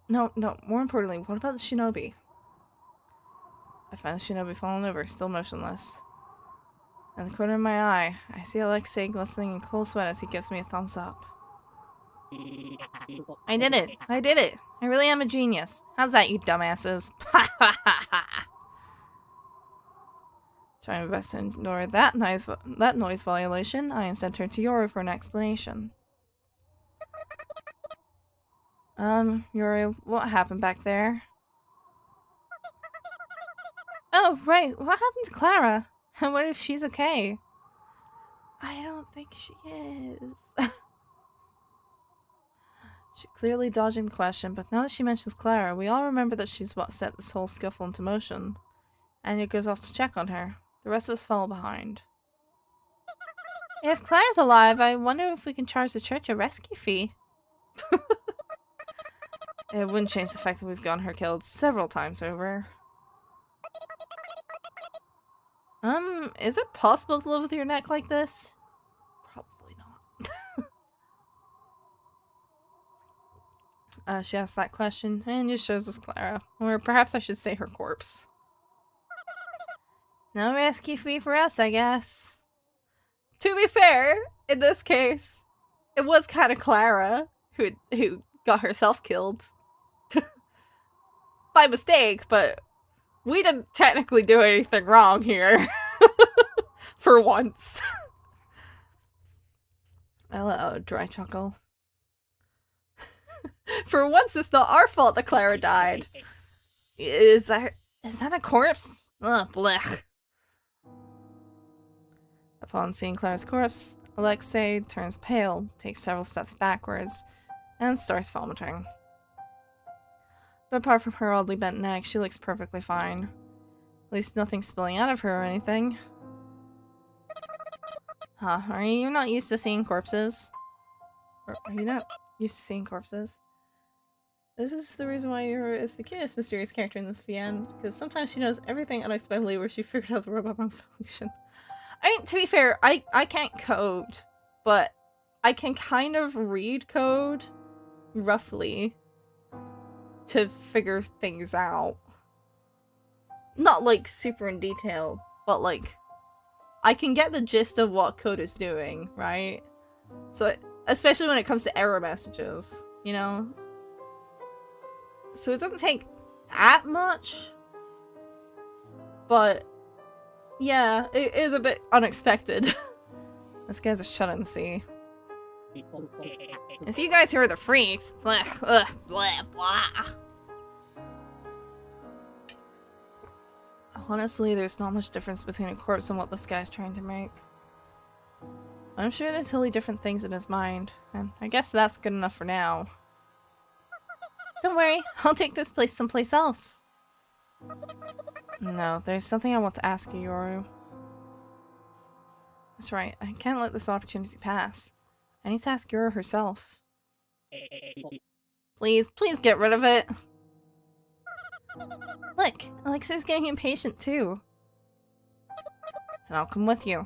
No, more importantly, what about the shinobi? I find the shinobi falling over, still motionless. In the corner of my eye, I see Alexei glistening in cold sweat as he gives me a thumbs up. I did it! I did it! I really am a genius. How's that, you dumbasses? Ha ha ha ha! Trying my best to ignore that noise violation, I instead turn to Yuri for an explanation. Yuri, what happened back there? Oh, right, what happened to Clara? I wonder if she's okay. I don't think she is. She's clearly dodging the question, but now that she mentions Clara, we all remember that she's what set this whole scuffle into motion. Anya goes off to check on her. The rest of us follow behind. If Clara's alive, I wonder if we can charge the church a rescue fee. It wouldn't change the fact that we've gotten her killed several times over. Is it possible to live with your neck like this? Probably not. She asks that question and just shows us Clara. Or perhaps I should say her corpse. No rescue fee for us, I guess. To be fair, in this case, it was kind of Clara who got herself killed. By mistake, but we didn't technically do anything wrong here. For once. Hello, dry chuckle. For once, it's not our fault that Clara died. Is that a corpse? Ugh, blech. Upon seeing Clara's corpse, Alexei turns pale, takes several steps backwards, and starts vomiting. But apart from her oddly bent neck, she looks perfectly fine. At least nothing's spilling out of her or anything. Huh, are you not used to seeing corpses? Or are you not used to seeing corpses? This is the reason why Yuri is the cutest mysterious character in this VN, because sometimes she knows everything unexpectedly where she figured out the robot malfunction. I mean, to be fair, I can't code, but I can kind of read code, roughly, to figure things out. Not, like, super in detail, but, like, I can get the gist of what code is doing, right? So, especially when it comes to error messages, you know? So it doesn't take that much, but yeah, it is a bit unexpected. This guy's a shut-in-see. It's you guys who are the freaks. Blah, ugh, blah, blah. Honestly, there's not much difference between a corpse and what this guy's trying to make. I'm sure there's totally different things in his mind, and I guess that's good enough for now. Don't worry, I'll take this place someplace else. No, there's something I want to ask you, Yoru. That's right, I can't let this opportunity pass. I need to ask Yoru herself. Please, please get rid of it. Look, Alexia's getting impatient too. Then I'll come with you.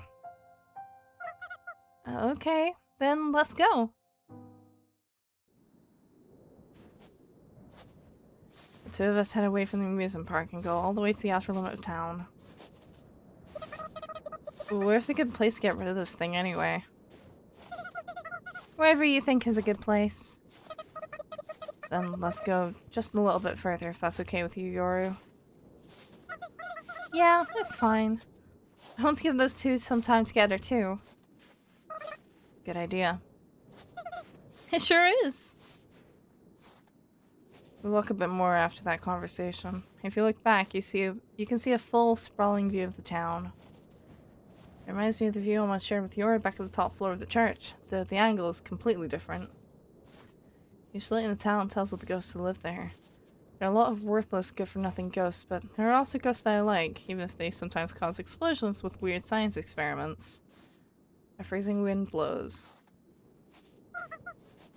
Okay, then let's go. The two of us head away from the amusement park and go all the way to the outer limit of town. Where's a good place to get rid of this thing anyway? Wherever you think is a good place. Then let's go just a little bit further if that's okay with you, Yoru. Yeah, it's fine. I want to give those two some time together too. Good idea. It sure is! We walk a bit more after that conversation. If you look back, you can see a full, sprawling view of the town. It reminds me of the view I once shared with Yuri back at the top floor of the church. The angle is completely different. Usually in the town tells of the ghosts who live there. There are a lot of worthless, good-for-nothing ghosts, but there are also ghosts that I like, even if they sometimes cause explosions with weird science experiments. A freezing wind blows.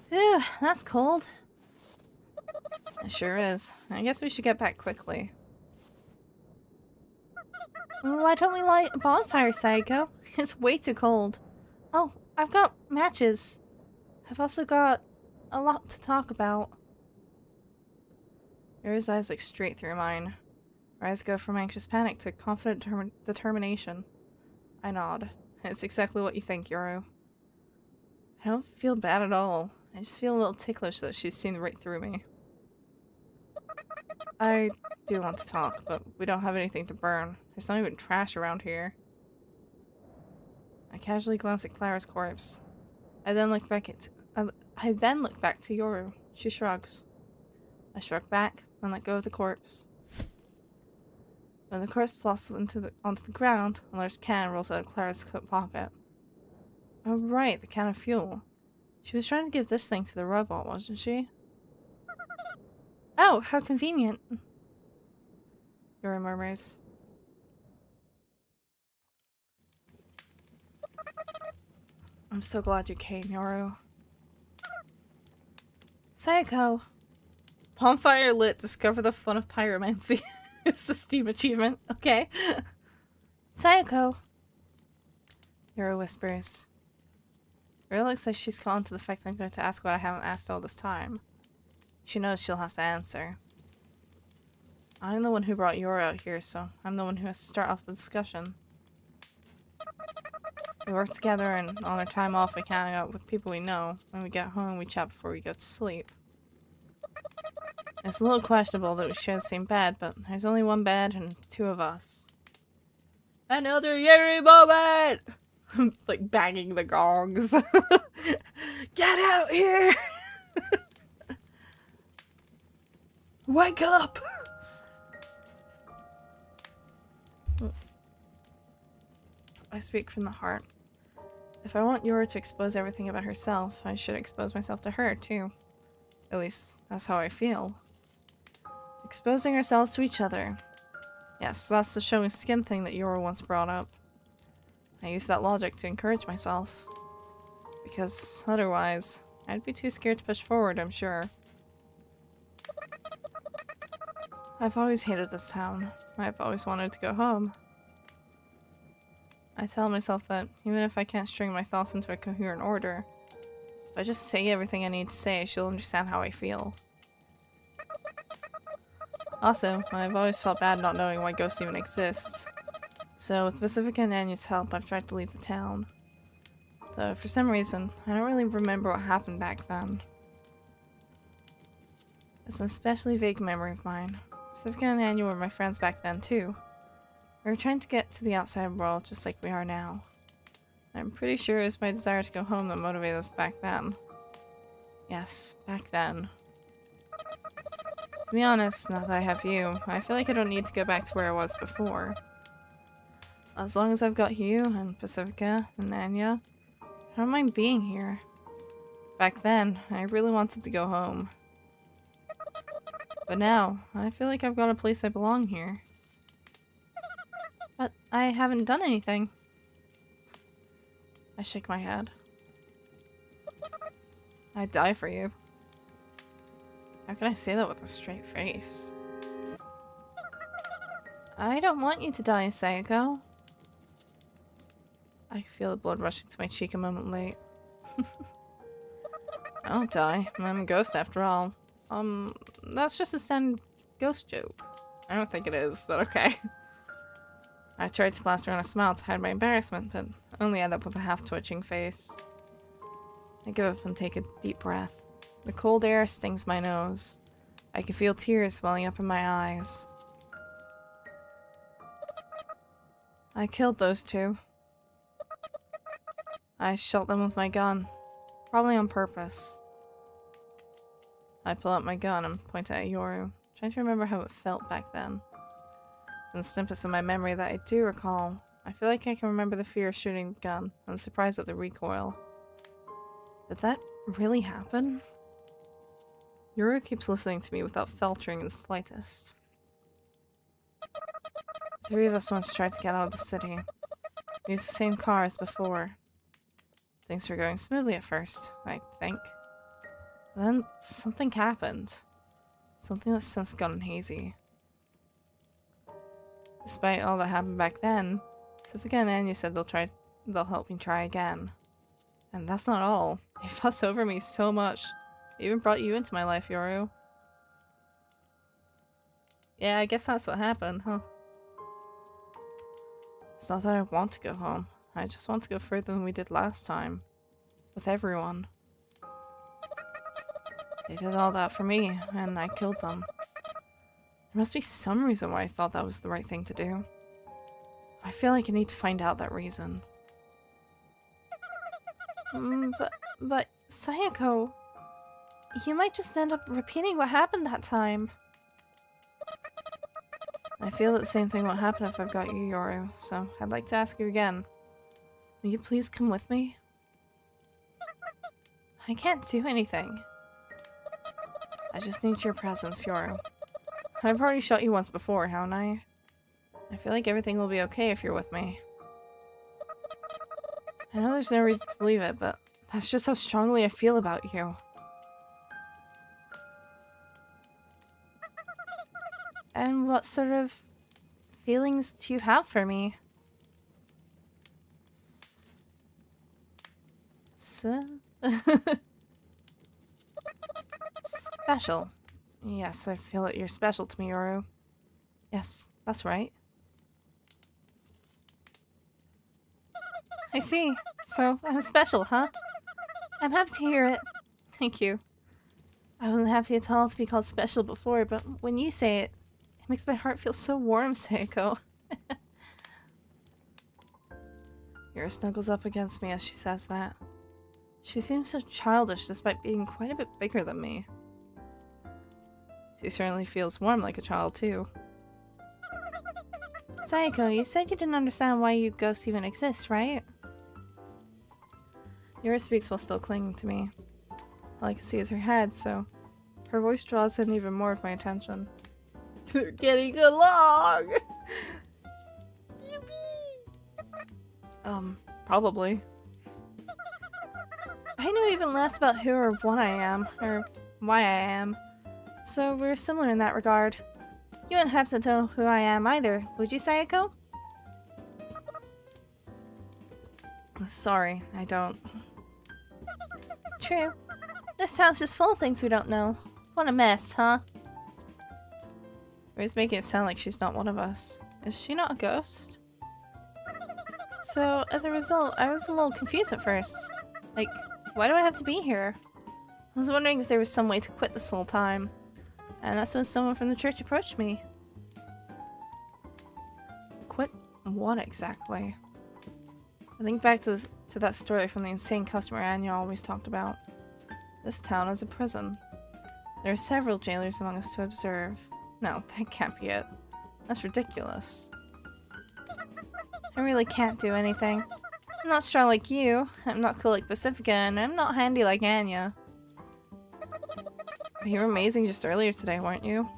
Phew, that's cold. It sure is. I guess we should get back quickly. Why don't we light a bonfire, Saiko? It's way too cold. Oh, I've got matches. I've also got a lot to talk about. Yuri's eyes look straight through mine. Her eyes go from anxious panic to confident determination. I nod. It's exactly what you think, Yoru. I don't feel bad at all. I just feel a little ticklish that she's seen right through me. I do want to talk, but we don't have anything to burn. There's not even trash around here. I casually glance at Clara's corpse. I then look back to Yoru. She shrugs. I shrug back and let go of the corpse. When the corpse plops onto the ground, a large can rolls out of Clara's coat pocket. Oh right, the can of fuel. She was trying to give this thing to the robot, wasn't she? Oh, how convenient. Yuri murmurs. I'm so glad you came, Yoru. Sayako. Bonfire lit, discover the fun of pyromancy. It's the Steam achievement. Okay. Sayako. Yoru whispers. It really looks like she's caught on to the fact I'm going to ask what I haven't asked all this time. She knows she'll have to answer. I'm the one who brought Yoru out here, so I'm the one who has to start off the discussion. We work together, and on our time off we hang out with people we know. When we get home, we chat before we go to sleep. It's a little questionable that we share the same bed, but there's only one bed and two of us. Another Yuri moment! Like banging the gongs. Get out here! Wake up! I speak from the heart. If I want Yuri to expose everything about herself, I should expose myself to her, too. At least, that's how I feel. Exposing ourselves to each other. Yes, that's the showing skin thing that Yuri once brought up. I use that logic to encourage myself. Because otherwise, I'd be too scared to push forward, I'm sure. I've always hated this town. I've always wanted to go home. I tell myself that even if I can't string my thoughts into a coherent order, if I just say everything I need to say, she'll understand how I feel. Also, I've always felt bad not knowing why ghosts even exist. So with Pacifica and Anya's help, I've tried to leave the town. Though, for some reason, I don't really remember what happened back then. It's an especially vague memory of mine. Pacifica and Anya were my friends back then, too. We were trying to get to the outside world just like we are now. I'm pretty sure it was my desire to go home that motivated us back then. Yes, back then. To be honest, now that I have you, I feel like I don't need to go back to where I was before. As long as I've got you, and Pacifica, and Anya, I don't mind being here. Back then, I really wanted to go home. But now, I feel like I've got a place I belong here. But I haven't done anything. I shake my head. I'd die for you. How can I say that with a straight face? I don't want you to die, Sayako. I can feel the blood rushing to my cheek a moment late. I don't die. I'm a ghost after all. That's just a standard ghost joke. I don't think it is, but okay. I tried to plaster on a smile to hide my embarrassment, but only end up with a half-twitching face. I give up and take a deep breath. The cold air stings my nose. I can feel tears welling up in my eyes. I killed those two. I shot them with my gun. Probably on purpose. I pull out my gun and point at Yoru, trying to remember how it felt back then. In the snippets of my memory that I do recall, I feel like I can remember the fear of shooting the gun and the surprise at the recoil. Did that really happen? Yoru keeps listening to me without faltering in the slightest. The three of us once tried to get out of the city. We used the same car as before. Things were going smoothly at first, I think. Then something happened. Something that's since gone hazy. Despite all that happened back then, Pacifica and Anya said they'll help me try again. And that's not all. They fuss over me so much. They even brought you into my life, Yoru. Yeah, I guess that's what happened, huh? It's not that I want to go home. I just want to go further than we did last time. With everyone. They did all that for me, and I killed them. There must be some reason why I thought that was the right thing to do. I feel like I need to find out that reason. But Sayako, you might just end up repeating what happened that time. I feel that the same thing will happen if I've got you, Yoru, so I'd like to ask you again. Will you please come with me? I can't do anything. I just need your presence, Yoru. I've already shot you once before, haven't I? I feel like everything will be okay if you're with me. I know there's no reason to believe it, but that's just how strongly I feel about you. And what sort of feelings do you have for me? Special. Yes, I feel that you're special to me, Yoru. Yes, that's right. I see. So, I'm special, huh? I'm happy to hear it. Thank you. I wasn't happy at all to be called special before, but when you say it, it makes my heart feel so warm, Seiko. Yura snuggles up against me as she says that. She seems so childish despite being quite a bit bigger than me. She certainly feels warm like a child, too. Sayako, you said you didn't understand why you ghosts even exist, right? Yura speaks while still clinging to me. All I can see is her head, so her voice draws in even more of my attention. They're getting along! Probably. I knew even less about who or what I am, or why I am. So we're similar in that regard. You wouldn't have to know who I am either, would you, Sayako? Sorry, I don't. True. This town's just full of things we don't know. What a mess, huh? Ray's making it sound like she's not one of us. Is she not a ghost? So, as a result, I was a little confused at first. Like, why do I have to be here? I was wondering if there was some way to quit this whole time. And that's when someone from the church approached me. Quit what exactly? I think back to that story from the insane customer Anya always talked about. This town is a prison. There are several jailers among us to observe. No, that can't be it. That's ridiculous. I really can't do anything. I'm not strong like you, I'm not cool like Pacifica, and I'm not handy like Anya. You were amazing just earlier today, weren't you?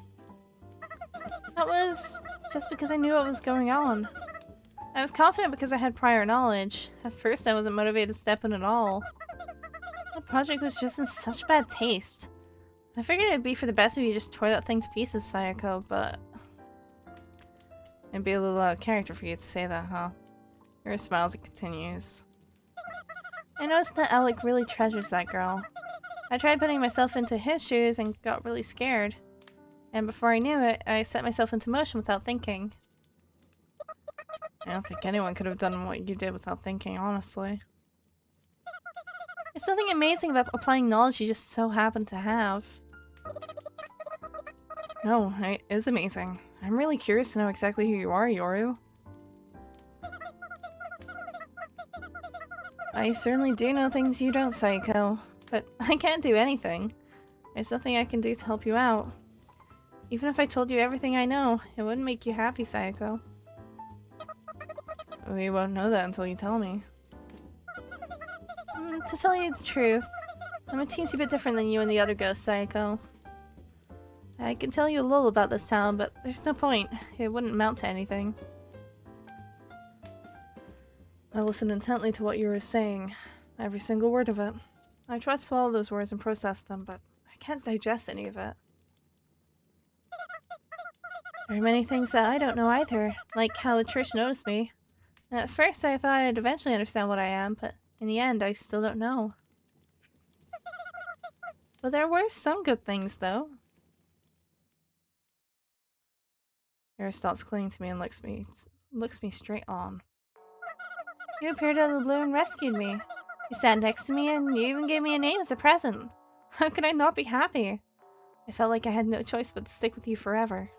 That was just because I knew what was going on. I was confident because I had prior knowledge. At first I wasn't motivated to step in at all. The project was just in such bad taste. I figured it'd be for the best if you just tore that thing to pieces, Sayako, but... It'd be a little out of character for you to say that, huh? Yuri smiles and continues. I noticed that Alec really treasures that girl. I tried putting myself into his shoes and got really scared. And before I knew it, I set myself into motion without thinking. I don't think anyone could have done what you did without thinking, honestly. There's something amazing about applying knowledge you just so happen to have. No, it is amazing. I'm really curious to know exactly who you are, Yoru. I certainly do know things you don't, Sayako, but I can't do anything. There's nothing I can do to help you out. Even if I told you everything I know, it wouldn't make you happy, Sayako. We won't know that until you tell me. To tell you the truth, I'm a teensy bit different than you and the other ghosts, Sayako. I can tell you a little about this town, but there's no point. It wouldn't amount to anything. I listened intently to what you were saying, every single word of it. I tried to swallow those words and process them, but I can't digest any of it. There are many things that I don't know either, like how the church noticed me. At first I thought I'd eventually understand what I am, but in the end I still don't know. But there were some good things, though. Yuri stops clinging to me and looks me straight on. You appeared out of the blue and rescued me. You sat next to me and you even gave me a name as a present. How could I not be happy? I felt like I had no choice but to stick with you forever.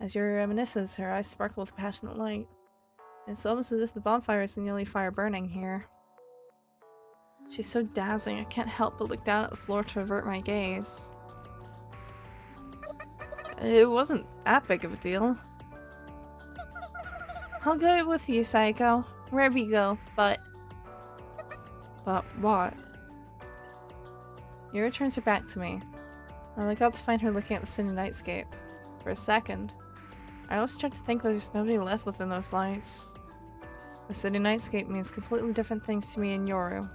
As Yuri reminisces, her eyes sparkle with passionate light. It's almost as if the bonfire is the only fire burning here. She's so dazzling, I can't help but look down at the floor to avert my gaze. It wasn't that big of a deal. I'll go with you, Sayako. Wherever you go, but... But what? Yuri turns her back to me. I look up to find her looking at the city nightscape. For a second, I almost start to think that there's nobody left within those lights. The city nightscape means completely different things to me and Yoru.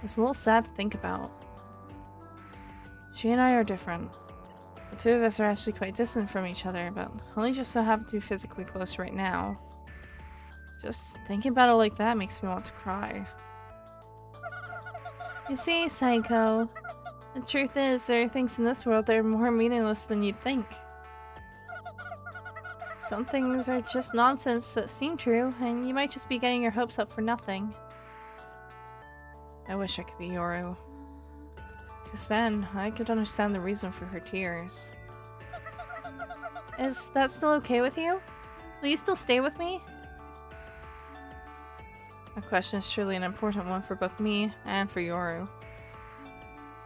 It's a little sad to think about. She and I are different. The two of us are actually quite distant from each other, but only just so happen to be physically close right now. Just thinking about it like that makes me want to cry. You see, Sayako, the truth is there are things in this world that are more meaningless than you'd think. Some things are just nonsense that seem true, and you might just be getting your hopes up for nothing. I wish I could be Yoru. Because then, I could understand the reason for her tears. Is that still okay with you? Will you still stay with me? That question is surely an important one for both me and for Yoru.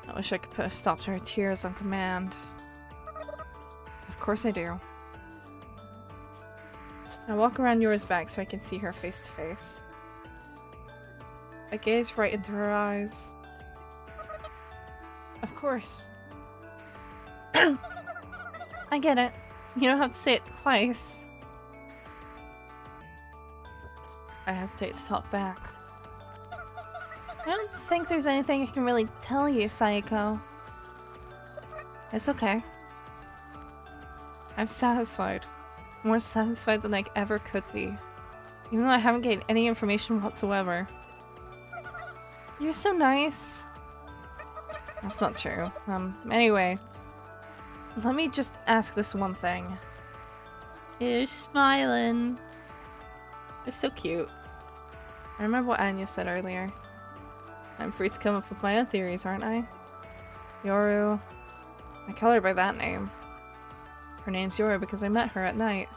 I wish I could put a stop to her tears on command. Of course I do. I walk around Yoru's back so I can see her face to face. I gaze right into her eyes. Of course. I get it. You don't have to say it twice. I hesitate to talk back. I don't think there's anything I can really tell you, Sayako. It's okay. I'm satisfied. More satisfied than I ever could be. Even though I haven't gained any information whatsoever. You're so nice. That's not true. Anyway. Let me just ask this one thing. You're smiling. You're so cute. I remember what Anya said earlier. I'm free to come up with my own theories, aren't I? Yoru. I call her by that name. Her name's Yoru because I met her at night.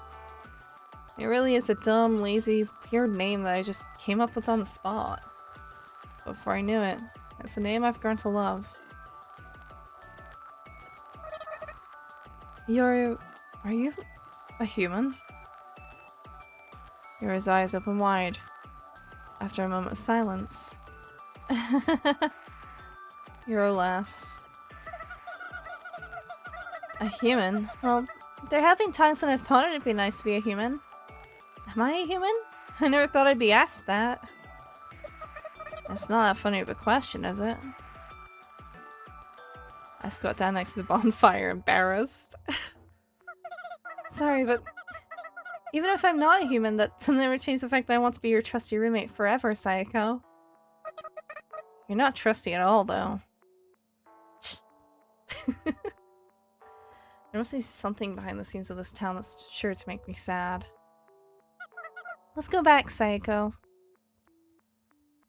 It really is a dumb, lazy, weird name that I just came up with on the spot. Before I knew it, it's a name I've grown to love. Yoru, are you a human? Yoru's eyes open wide. After a moment of silence. Yoru laughs. A human? Well, there have been times when I've thought it'd be nice to be a human. Am I a human? I never thought I'd be asked that. It's not that funny of a question, is it? I squat down next to the bonfire, embarrassed. Sorry, but even if I'm not a human, that doesn't ever change the fact that I want to be your trusty roommate forever, Sayako. You're not trusty at all, though. There must be something behind the scenes of this town that's sure to make me sad. Let's go back, Sayako.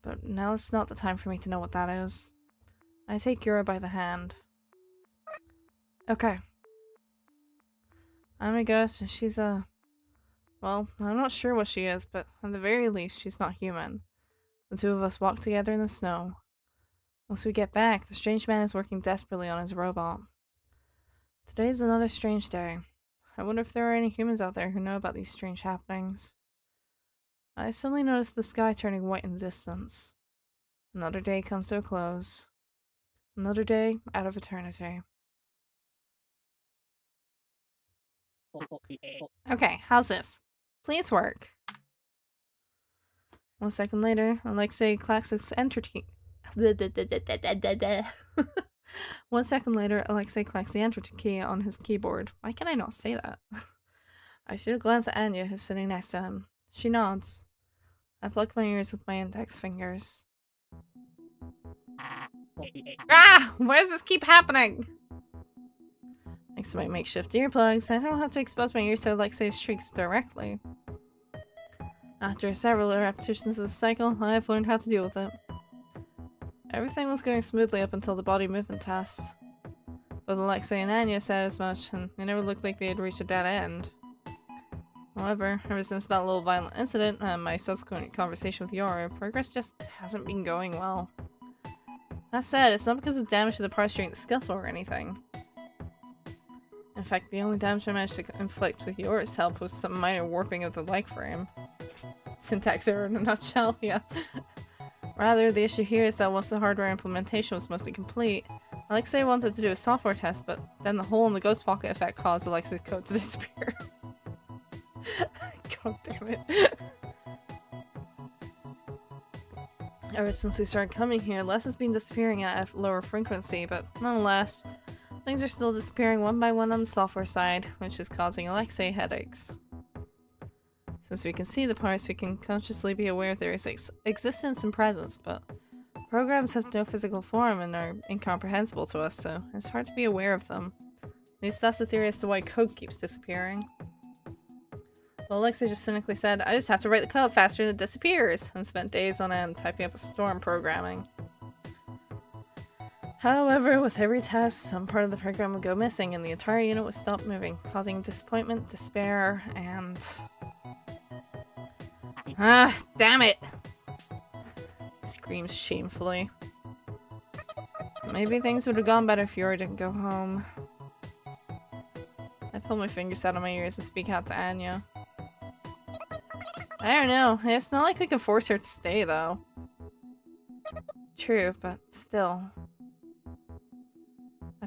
But now is not the time for me to know what that is. I take Yoru by the hand. Okay. I'm a ghost and she's a... Well, I'm not sure what she is, but at the very least, she's not human. The two of us walk together in the snow. Once we get back, the strange man is working desperately on his robot. Today's another strange day. I wonder if there are any humans out there who know about these strange happenings. I suddenly notice the sky turning white in the distance. Another day comes to a close. Another day out of eternity. Okay, how's this? Please work. 1 second later, Alexei clacks its enter key. 1 second later, Alexei clacks the enter key on his keyboard. Why can I not say that? I shoot a glance at Anya, who's sitting next to him. She nods. I pluck my ears with my index fingers. Ah! Why does this keep happening? Thanks to my makeshift earplugs, I don't have to expose my ears to Alexei's shrieks directly. After several repetitions of the cycle, I've learned how to deal with it. Everything was going smoothly up until the body movement test. Both Alexei and Anya said as much, and it never looked like they had reached a dead end. However, ever since that little violent incident and my subsequent conversation with Yoru, progress just hasn't been going well. That said, it's not because of damage to the parts during the scuffle or anything. In fact, the only damage I managed to inflict with Yoru's help was some minor warping of the leg frame. Syntax error in a nutshell, yeah. Rather, the issue here is that once the hardware implementation was mostly complete, Alexei wanted to do a software test, but then the hole in the ghost pocket effect caused Alexei's code to disappear. God damn it. Ever since we started coming here, less has been disappearing at a lower frequency, but nonetheless, things are still disappearing one by one on the software side, which is causing Alexei headaches. Since we can see the parts, we can consciously be aware of their existence and presence, but programs have no physical form and are incomprehensible to us, so it's hard to be aware of them. At least that's the theory as to why code keeps disappearing. Well, Alexei just cynically said, I just have to write the code faster and it disappears, and spent days on end typing up a storm programming. However, with every test, some part of the program would go missing and the entire unit would stop moving, causing disappointment, despair, and... Ah, damn it! He screams shamefully. Maybe things would have gone better if Yuri didn't go home. I pull my fingers out of my ears and speak out to Anya. I don't know. It's not like we can force her to stay, though. True, but still.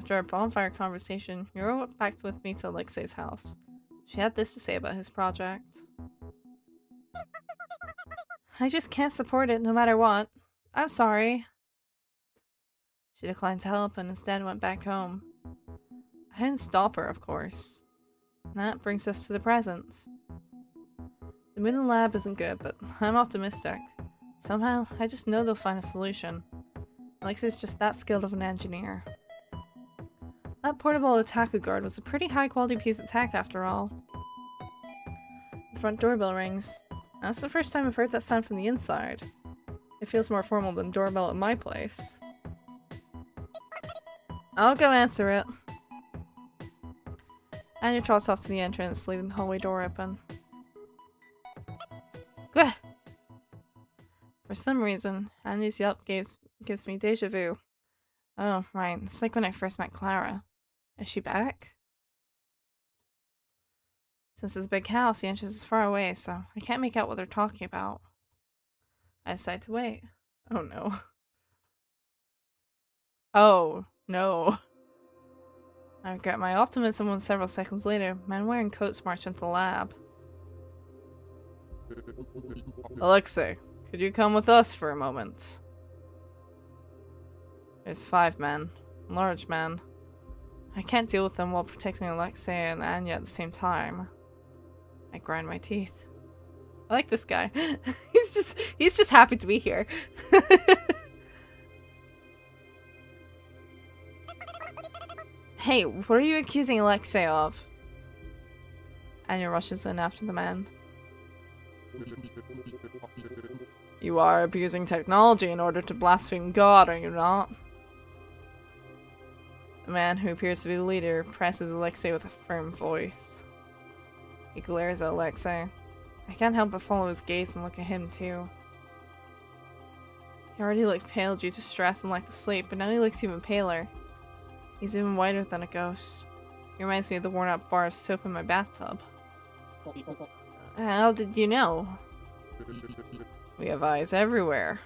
After our bonfire conversation, Yuri went back with me to Alexei's house. She had this to say about his project. I just can't support it no matter what. I'm sorry. She declined to help and instead went back home. I didn't stop her, of course. And that brings us to the presents. The moon lab isn't good, but I'm optimistic. Somehow, I just know they'll find a solution. Alexei's just that skilled of an engineer. That portable otaku guard was a pretty high-quality piece of tech after all. The front doorbell rings. That's the first time I've heard that sound from the inside. It feels more formal than doorbell at my place. I'll go answer it. Anya trots off to the entrance, leaving the hallway door open. Gah! For some reason, Anya's yelp gives me deja vu. Oh, right. It's like when I first met Clara. Is she back? Since it's a big house, the entrance is far away, so I can't make out what they're talking about. I decide to wait. Oh no. Oh no. I regret my optimism when several seconds later, men wearing coats march into the lab. Alexei, could you come with us for a moment? There's 5 men. Large men. I can't deal with them while protecting Alexei and Anya at the same time. I grind my teeth. I like this guy. he's just happy to be here. Hey, what are you accusing Alexei of? Anya rushes in after the man. You are abusing technology in order to blaspheme God, are you not? The man, who appears to be the leader, presses Alexei with a firm voice. He glares at Alexei. I can't help but follow his gaze and look at him too. He already looked pale due to stress and lack of sleep, but now he looks even paler. He's even whiter than a ghost. He reminds me of the worn-out bar of soap in my bathtub. How did you know? We have eyes everywhere.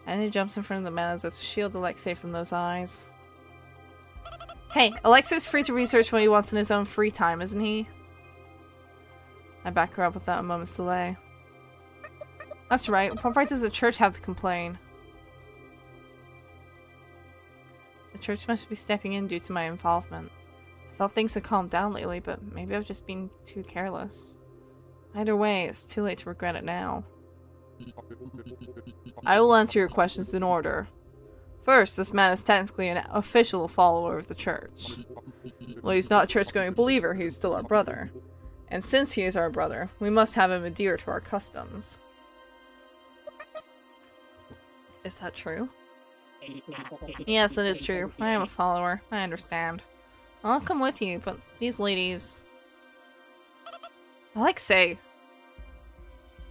And he jumps in front of the man as if to shield Alexei from those eyes. Hey, Alexei's free to research what he wants in his own free time, isn't he? I back her up without a moment's delay. That's right. What right does the church have to complain? The church must be stepping in due to my involvement. I thought things had calmed down lately, but maybe I've just been too careless. Either way, it's too late to regret it now. I will answer your questions in order. First, this man is technically an official follower of the church. Well, he's not a church-going believer, he's still our brother. And since he is our brother, we must have him adhere to our customs. Is that true? Yes, it is true. I am a follower. I understand. I'll come with you, but these ladies... Alexei!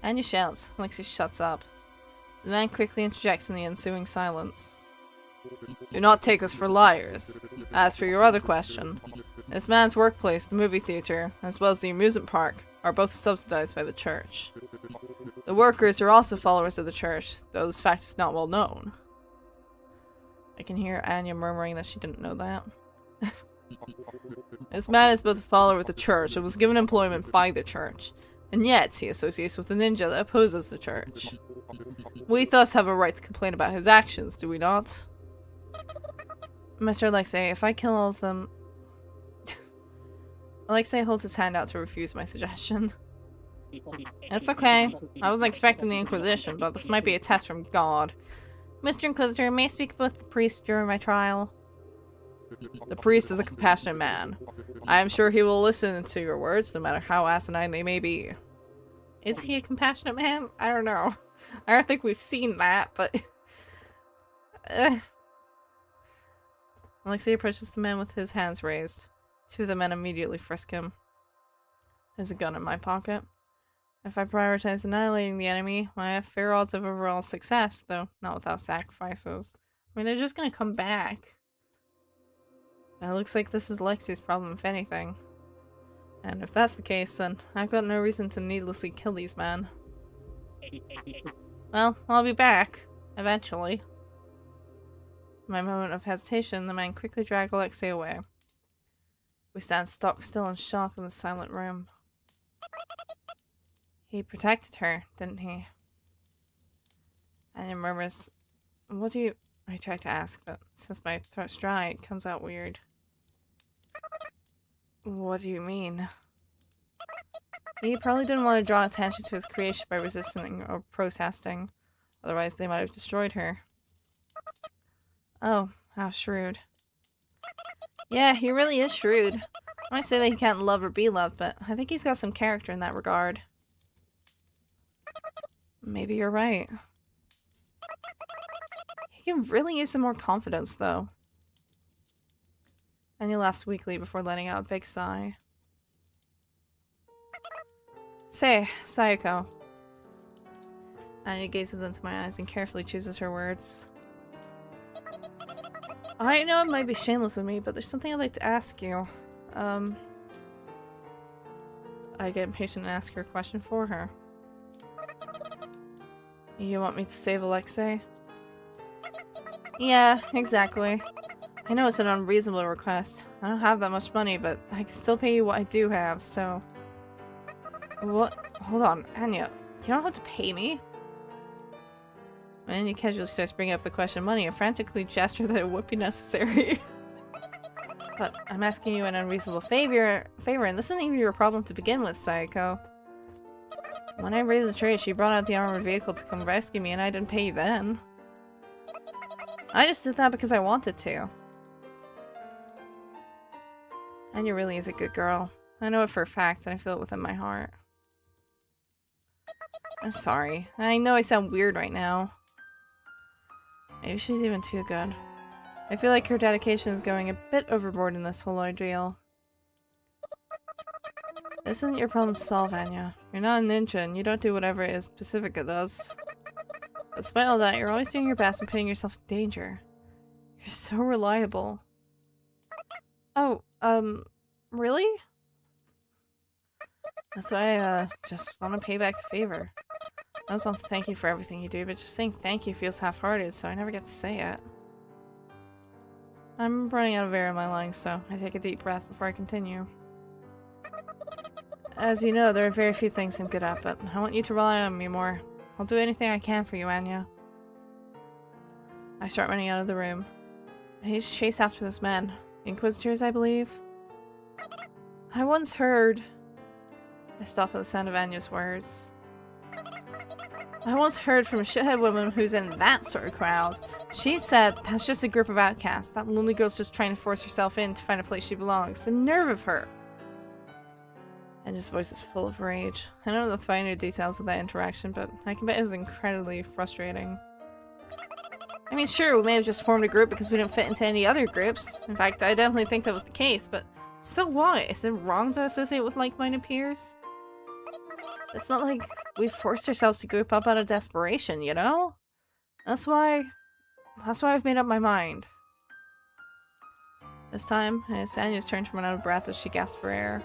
Anya shouts. Alexei shuts up. The man quickly interjects in the ensuing silence. Do not take us for liars. As for your other question, this man's workplace, the movie theater, as well as the amusement park, are both subsidized by the church. The workers are also followers of the church, though this fact is not well known. I can hear Anya murmuring that she didn't know that. This man is both a follower of the church and was given employment by the church, and yet he associates with a ninja that opposes the church. We thus have a right to complain about his actions, do we not? Mr. Alexei, if I kill all of them... Alexei holds his hand out to refuse my suggestion. It's okay. I wasn't expecting the Inquisition, but this might be a test from God. Mr. Inquisitor, may I speak with the priest during my trial? The priest is a compassionate man. I am sure he will listen to your words, no matter how asinine they may be. Is he a compassionate man? I don't know. I don't think we've seen that, but... Alexei approaches the man with his hands raised. 2 of the men immediately frisk him. There's a gun in my pocket. If I prioritize annihilating the enemy, I have fair odds of overall success, though not without sacrifices. I mean, they're just gonna come back. And it looks like this is Alexei's problem, if anything. And if that's the case, then I've got no reason to needlessly kill these men. Well, I'll be back. Eventually. In my moment of hesitation, the man quickly dragged Alexei away. We stand stock still in shock in the silent room. He protected her, didn't he? Anya murmurs, "What do you—" I try to ask, but since my throat's dry, it comes out weird. What do you mean? He probably didn't want to draw attention to his creation by resisting or protesting. Otherwise, they might have destroyed her. Oh, how shrewd. Yeah, he really is shrewd. I might say that he can't love or be loved, but I think he's got some character in that regard. Maybe you're right. He can really use some more confidence, though. Anya laughs weakly before letting out a big sigh. Say, Sayako. Anya gazes into my eyes and carefully chooses her words. I know it might be shameless of me, but there's something I'd like to ask you. I get impatient and ask her a question for her. You want me to save Alexei? Yeah, exactly. I know it's an unreasonable request. I don't have that much money, but I can still pay you what I do have, so... What? Hold on, Anya. You don't have to pay me? When Anya casually starts bringing up the question of money, I frantically gesture that it would be necessary. But I'm asking you an unreasonable favor, and this isn't even your problem to begin with, Sayako. When I raided the trade, she brought out the armored vehicle to come rescue me, and I didn't pay you then. I just did that because I wanted to. Anya really is a good girl. I know it for a fact, and I feel it within my heart. I'm sorry. I know I sound weird right now. Maybe she's even too good. I feel like her dedication is going a bit overboard in this whole ordeal. This isn't your problem to solve, Anya. You're not a ninja, and you don't do whatever it is Pacifica does. Despite all that, you're always doing your best and putting yourself in danger. You're so reliable. Oh, really? That's why I, just want to pay back the favor. I also want to thank you for everything you do, but just saying thank you feels half-hearted, so I never get to say it. I'm running out of air in my lungs, so I take a deep breath before I continue. As you know, there are very few things I'm good at, but I want you to rely on me more. I'll do anything I can for you, Anya. I start running out of the room. I need to chase after this man. Inquisitors, I believe? I once heard... I stop at the sound of Anya's words. I once heard from a shithead woman who's in that sort of crowd. She said that's just a group of outcasts. That lonely girl's just trying to force herself in to find a place she belongs. The nerve of her! Anya's voice is full of rage. I don't know the finer details of that interaction, but I can bet it was incredibly frustrating. I mean, sure, we may have just formed a group because we didn't fit into any other groups. In fact, I definitely think that was the case, but so what? Is it wrong to associate with like-minded peers? It's not like we forced ourselves to group up out of desperation, you know? That's why I've made up my mind. This time, it's Anya's turn to run out of breath as she gasps for air.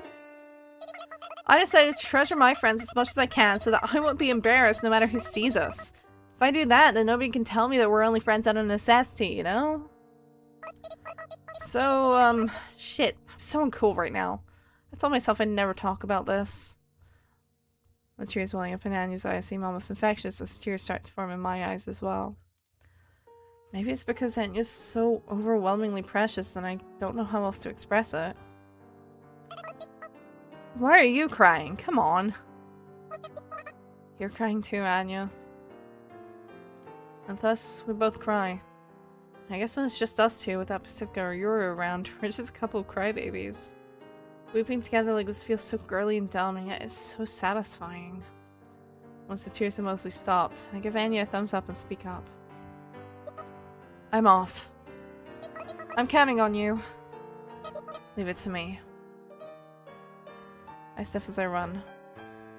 I decided to treasure my friends as much as I can so that I won't be embarrassed no matter who sees us. If I do that, then nobody can tell me that we're only friends out of necessity, you know? So, shit. I'm so uncool right now. I told myself I'd never talk about this. The tears welling up in Anya's eyes seem almost infectious as tears start to form in my eyes as well. Maybe it's because Anya's so overwhelmingly precious and I don't know how else to express it. Why are you crying? Come on. You're crying too, Anya. And thus, we both cry. I guess when it's just us two without Pacifica or Yuri around, we're just a couple of crybabies. Weeping together like this feels so girly and dumb, and yet it's so satisfying. Once the tears have mostly stopped, I give Anya a thumbs up and speak up. I'm off. I'm counting on you. Leave it to me. I sniff as I run.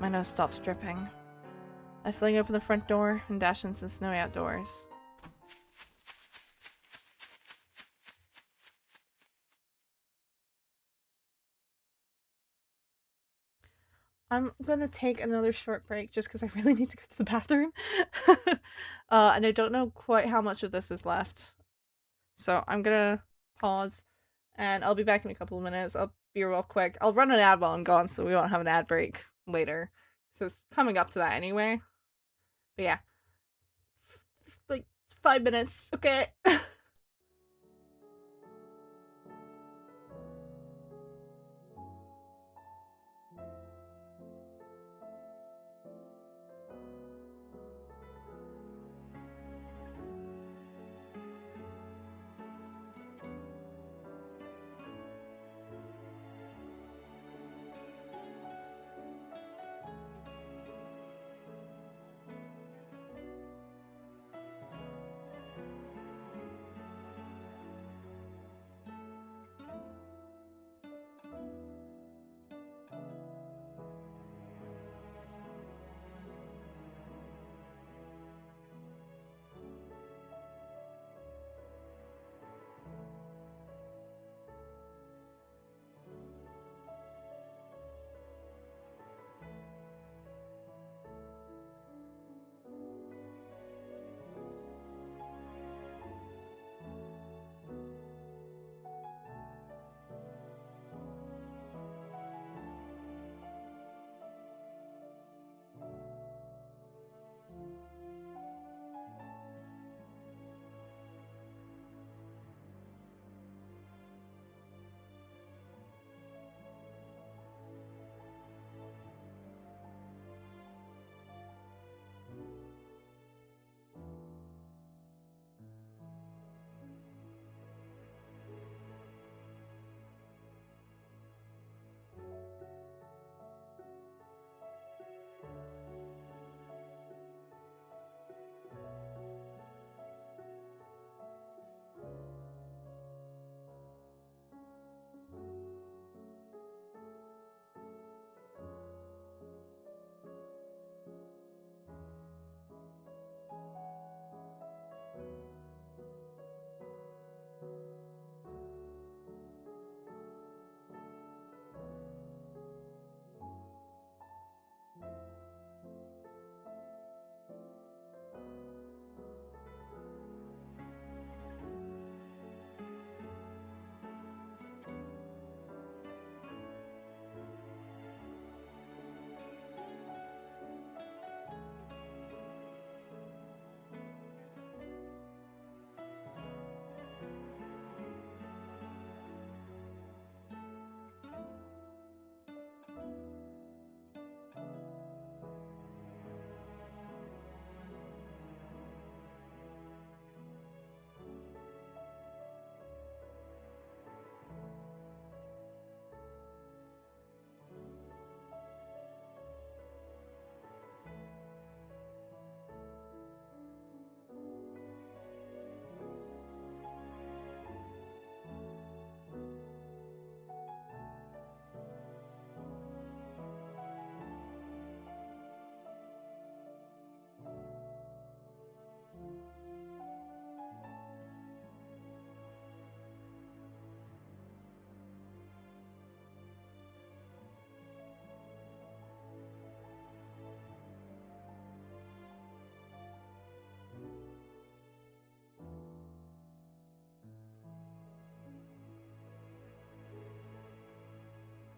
My nose stops dripping. I fling open the front door and dash into the snowy outdoors. I'm gonna take another short break just because I really need to go to the bathroom. And I don't know quite how much of this is left. So I'm gonna pause, and I'll be back in a couple of minutes. I'll be real quick. I'll run an ad while I'm gone, so we won't have an ad break later. So it's coming up to that anyway. But yeah, like 5 minutes, okay?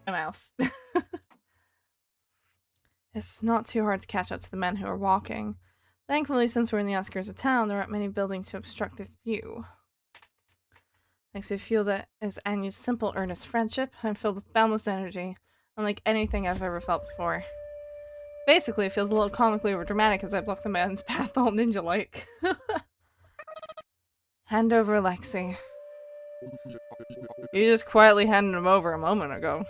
A mouse. It's not too hard to catch up to the men who are walking. Thankfully, since we're in the outskirts of town, there aren't many buildings to obstruct the view. Makes me feel that as Anya's simple, earnest friendship, I'm filled with boundless energy, unlike anything I've ever felt before. Basically, it feels a little comically overdramatic as I block the man's path all ninja-like. Hand over Alexei. You just quietly handed him over a moment ago.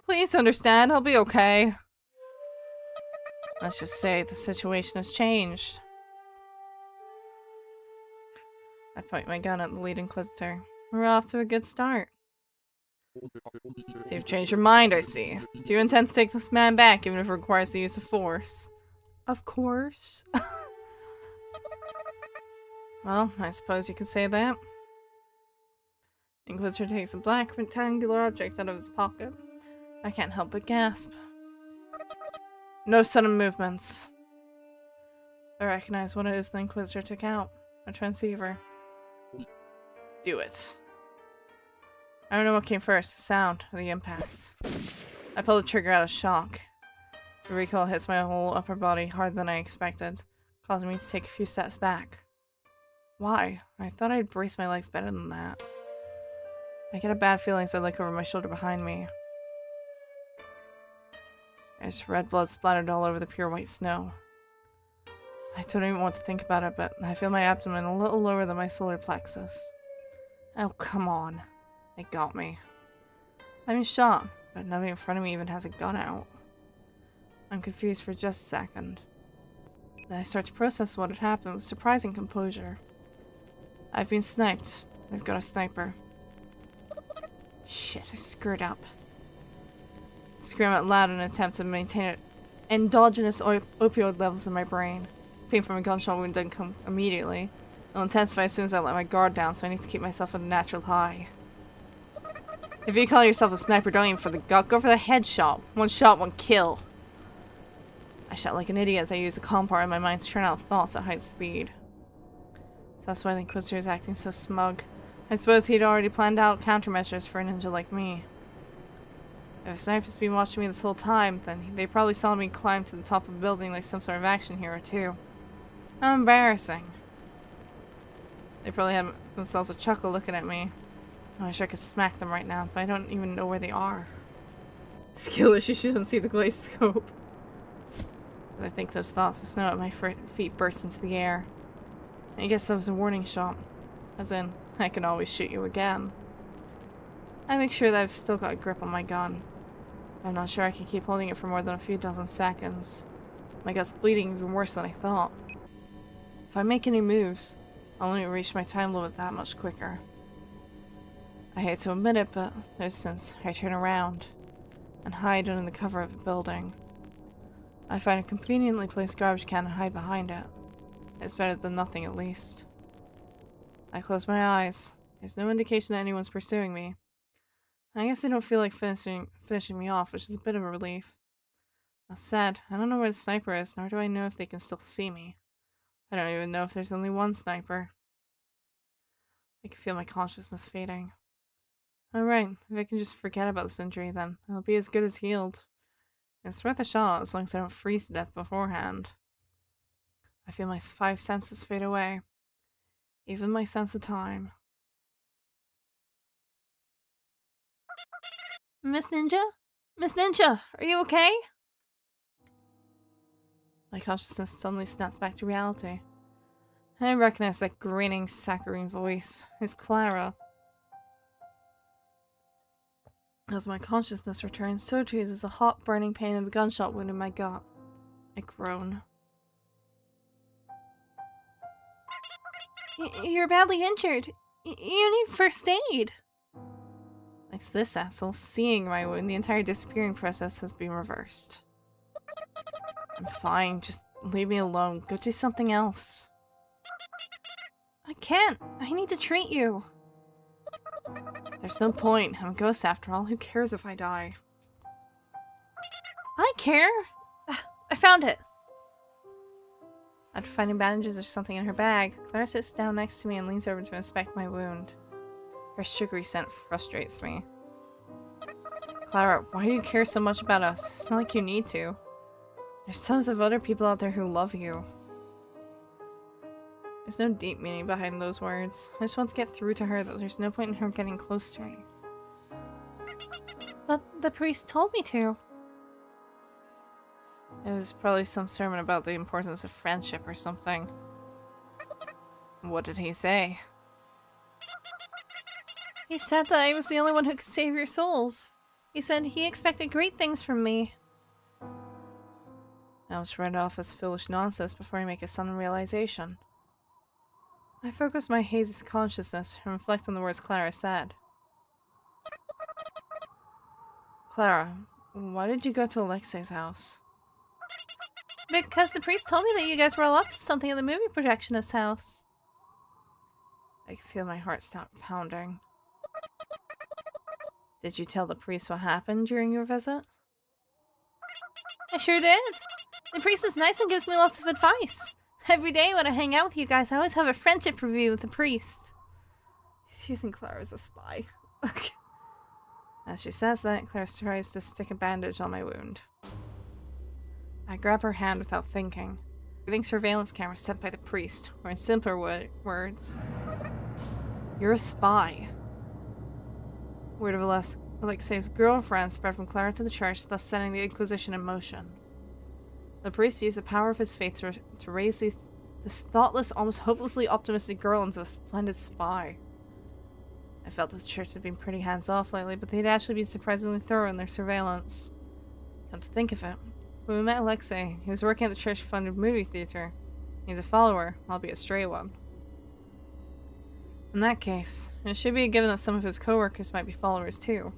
Please understand, I'll be okay. Let's just say the situation has changed. I point my gun at the lead inquisitor. We're off to a good start. So you've changed your mind, I see. Do you intend to take this man back, even if it requires the use of force? Of course. Well, I suppose you could say that. The Inquisitor takes a black rectangular object out of his pocket. I can't help but gasp. No sudden movements. I recognize what it is the Inquisitor took out. A transceiver. Do it. I don't know what came first, the sound or the impact. I pulled the trigger out of shock. The recoil hits my whole upper body harder than I expected, causing me to take a few steps back. Why? I thought I'd brace my legs better than that. I get a bad feeling as I look over my shoulder behind me. There's red blood splattered all over the pure white snow. I don't even want to think about it, but I feel my abdomen a little lower than my solar plexus. Oh, come on. They got me. I'm in shock, but nobody in front of me even has a gun out. I'm confused for just a second. Then I start to process what had happened with surprising composure. I've been sniped. They've got a sniper. Shit, I screwed up. I scream out loud in an attempt to maintain endogenous opioid levels in my brain. Pain from a gunshot wound didn't come immediately. It'll intensify as soon as I let my guard down, so I need to keep myself at a natural high. If you call yourself a sniper, don't aim for the gut, go for the headshot. One shot, one kill. I shout like an idiot as I use the calm part of my mind to turn out thoughts at high speed. So that's why the Inquisitor is acting so smug. I suppose he'd already planned out countermeasures for a ninja like me. If a sniper's been watching me this whole time, then they probably saw me climb to the top of a building like some sort of action hero too. How embarrassing. They probably had themselves a chuckle looking at me. I wish I could smack them right now, but I don't even know where they are. Skill issue, she doesn't see the glazed scope. As I think those thoughts, the snow at my feet bursts into the air. I guess that was a warning shot. As in, I can always shoot you again. I make sure that I've still got a grip on my gun. I'm not sure I can keep holding it for more than a few dozen seconds. My gut's bleeding even worse than I thought. If I make any moves, I'll only reach my time limit that much quicker. I hate to admit it, but in instance, I turn around and hide under the cover of a building. I find a conveniently placed garbage can and hide behind it. It's better than nothing, at least. I close my eyes. There's no indication that anyone's pursuing me. I guess they don't feel like finishing me off, which is a bit of a relief. That said, I don't know where the sniper is, nor do I know if they can still see me. I don't even know if there's only one sniper. I can feel my consciousness fading. Alright, if I can just forget about this injury, then it'll be as good as healed. It's worth a shot as long as I don't freeze to death beforehand. I feel my 5 senses fade away. Even my sense of time. Miss Ninja? Miss Ninja, are you okay? My consciousness suddenly snaps back to reality. I recognize that grinning, saccharine voice. It's Clara. As my consciousness returns, so too is a hot, burning pain in the gunshot wound in my gut. I groan. You're badly injured. You need first aid. Thanks to this asshole seeing my wound, the entire disappearing process has been reversed. I'm fine, just leave me alone. Go do something else. I can't. I need to treat you. There's no point. I'm a ghost after all. Who cares if I die? I care. I found it. After finding bandages or something in her bag, Clara sits down next to me and leans over to inspect my wound. Her sugary scent frustrates me. Clara, why do you care so much about us? It's not like you need to. There's tons of other people out there who love you. There's no deep meaning behind those words. I just want to get through to her that there's no point in her getting close to me. But the priest told me to. It was probably some sermon about the importance of friendship or something. What did he say? He said that I was the only one who could save your souls. He said he expected great things from me. I was read off as foolish nonsense before I make a sudden realization. I focus my hazy consciousness and reflect on the words Clara said. Clara, why did you go to Alexei's house? Because the priest told me that you guys were all up to something at the movie projectionist's house. I can feel my heart stop pounding. Did you tell the priest what happened during your visit? I sure did. The priest is nice and gives me lots of advice. Every day when I hang out with you guys, I always have a friendship review with the priest. He's using Clara as a spy. As she says that, Clara tries to stick a bandage on my wound. I grab her hand without thinking. Reading surveillance camera sent by the priest, or in simpler words, you're a spy. Word of Alexei's girlfriend spread from Clara to the church, thus setting the Inquisition in motion. The priest used the power of his faith to raise this thoughtless, almost hopelessly optimistic girl into a splendid spy. I felt the church had been pretty hands-off lately, but they'd actually been surprisingly thorough in their surveillance. Come to think of it, when we met Alexei, he was working at the church-funded movie theater. He's a follower, albeit a stray one. In that case, it should be a given that some of his co-workers might be followers too.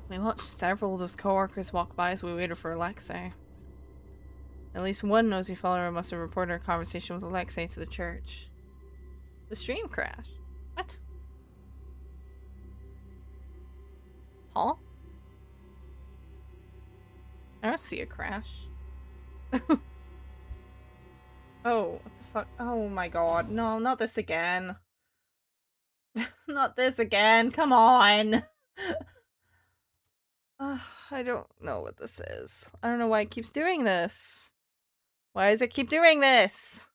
We watched several of those co-workers walk by as we waited for Alexei. At least one nosy follower must have reported our conversation with Alexei to the church. The stream crashed. What? Huh? I don't see a crash. Oh, what the fuck? Oh my god. No, not this again. Not this again. Come on. I don't know what this is. I don't know why it keeps doing this. Why does it keep doing this?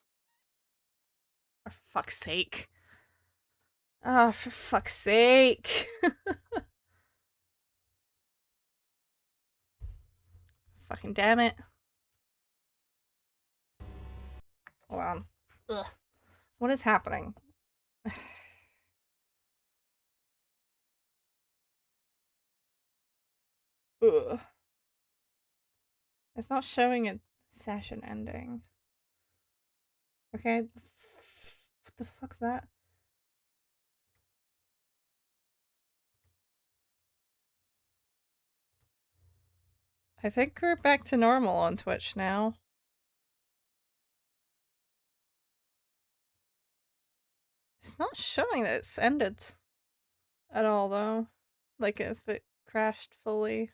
Oh, for fuck's sake. Oh, for fuck's sake. Fucking damn it. Hold on. Ugh. What is happening? Ugh. It's not showing a session ending. Okay. What the fuck is that? I think we're back to normal on Twitch now. It's not showing that it's ended at all, though. Like, if it crashed fully.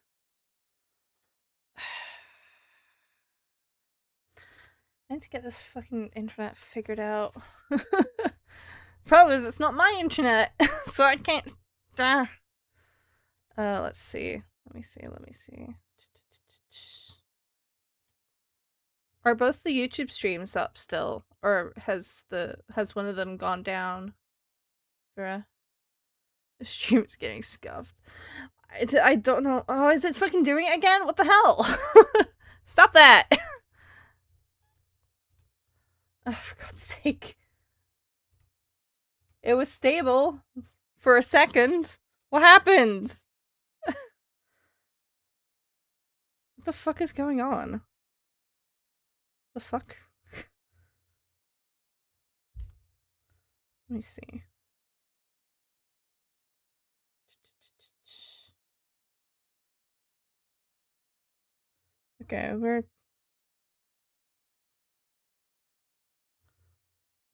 I need to get this fucking internet figured out. Problem is, it's not my internet, so I can't. Let's see. Let me see. Are both the YouTube streams up still, or has one of them gone down? Bruh. The stream is getting scuffed. I don't know. Oh, is it fucking doing it again? What the hell? Stop that! Oh, for God's sake. It was stable for a second. What happened? What the fuck is going on? The fuck? Let me see. Okay,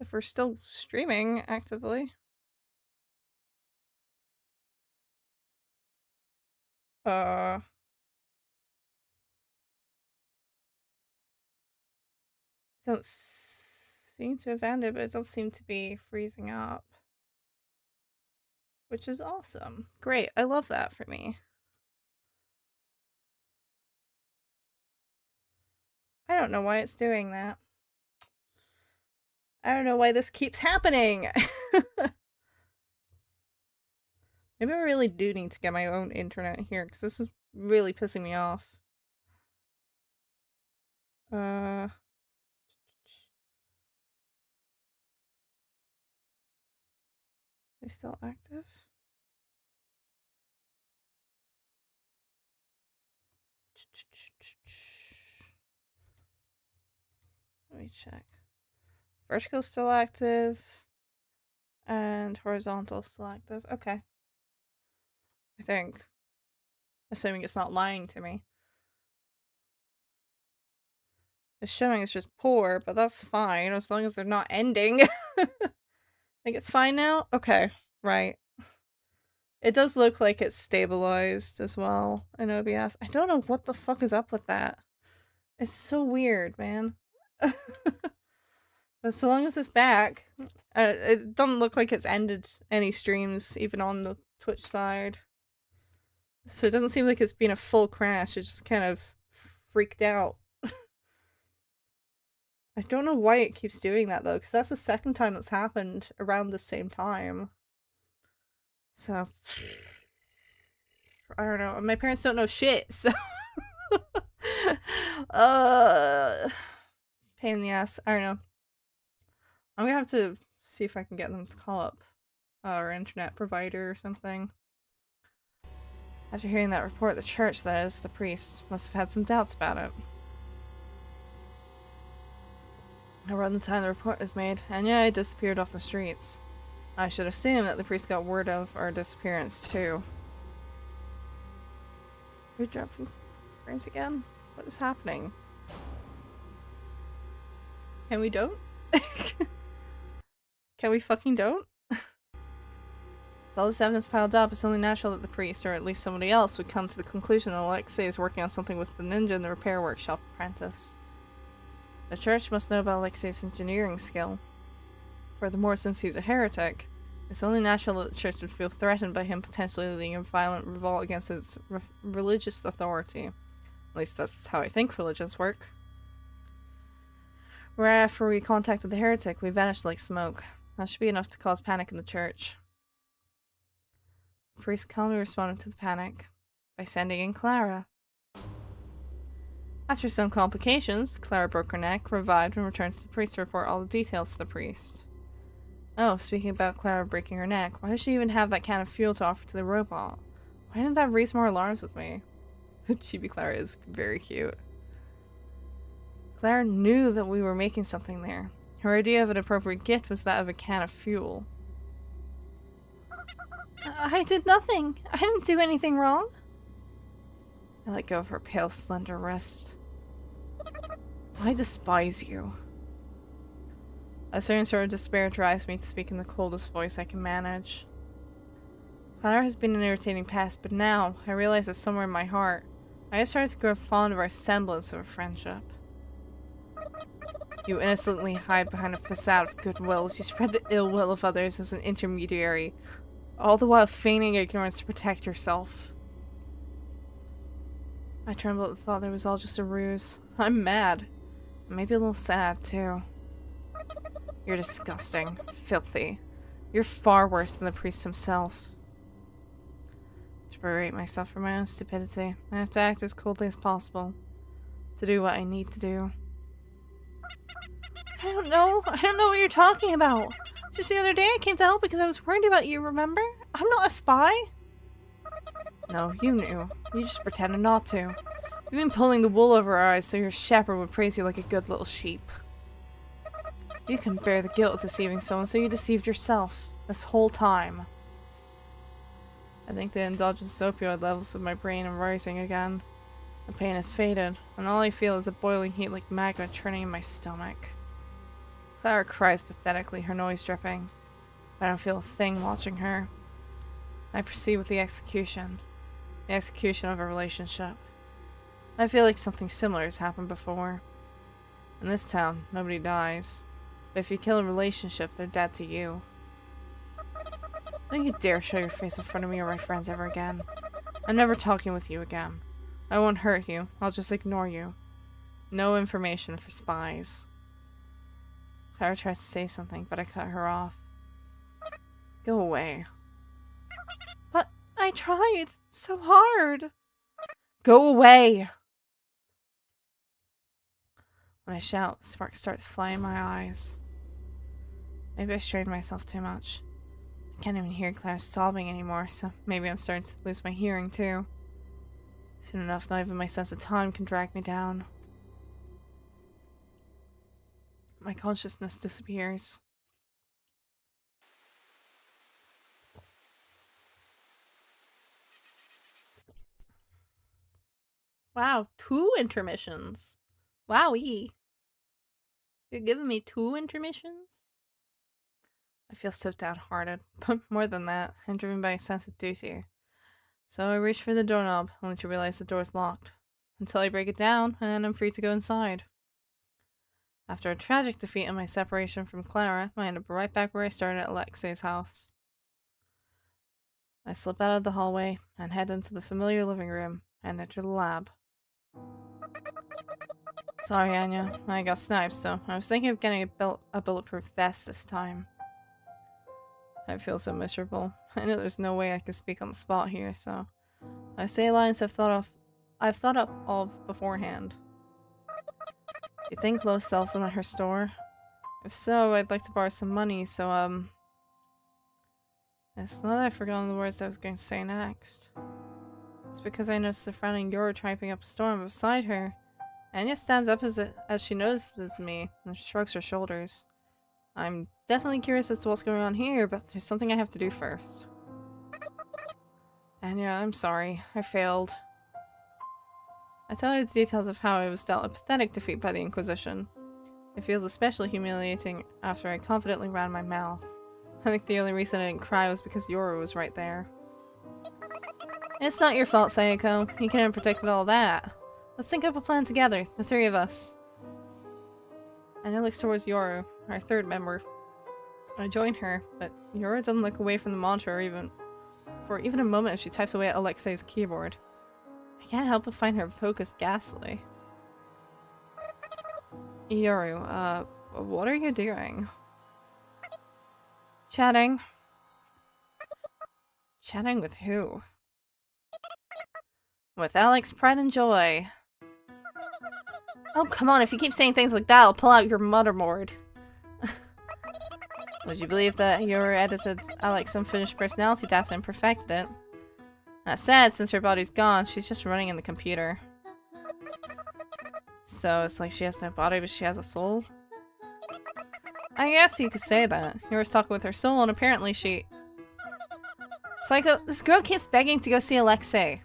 if we're still streaming actively. Don't seem to have ended, but it does seem to be freezing up. Which is awesome. Great, I love that for me. I don't know why it's doing that. I don't know why this keeps happening. Maybe I really do need to get my own internet here, because this is really pissing me off. Are they still active? Let me check. Vertical still active. And horizontal still active. Okay. I think. Assuming it's not lying to me. It's showing it's just poor, but that's fine as long as they're not ending. Think it's fine now? Okay, right. It does look like it's stabilized as well in OBS. I don't know what the fuck is up with that. It's so weird, man. But so long as it's back, it doesn't look like it's ended any streams, even on the Twitch side. So it doesn't seem like it's been a full crash. It's just kind of freaked out. I don't know why it keeps doing that though, because that's the second time it's happened around the same time. So I don't know. My parents don't know shit, so pain in the ass. I don't know. I'm gonna have to see if I can get them to call up our internet provider or something. After hearing that report, the church, that is, the priest, must have had some doubts about it. Around the time the report was made, Anya disappeared off the streets. I should assume that the priest got word of our disappearance too. We're dropping frames again? What is happening? Can we don't? Can we fucking don't? With all this evidence piled up, it's only natural that the priest, or at least somebody else, would come to the conclusion that Alexei is working on something with the ninja in the repair workshop apprentice. The church must know about Alexei's engineering skill. Furthermore, since he's a heretic, it's only natural that the church would feel threatened by him potentially leading a violent revolt against its religious authority. At least that's how I think religions work. Right after we contacted the heretic, we vanished like smoke. That should be enough to cause panic in the church. The priest calmly responded to the panic by sending in Clara. After some complications, Clara broke her neck, revived, and returned to the priest to report all the details to the priest. Oh, speaking about Clara breaking her neck, why does she even have that can of fuel to offer to the robot? Why didn't that raise more alarms with me? Chibi Clara is very cute. Clara knew that we were making something there. Her idea of an appropriate gift was that of a can of fuel. I did nothing. I didn't do anything wrong. I let go of her pale, slender wrist. I despise you. A certain sort of despair drives me to speak in the coldest voice I can manage. Clara has been an irritating past, but now I realize that somewhere in my heart, I have started to grow fond of our semblance of a friendship. You innocently hide behind a facade of goodwill as you spread the ill will of others as an intermediary, all the while feigning ignorance to protect yourself. I tremble at the thought that it was all just a ruse. I'm mad. And maybe a little sad, too. You're disgusting. Filthy. You're far worse than the priest himself. To berate myself for my own stupidity, I have to act as coldly as possible. To do what I need to do. I don't know what you're talking about. Just the other day I came to help because I was worried about you, remember? I'm not a spy. No, you knew. You just pretended not to. You've been pulling the wool over our eyes so your shepherd would praise you like a good little sheep. You can bear the guilt of deceiving someone, so you deceived yourself. This whole time. I think the endogenous opioid levels of my brain are rising again. The pain has faded, and all I feel is a boiling heat like magma churning in my stomach. Clara cries pathetically, her noise dripping. I don't feel a thing watching her. I proceed with the execution. The execution of a relationship. I feel like something similar has happened before. In this town, nobody dies. But if you kill a relationship, they're dead to you. Don't you dare show your face in front of me or my friends ever again. I'm never talking with you again. I won't hurt you. I'll just ignore you. No information for spies. Clara tries to say something, but I cut her off. Go away. But I tried so hard. Go away! When I shout, sparks start to fly in my eyes. Maybe I strained myself too much. I can't even hear Claire sobbing anymore, so maybe I'm starting to lose my hearing too. Soon enough, not even my sense of time can drag me down. My consciousness disappears. Wow, 2 intermissions. Wowee. You're giving me 2 intermissions? I feel so downhearted, but more than that, I'm driven by a sense of duty. So I reach for the doorknob, only to realize the door's locked. until I break it down, and I'm free to go inside. After a tragic defeat in my separation from Clara, I end up right back where I started at Alexei's house. I slip out of the hallway and head into the familiar living room and enter the lab. Sorry, Anya. I got sniped, so I was thinking of getting a bulletproof vest this time. I feel so miserable. I know there's no way I can speak on the spot here, so I say lines I've thought up of beforehand. You think Lo sells them at her store? If so, I'd like to borrow some money, so it's not that I've forgotten the words I was going to say next. It's because I noticed the frowning Yuri typing up a storm beside her. Anya stands up as she notices me and shrugs her shoulders. I'm definitely curious as to what's going on here, but there's something I have to do first. Anya, I'm sorry. I failed. I tell her the details of how I was dealt a pathetic defeat by the Inquisition. It feels especially humiliating after I confidently ran my mouth. I think the only reason I didn't cry was because Yuri was right there. It's not your fault, Sayako. You couldn't have protected all that. Let's think up a plan together, the three of us. Anya looks towards Yoru, our third member. I join her, but Yoru doesn't look away from the monitor for even a moment as she types away at Alexei's keyboard. I can't help but find her focused ghastly. Yoru, what are you doing? Chatting. Chatting with who? With Alex, Pride and Joy. Oh, come on, if you keep saying things like that, I'll pull out your motherboard. Would you believe that Yuri edited Alex's unfinished personality data and perfected it? That said, since her body's gone, she's just running in the computer. So it's like she has no body, but she has a soul? I guess you could say that. Yuri's talking with her soul, and apparently she... Psycho, this girl keeps begging to go see Alexei.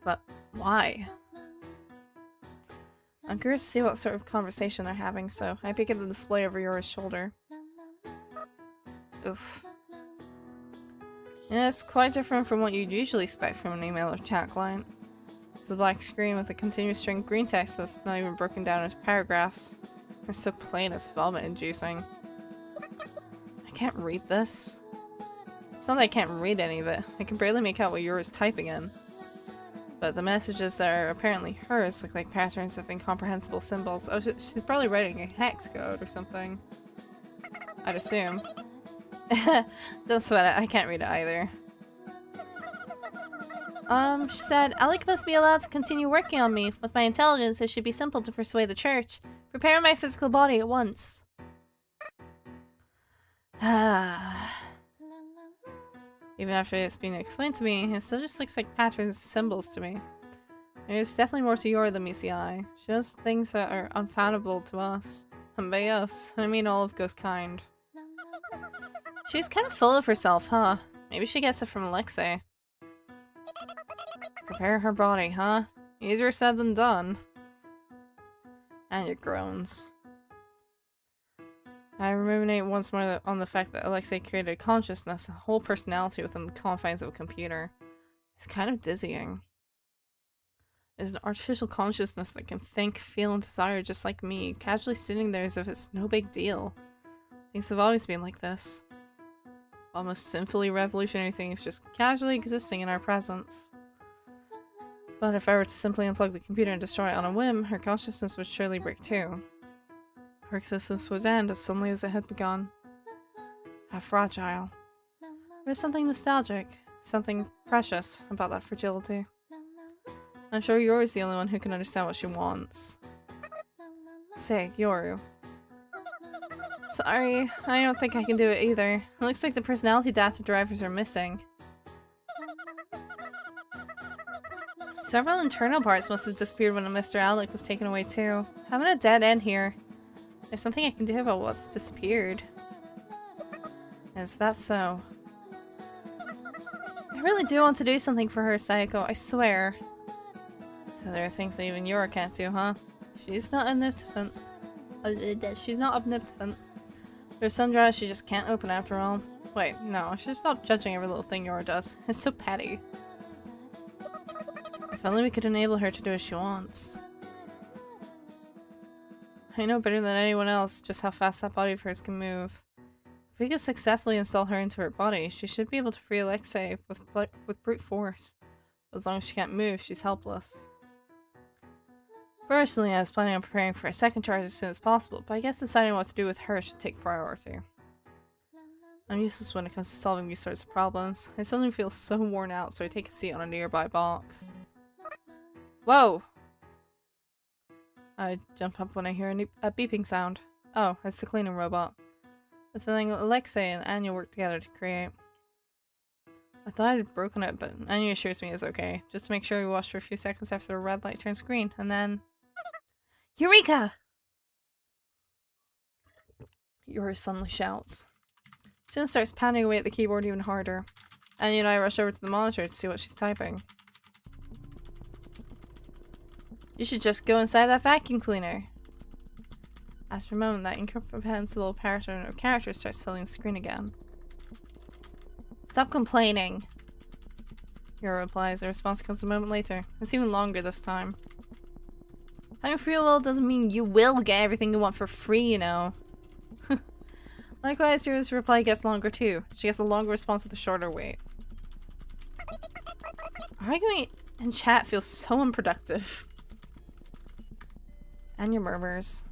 But why? I'm curious to see what sort of conversation they're having, so I peek at the display over Yuri's shoulder. Oof. Yeah, it's quite different from what you'd usually expect from an email or chat client. It's a black screen with a continuous string of green text that's not even broken down into paragraphs. It's so plain it's vomit-inducing. I can't read this. It's not that I can't read any of it. I can barely make out what Yuri's typing in. But the messages that are apparently hers look like patterns of incomprehensible symbols. Oh, she's probably writing a hex code or something. I'd assume. Don't sweat it, I can't read it either. She said, Alec must be allowed to continue working on me. With my intelligence, it should be simple to persuade the church. Prepare my physical body at once. Even after it's been explained to me, it still just looks like patterns and symbols to me. There's definitely more to Yuri than meets the eye. She knows things that are unfathomable to us. And by us, I mean all of Ghostkind. She's kind of full of herself, huh? Maybe she gets it from Alexei. Prepare her body, huh? Easier said than done. And it groans. I ruminate once more on the fact that Alexei created a consciousness, a whole personality within the confines of a computer. It's kind of dizzying. It's an artificial consciousness that can think, feel, and desire just like me, casually sitting there as if it's no big deal. Things have always been like this. Almost sinfully revolutionary things just casually existing in our presence. But if I were to simply unplug the computer and destroy it on a whim, her consciousness would surely break too. Her existence would end as suddenly as it had begun. How fragile. There's something nostalgic, something precious about that fragility. I'm sure Yoru's the only one who can understand what she wants. Say, Yoru. Sorry, I don't think I can do it either. It looks like the personality data drivers are missing. Several internal parts must have disappeared when Mr. Alec was taken away too. I'm at a dead end here. There's something I can do about what's disappeared. Is that so? I really do want to do something for her, Sayako, I swear. So there are things that even Yura can't do, huh? She's not omnipotent. She's not omnipotent. There's some drawers she just can't open after all. Wait, no, I should stop judging every little thing Yura does. It's so petty. only we could enable her to do as she wants. I know better than anyone else just how fast that body of hers can move. If we could successfully install her into her body, she should be able to free Alexei with brute force. But as long as she can't move, she's helpless. Personally, I was planning on preparing for a second charge as soon as possible, but I guess deciding what to do with her should take priority. I'm useless when it comes to solving these sorts of problems. I suddenly feel so worn out, so I take a seat on a nearby box. Whoa! I jump up when I hear a beeping sound. Oh, it's the cleaning robot. The thing Alexei and Anya worked together to create. I thought I had broken it, but Anya assures me it's okay. Just to make sure we watch for a few seconds after the red light turns green, and then... Eureka! Yuri suddenly shouts. She then starts pounding away at the keyboard even harder. Anya and I rush over to the monitor to see what she's typing. You should just go inside that vacuum cleaner. After a moment, that incomprehensible pattern of characters starts filling the screen again. Stop complaining. Yuri replies. The response comes a moment later. It's even longer this time. Having free will doesn't mean you will get everything you want for free, you know. Likewise, Yuri's reply gets longer too. She gets a longer response with a shorter wait. Arguing in chat feels so unproductive. Anya murmurs.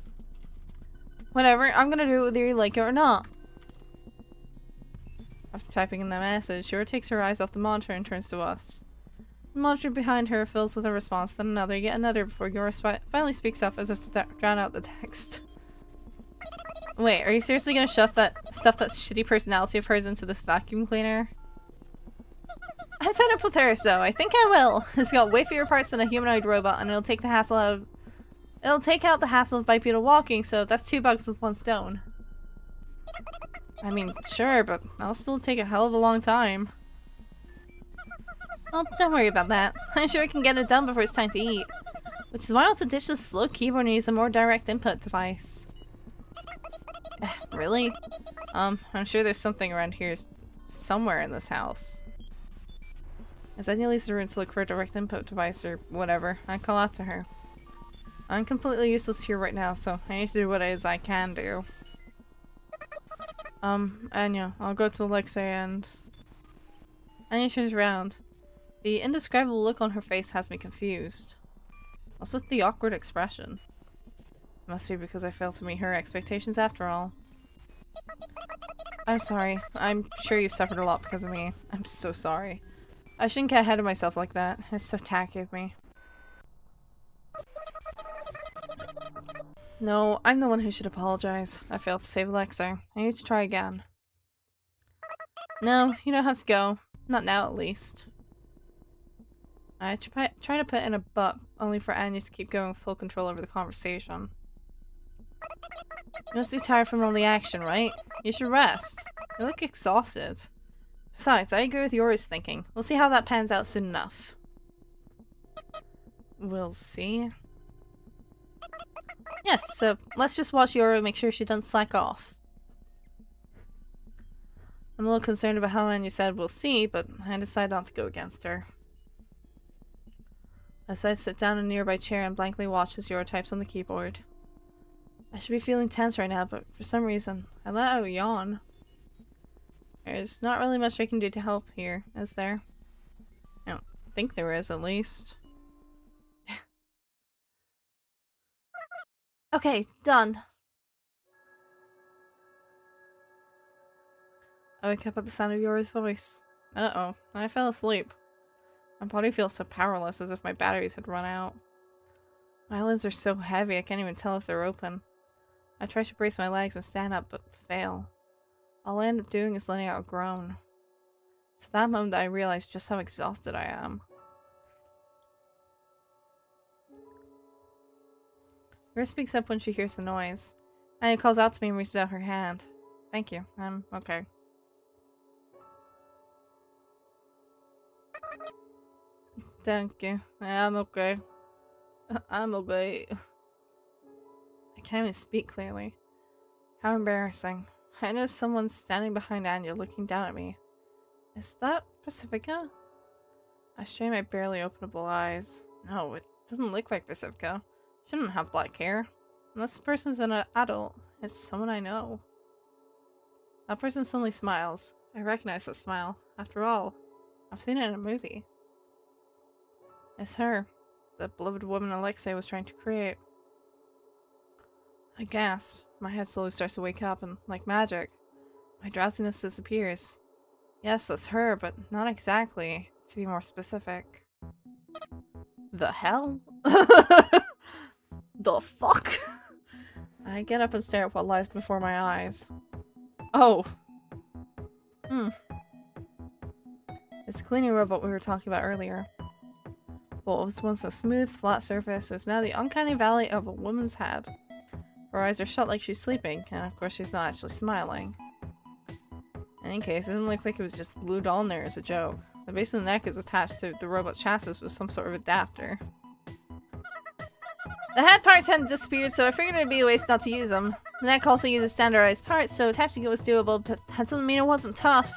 Whatever, I'm gonna do it whether you like it or not. After typing in the message, Yuri takes her eyes off the monitor and turns to us. The monitor behind her fills with a response, then another, yet another, before Yuri finally speaks up as if to drown out the text. Wait, are you seriously gonna stuff that shitty personality of hers into this vacuum cleaner? I'm fed up with her, so I think I will. It's got way fewer parts than a humanoid robot, and it'll take out the hassle of bipedal walking, so that's 2 bugs with 1 stone. I mean, sure, but that'll still take a hell of a long time. Well, don't worry about that. I'm sure I can get it done before it's time to eat. Which is why I want to ditch this slow keyboard and use a more direct input device. Really? I'm sure there's something around here somewhere in this house. As Anya leaves the room to look for a direct input device or whatever, I call out to her. I'm completely useless here right now, so I need to do what it is I can do. Anya, I'll go to Alexei and... Anya turns around. The indescribable look on her face has me confused. What's with the awkward expression? It must be because I failed to meet her expectations after all. I'm sorry. I'm sure you suffered a lot because of me. I'm so sorry. I shouldn't get ahead of myself like that. It's so tacky of me. No, I'm the one who should apologize. I failed to save Alexei. I need to try again. No, you don't have to go. Not now, at least. I try to put in a but, only for Anya to keep going with full control over the conversation. You must be tired from all the action, right? You should rest. You look exhausted. Besides, I agree with Yuri's thinking. We'll see how that pans out soon enough. We'll see. Yes, so let's just watch Yuri and make sure she doesn't slack off. I'm a little concerned about how Anya said we'll see, but I decided not to go against her. As I sit down in a nearby chair and blankly watch as Yuri types on the keyboard. I should be feeling tense right now, but for some reason, I let out a yawn. There's not really much I can do to help here, is there? I don't think there is, at least. Okay, done. I wake up at the sound of Yuri's voice. Uh-oh, I fell asleep. My body feels so powerless, as if my batteries had run out. My eyelids are so heavy I can't even tell if they're open. I try to brace my legs and stand up, but fail. All I end up doing is letting out a groan. It's at that moment that I realize just how exhausted I am. Rhea speaks up when she hears the noise. Anya calls out to me and reaches out her hand. Thank you, I'm okay. Thank you, I'm okay. I'm okay. I can't even speak clearly. How embarrassing. I know someone's standing behind Anya looking down at me. Is that Pacifica? I strain my barely openable eyes. No, it doesn't look like Pacifica. She doesn't have black hair. Unless this person's an adult. It's someone I know. That person suddenly smiles. I recognize that smile. After all, I've seen it in a movie. It's her. The beloved woman Alexei was trying to create. I gasp. My head slowly starts to wake up and, like magic, my drowsiness disappears. Yes, that's her, but not exactly. To be more specific. The hell? The fuck? I get up and stare at what lies before my eyes. Oh. It's the cleaning robot we were talking about earlier. What was once a smooth, flat surface is now the uncanny valley of a woman's head. Her eyes are shut like she's sleeping, and of course she's not actually smiling. In any case, it doesn't look like it was just glued on there as a joke. The base of the neck is attached to the robot chassis with some sort of adapter. The head parts hadn't disappeared, so I figured it'd be a waste not to use them. The neck also uses standardized parts, so attaching it was doable, but that doesn't mean it wasn't tough.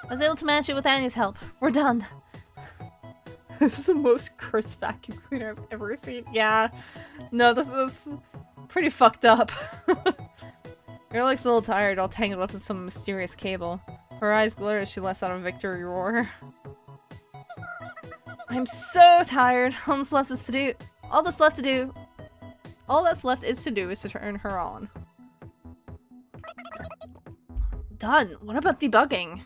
I was able to manage it with Anya's help. We're done. This is the most cursed vacuum cleaner I've ever seen. Yeah. No, this is pretty fucked up. Girl looks a little tired, all tangled up in some mysterious cable. Her eyes glitter as she lets out a victory roar. I'm so tired. All that's left is to do. All that's left is to turn her on. Done. What about debugging?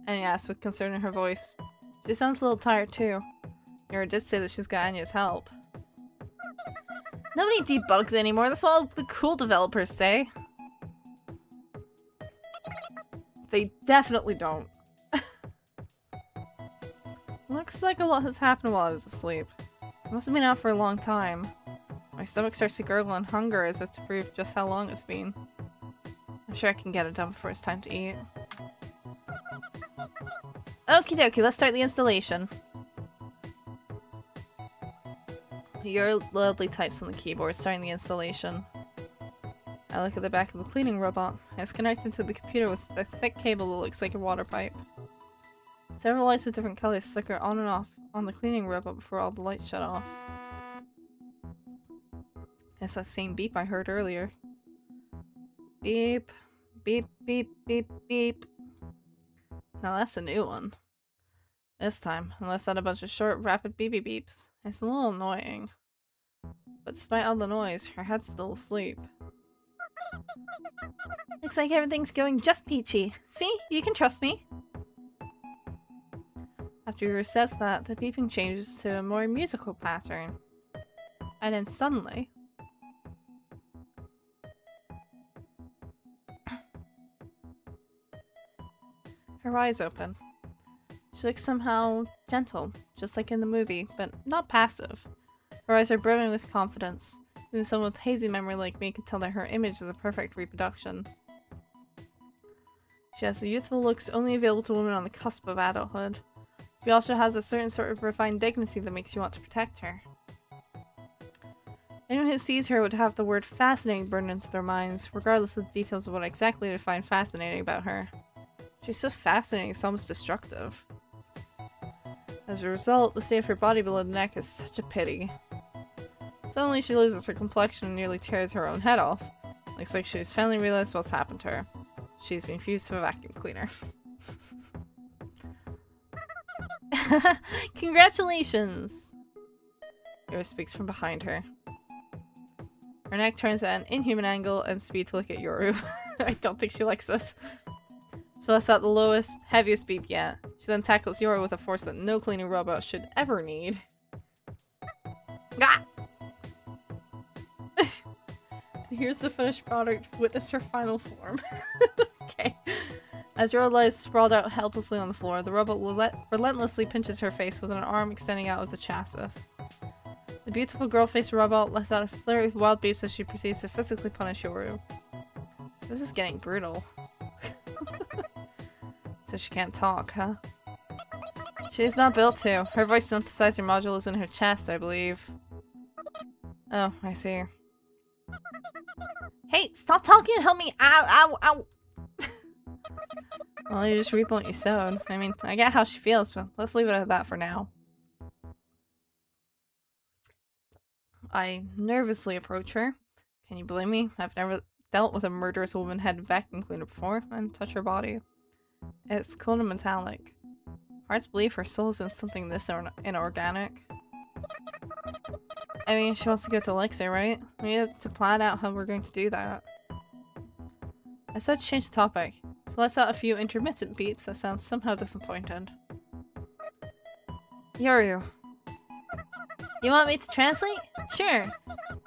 Anya asked with concern in her voice. She sounds a little tired too. Yuri did say that she's got Anya's help. Nobody debugs anymore. That's what all the cool developers say. They definitely don't. Looks like a lot has happened while I was asleep. I must have been out for a long time. My stomach starts to gurgle in hunger as if to prove just how long it's been. I'm sure I can get it done before it's time to eat. Okie dokie, let's start the installation. Yuri loudly types on the keyboard, starting the installation. I look at the back of the cleaning robot. It's connected to the computer with a thick cable that looks like a water pipe. Several lights of different colors flicker on and off on the cleaning robot before all the lights shut off. It's that same beep I heard earlier. Beep. Beep, beep, beep, beep. Now that's a new one. This time, unless add a bunch of short, rapid beepy beeps. It's a little annoying. But despite all the noise, her head's still asleep. Looks like everything's going just peachy. See? You can trust me. After you says that, the beeping changes to a more musical pattern. And then suddenly... her eyes open. She looks somehow gentle, just like in the movie, but not passive. Her eyes are brimming with confidence. Even someone with hazy memory like me can tell that her image is a perfect reproduction. She has the youthful looks only available to women on the cusp of adulthood. She also has a certain sort of refined dignity that makes you want to protect her. Anyone who sees her would have the word fascinating burned into their minds, regardless of the details of what exactly they find fascinating about her. She's so fascinating, it's almost destructive. As a result, the state of her body below the neck is such a pity. Suddenly she loses her complexion and nearly tears her own head off. Looks like she's finally realized what's happened to her. She's been fused to a vacuum cleaner. Congratulations! Yuri speaks from behind her. Her neck turns at an inhuman angle and speed to look at Yoru. I don't think she likes this. She lets out the lowest, heaviest beep yet. She then tackles Yoru with a force that no cleaning robot should ever need. Ah! Here's the finished product. Witness her final form. Okay. As Yoru lies sprawled out helplessly on the floor, the robot relentlessly pinches her face with an arm extending out of the chassis. The beautiful girl-faced robot lets out a flurry of wild beeps as she proceeds to physically punish Yoru. This is getting brutal. So she can't talk, huh? She's not built to. Her voice synthesizer module is in her chest, I believe. Oh, I see. Hey, stop talking and help me! Ow, ow, ow! Well, you just reap what you sowed. I mean, I get how she feels, but let's leave it at that for now. I nervously approach her. Can you blame me? I've never dealt with a murderous woman-headed vacuum cleaner before, and touch her body. It's cold and metallic. Hard to believe her soul is in something this inorganic. I mean, she wants to go to Elixir, right? We need to plan out how we're going to do that. I said change the topic, so let's out a few intermittent beeps that sound somehow disappointed. Yuri. You want me to translate? Sure.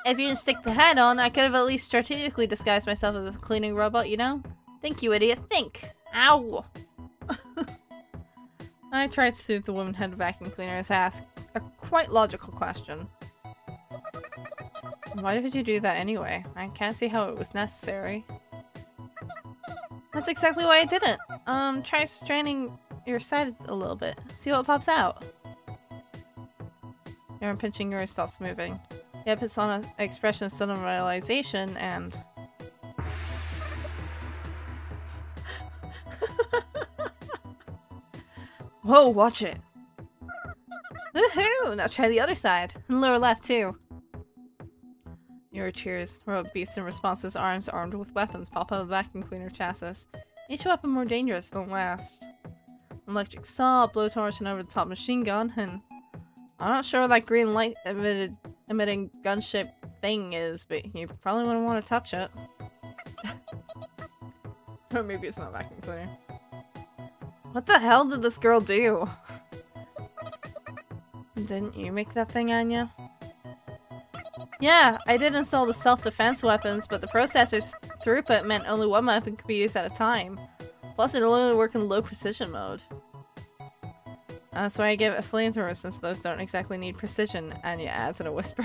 If you didn't stick the hat on, I could have at least strategically disguised myself as a cleaning robot, you know? Think, you idiot, think! Ow! I tried to soothe the woman-headed vacuum cleaner as I asked a quite logical question. Why did you do that anyway? I can't see how it was necessary. That's exactly why I did it. Try straining your side a little bit. See what pops out. Your arm pinching yours stops moving. Yeah, puts on an expression of sudden realization and... Whoa, watch it! Woohoo! Now try the other side. And lower left too. Your cheers. Robot beasts in response as arms armed with weapons pop out of the vacuum cleaner chassis. Each weapon more dangerous than the last. An electric saw, a blowtorch, and over-the-top machine gun, and I'm not sure what that green light emitting gun-shaped thing is, but you probably wouldn't want to touch it. Or maybe it's not a vacuum cleaner. What the hell did this girl do? Didn't you make that thing, Anya? Yeah, I did install the self-defense weapons, but the processor's throughput meant only one weapon could be used at a time. Plus, it only worked in low precision mode. That's why I give it a flamethrower, since those don't exactly need precision, Anya adds in a whisper.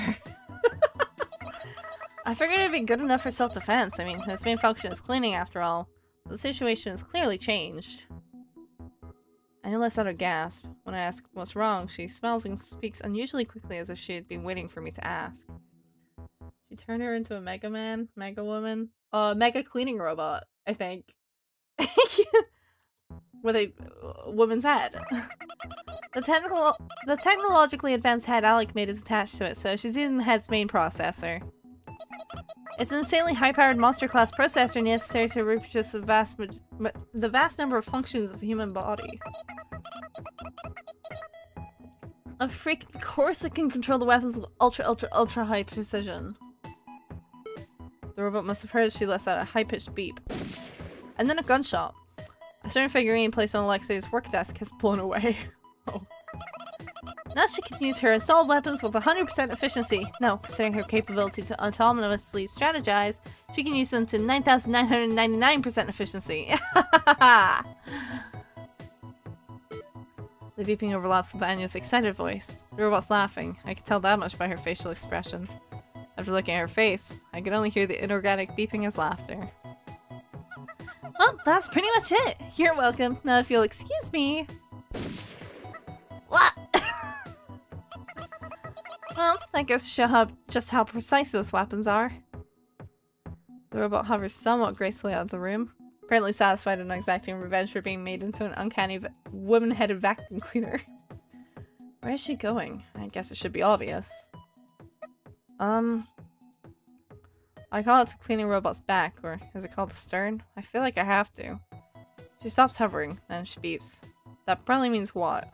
I figured it'd be good enough for self-defense. I mean, its main function is cleaning after all. The situation has clearly changed. Anya lets out a gasp. When I ask what's wrong, she smiles and speaks unusually quickly as if she had been waiting for me to ask. She turned her into a Mega Woman? Mega cleaning robot, I think. With a woman's head. The technologically advanced head Alec made is attached to it, so she's using the head's main processor. It's an insanely high-powered monster-class processor necessary to reproduce the vast number of functions of the human body. A freaking course that can control the weapons with ultra high precision. The robot must have heard she lets out a high-pitched beep. And then a gunshot. A certain figurine placed on Alexia's work desk has blown away. Oh. Now she can use her installed weapons with 100% efficiency. No, considering her capability to autonomously strategize, she can use them to 9,999% efficiency. The beeping overlaps with Anya's excited voice. The robot's laughing. I could tell that much by her facial expression. After looking at her face, I could only hear the inorganic beeping as laughter. Well, that's pretty much it. You're welcome. Now if you'll excuse me. What? Well, that goes to show just how precise those weapons are. The robot hovers somewhat gracefully out of the room, apparently satisfied and exacting revenge for being made into an uncanny woman-headed vacuum cleaner. Where is she going? I guess it should be obvious. I call it the cleaning robot's back, or is it called the stern? I feel like I have to. She stops hovering, then she beeps. That probably means what?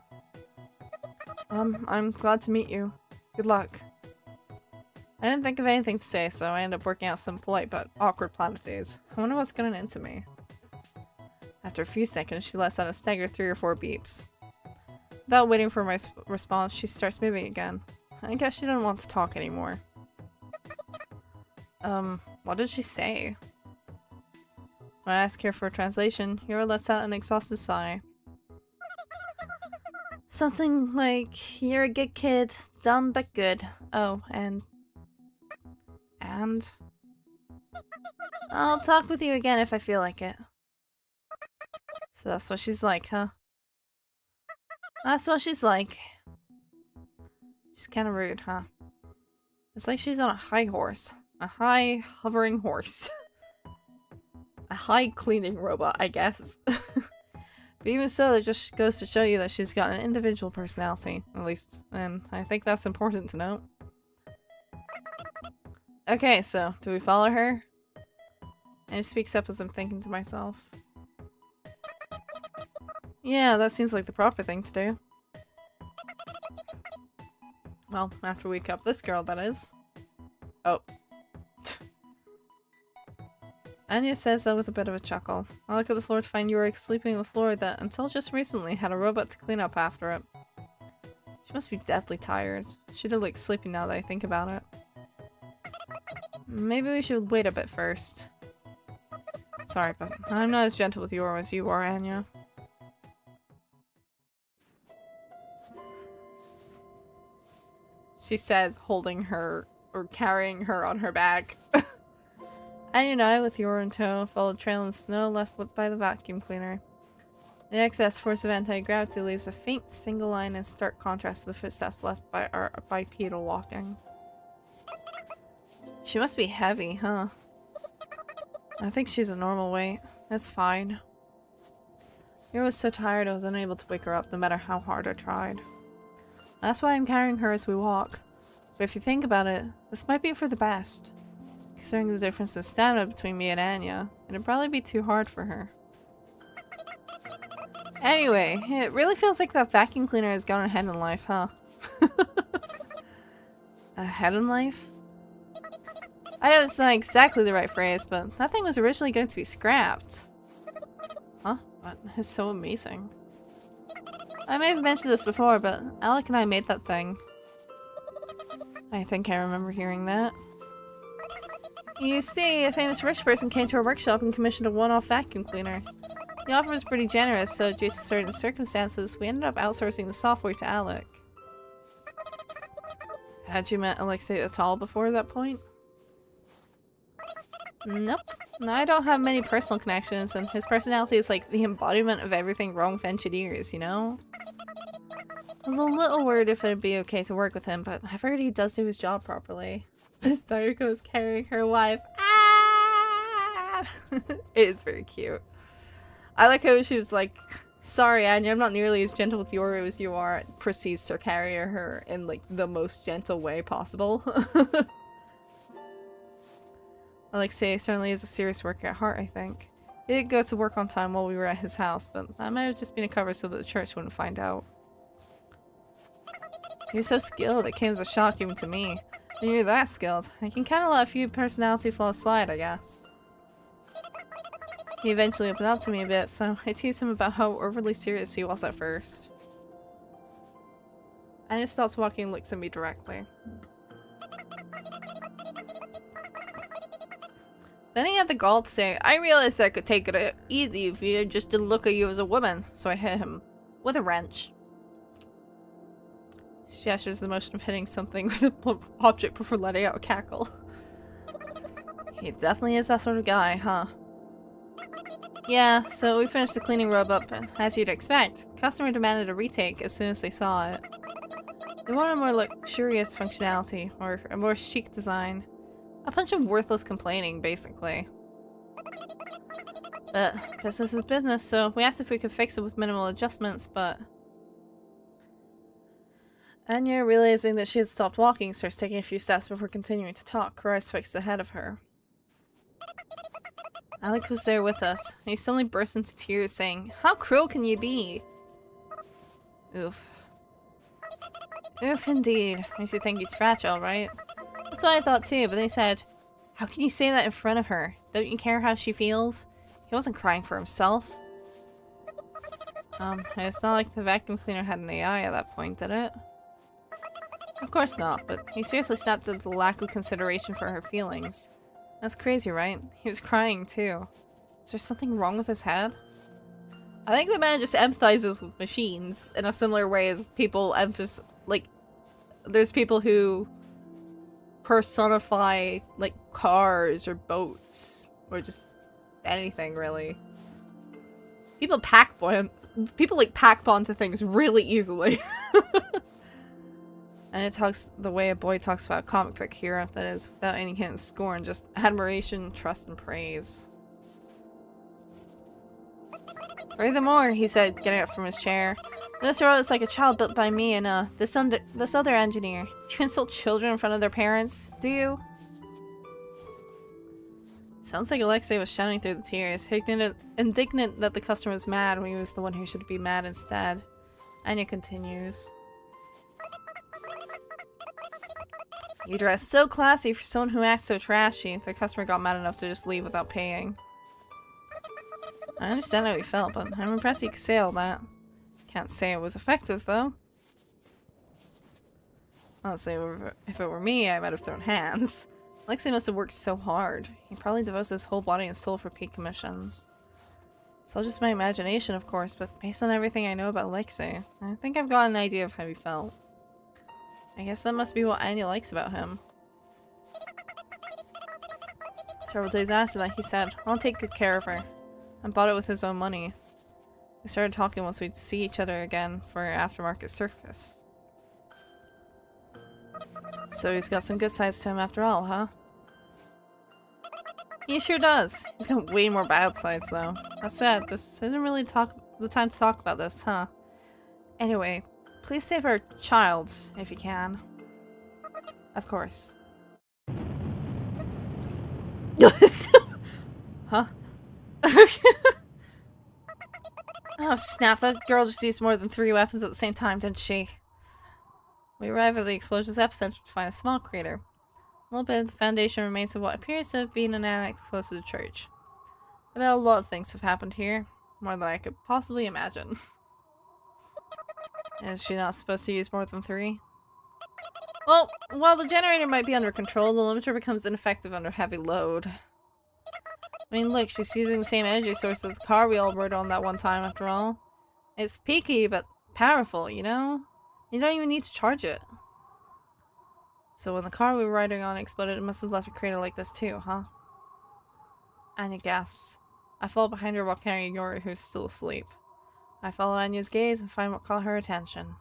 I'm glad to meet you. Good luck. I didn't think of anything to say, so I ended up working out some polite but awkward platitudes. I wonder what's getting into me. After a few seconds, she lets out a staggered 3 or 4 beeps. Without waiting for my response, she starts moving again. I guess she didn't want to talk anymore. What did she say? When I ask her for a translation, Yura lets out an exhausted sigh. Something like, you're a good kid, dumb but good. Oh, and... I'll talk with you again if I feel like it. So that's what she's like, huh? That's what she's like. She's kind of rude, huh? It's like she's on a high horse. A high hovering horse. A high cleaning robot, I guess. But even so, it just goes to show you that she's got an individual personality, at least. And I think that's important to note. Okay, so do we follow her? I just speaks up as I'm thinking to myself. Yeah, that seems like the proper thing to do. Well, after we wake up this girl, that is. Oh. Anya says that with a bit of a chuckle. I look at the floor to find Yuri sleeping on the floor that, until just recently, had a robot to clean up after it. She must be deathly tired. She did look sleepy now that I think about it. Maybe we should wait a bit first. Sorry, but I'm not as gentle with Yuri as you are, Anya. She says, holding her, or carrying her on her back. Anya and I, with Yuri in tow, followed trail in snow left by the vacuum cleaner. The excess force of anti-gravity leaves a faint single line in stark contrast to the footsteps left by our bipedal walking. She must be heavy, huh? I think she's a normal weight. That's fine. Yuri was so tired I was unable to wake her up no matter how hard I tried. That's why I'm carrying her as we walk. But if you think about it, this might be for the best. Considering the difference in stamina between me and Anya, it'd probably be too hard for her. Anyway, it really feels like that vacuum cleaner has gone ahead in life, huh? Ahead in life? I know it's not exactly the right phrase, but that thing was originally going to be scrapped. Huh? That is so amazing. I may have mentioned this before, but Alec and I made that thing. I think I remember hearing that. You see, a famous rich person came to our workshop and commissioned a one-off vacuum cleaner. The offer was pretty generous, so due to certain circumstances, we ended up outsourcing the software to Alec. Had you met Alexei at all before that point? Nope. No, I don't have many personal connections, and his personality is like the embodiment of everything wrong with engineers, you know? I was a little worried if it'd be okay to work with him, but I've heard he does do his job properly. This Darko is carrying her wife. Ah! It is very cute. I like how she was like, sorry Anya, I'm not nearly as gentle with Yuri as you are, proceeds to carry her in like the most gentle way possible. Alexei certainly is a serious worker at heart, I think. He did go to work on time while we were at his house, but that might have just been a cover so that the church wouldn't find out. He was so skilled, it came as a shock even to me. When you're that skilled, I can kind of let a few personality flaws slide, I guess. He eventually opened up to me a bit, so I teased him about how overly serious he was at first. I just stopped walking and looked at me directly. Then he had the gall to say, I realized I could take it easy if you just didn't look at you as a woman, so I hit him with a wrench. She gestures the motion of hitting something with an object before letting out a cackle. He definitely is that sort of guy, huh? Yeah, so we finished the cleaning robe up, and as you'd expect, the customer demanded a retake as soon as they saw it. They wanted a more luxurious functionality, or a more chic design. A bunch of worthless complaining, basically. But business is business, so we asked if we could fix it with minimal adjustments, but... Anya, realizing that she had stopped walking, starts taking a few steps before continuing to talk, her eyes fixed ahead of her. Alec was there with us, and he suddenly burst into tears, saying, How cruel can you be? Oof. Oof, indeed. Makes you think he's fragile, right? That's what I thought too, but they said, How can you say that in front of her? Don't you care how she feels? He wasn't crying for himself. It's not like the vacuum cleaner had an AI at that point, did it? Of course not, but he seriously snapped at the lack of consideration for her feelings. That's crazy, right? He was crying too. Is there something wrong with his head? I think the man just empathizes with machines in a similar way as people like, there's people who personify, like, cars or boats, or just anything, really. People like pack bond to things really easily. And it talks the way a boy talks about a comic book hero, that is, without any kind of scorn, just admiration, trust, and praise. Furthermore, he said, getting up from his chair, this robot is like a child built by me and this other engineer. Do you insult children in front of their parents? Do you? Sounds like Alexei was shouting through the tears, indignant that the customer was mad when he was the one who should be mad instead. Anya continues. You dress so classy for someone who acts so trashy. The customer got mad enough to just leave without paying. I understand how he felt, but I'm impressed you could say all that. Can't say it was effective, though. Honestly, if it were me, I might have thrown hands. Alexei must have worked so hard. He probably devotes his whole body and soul for paid commissions. It's all just my imagination, of course, but based on everything I know about Alexei, I think I've got an idea of how he felt. I guess that must be what Anya likes about him. Several days after that, he said, I'll take good care of her. And bought it with his own money. We started talking once we'd see each other again for aftermarket service. So he's got some good sides to him after all, huh? He sure does. He's got way more bad sides, though. That said, this isn't really the time to talk about this, huh? Anyway, please save our child, if you can. Of course. Huh? Oh snap, that girl just used more than 3 weapons at the same time, didn't she? We arrive at the explosion's epicenter to find a small crater. A little bit of the foundation remains of what appears to have been an annex close to the church. I bet a lot of things have happened here. More than I could possibly imagine. Is she not supposed to use more than 3? Well, while the generator might be under control, the limiter becomes ineffective under heavy load. I mean, look, she's using the same energy source as the car we all rode on that one time, after all. It's peaky, but powerful, you know? You don't even need to charge it. So when the car we were riding on exploded, it must have left a crater like this too, huh? Anya gasps. I fall behind her while carrying Yuri, who's still asleep. I follow Anya's gaze and find what caught her attention.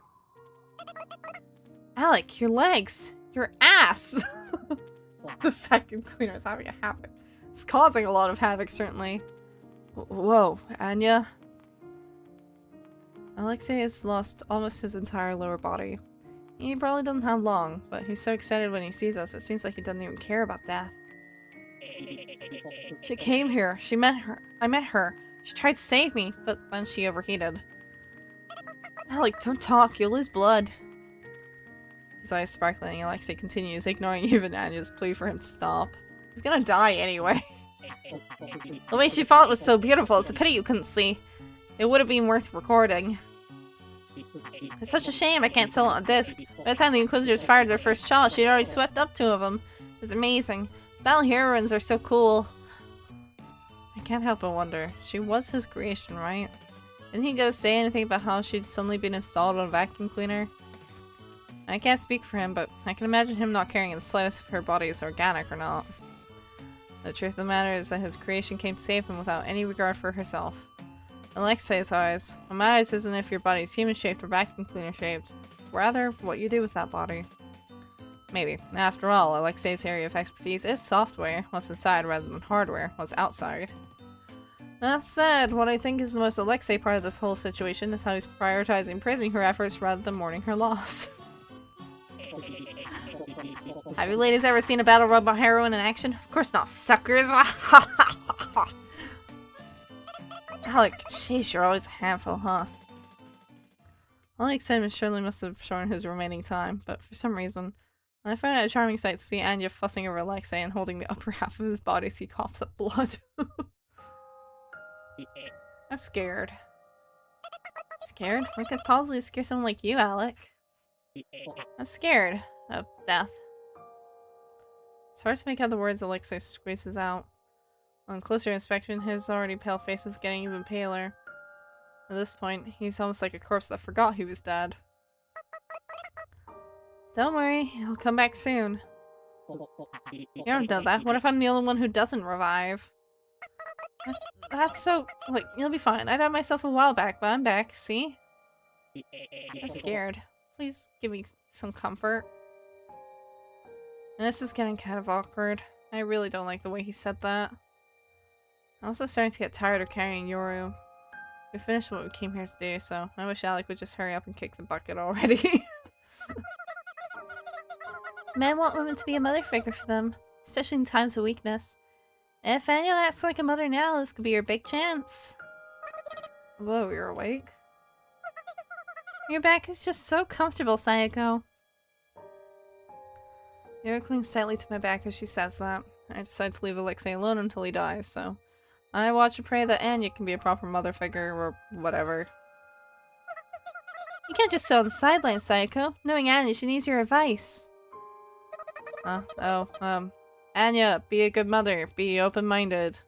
Alec, your legs! Your ass! The vacuum cleaner is having a havoc. It's causing a lot of havoc, certainly. Whoa, Anya? Alexei has lost almost his entire lower body. He probably doesn't have long, but he's so excited when he sees us, it seems like he doesn't even care about death. She came here. I met her. She tried to save me, but then she overheated. Alec, don't talk. You'll lose blood. His eyes sparkling, Alexei continues, ignoring even Anya's plea for him to stop. He's gonna die anyway. The way she fought was so beautiful. It's a pity you couldn't see. It would have been worth recording. It's such a shame I can't sell it on disc. By the time the Inquisitors fired their first shot, she'd already swept up 2 of them. It was amazing. Battle heroines are so cool. I can't help but wonder. She was his creation, right? Didn't he go say anything about how she'd suddenly been installed on a vacuum cleaner? I can't speak for him, but I can imagine him not caring in the slightest if her body is organic or not. The truth of the matter is that his creation came to save him without any regard for herself. In Alexei's eyes, what matters isn't if your body is human-shaped or vacuum cleaner-shaped, rather what you do with that body. Maybe. After all, Alexei's area of expertise is software, what's inside rather than hardware, what's outside. That said, what I think is the most Alexei part of this whole situation is how he's prioritizing praising her efforts rather than mourning her loss. Have you ladies ever seen a battle robot heroine in action? Of course not, suckers! Alec, sheesh, you're always a handful, huh? All the excitement surely must have shown his remaining time, but for some reason, I find it a charming sight to see Anya fussing over Alexei and holding the upper half of his body as he coughs up blood. I'm scared. Scared? What could possibly scare someone like you, Alec? I'm scared of death. It's hard to make out the words Alexei squeezes out. On closer inspection, his already pale face is getting even paler. At this point, he's almost like a corpse that forgot he was dead. Don't worry, he'll come back soon. You don't know that. What if I'm the only one who doesn't revive? That's so... Look, you'll be fine. I died myself a while back, but I'm back, see? I'm scared. Please give me some comfort. And this is getting kind of awkward. I really don't like the way he said that. I'm also starting to get tired of carrying Yoru. We finished what we came here to do, so I wish Alec would just hurry up and kick the bucket already. Men want women to be a mother figure for them, especially in times of weakness. If Anya acts like a mother now, this could be your big chance. Whoa, you're awake? Your back is just so comfortable, Sayako. Yuri clings tightly to my back as she says that. I decide to leave Alexei alone until he dies, so I watch and pray that Anya can be a proper mother figure or whatever. You can't just sit on the sidelines, Sayako. Knowing Anya, she needs your advice. Anya, be a good mother. Be open-minded.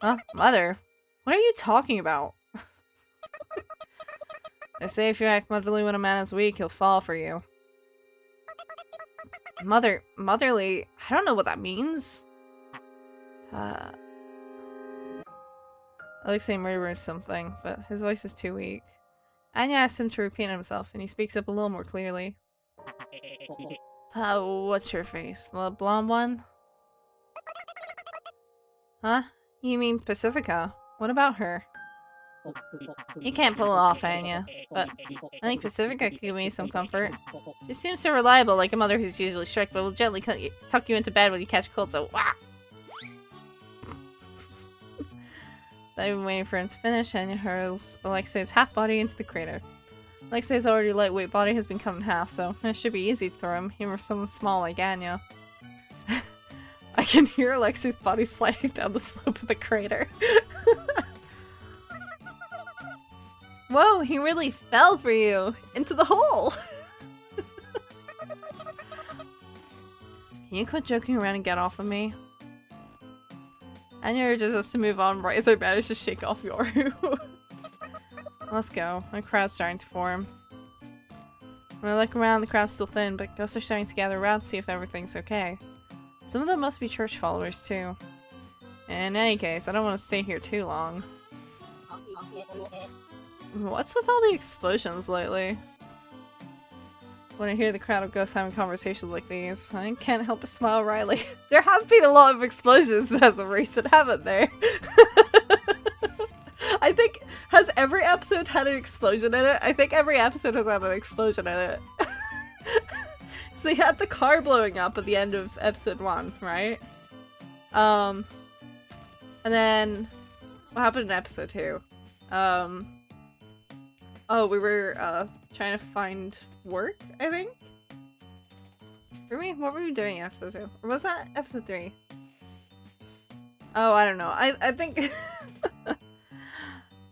Huh? Mother? What are you talking about? They say if you act motherly when a man is weak, he'll fall for you. Motherly? I don't know what that means. Alexei murmurs something, but his voice is too weak. Anya asks him to repeat himself, and he speaks up a little more clearly. What's your face? The blonde one? Huh? You mean Pacifica? What about her? You can't pull it off, Anya, but I think Pacifica could give me some comfort. She seems so reliable, like a mother who's usually strict, but will gently tuck you into bed when you catch a cold, so wah! I've been waiting for him to finish, Anya hurls Alexei's half-body into the crater. Alexei's already lightweight body has been cut in half, so it should be easy to throw him, even for someone small like Anya. I can hear Alexei's body sliding down the slope of the crater. Whoa, he really fell for you! Into the hole! Can you quit joking around and get off of me? Anya urges us to move on right as I manage to shake off Yoru. Let's go. A crowd's starting to form. When I look around, the crowd's still thin, but ghosts are starting to gather around to see if everything's okay. Some of them must be church followers, too. In any case, I don't want to stay here too long. What's with all the explosions lately? When I hear the crowd of ghosts having conversations like these, I can't help but smile wryly. There have been a lot of explosions as of recent, haven't there? I think, has every episode had an explosion in it? I think every episode has had an explosion in it. So they had the car blowing up at the end of episode 1, right? And then, what happened in episode 2? Oh, we were, trying to find work, I think? What were we doing in episode 2? Or was that episode 3? Oh, I don't know. I think...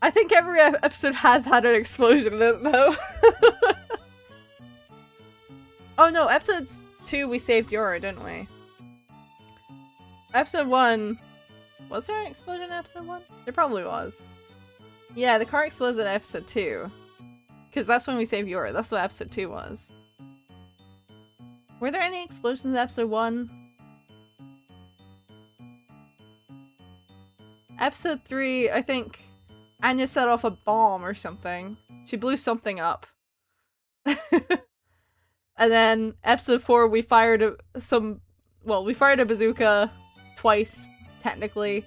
I think every episode has had an explosion in it, though. Oh no, episode 2 we saved Yura, didn't we? Episode 1... Was there an explosion in episode 1? There probably was. Yeah, the car exploded in episode 2. Because that's when we saved Yura. That's what episode 2 was. Were there any explosions in episode 1? Episode 3, I think Anya set off a bomb or something. She blew something up. And then episode 4, we fired a bazooka twice, technically.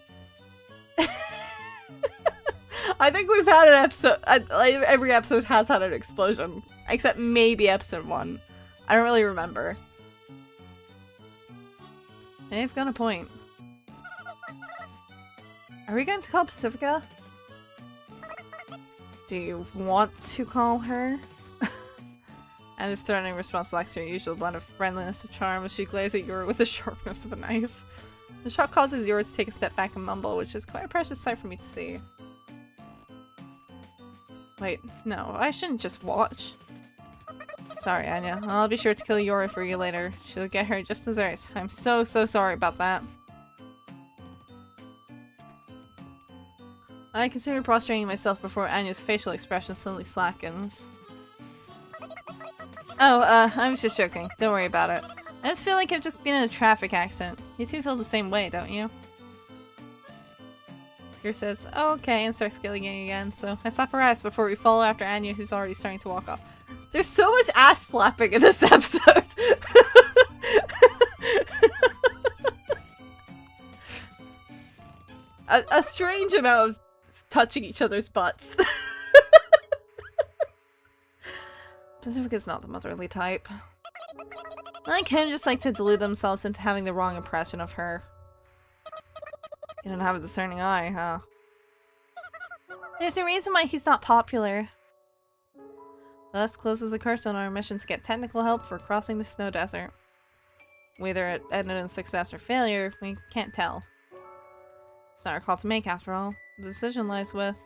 I think we've had an episode, every episode has had an explosion, except maybe episode 1. I don't really remember. They've got a point. Are we going to call Pacifica? Do you want to call her? And his threatening response lacks her usual blend of friendliness to charm as she glares at Yuri with the sharpness of a knife. The shock causes Yuri to take a step back and mumble, which is quite a precious sight for me to see. Wait, no, I shouldn't just watch. Sorry, Anya. I'll be sure to kill Yuri for you later. She'll get her just desserts. I'm so sorry about that. I consider prostrating myself before Anya's facial expression suddenly slackens. Oh, I was just joking. Don't worry about it. I just feel like I've just been in a traffic accident. You two feel the same way, don't you? Yuri says, oh, okay, and starts giggling again, so I slap her ass before we follow after Anya, who's already starting to walk off. There's so much ass slapping in this episode! a strange amount of touching each other's butts. Pacifica's not the motherly type. I think him just like to delude themselves into having the wrong impression of her. He doesn't have a discerning eye, huh? There's a reason why he's not popular. Thus closes the curtain on our mission to get technical help for crossing the snow desert. Whether it ended in success or failure, we can't tell. It's not our call to make, after all. The decision lies with...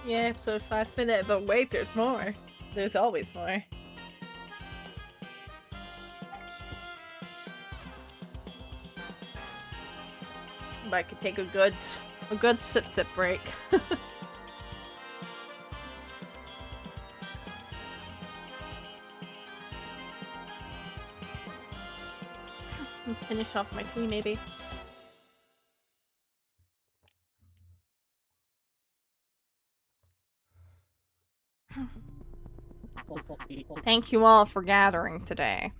Yeah, episode 5 finished, but wait, there's more. There's always more. But I could take a good sip break. And finish off my tea, maybe. Thank you all for gathering today.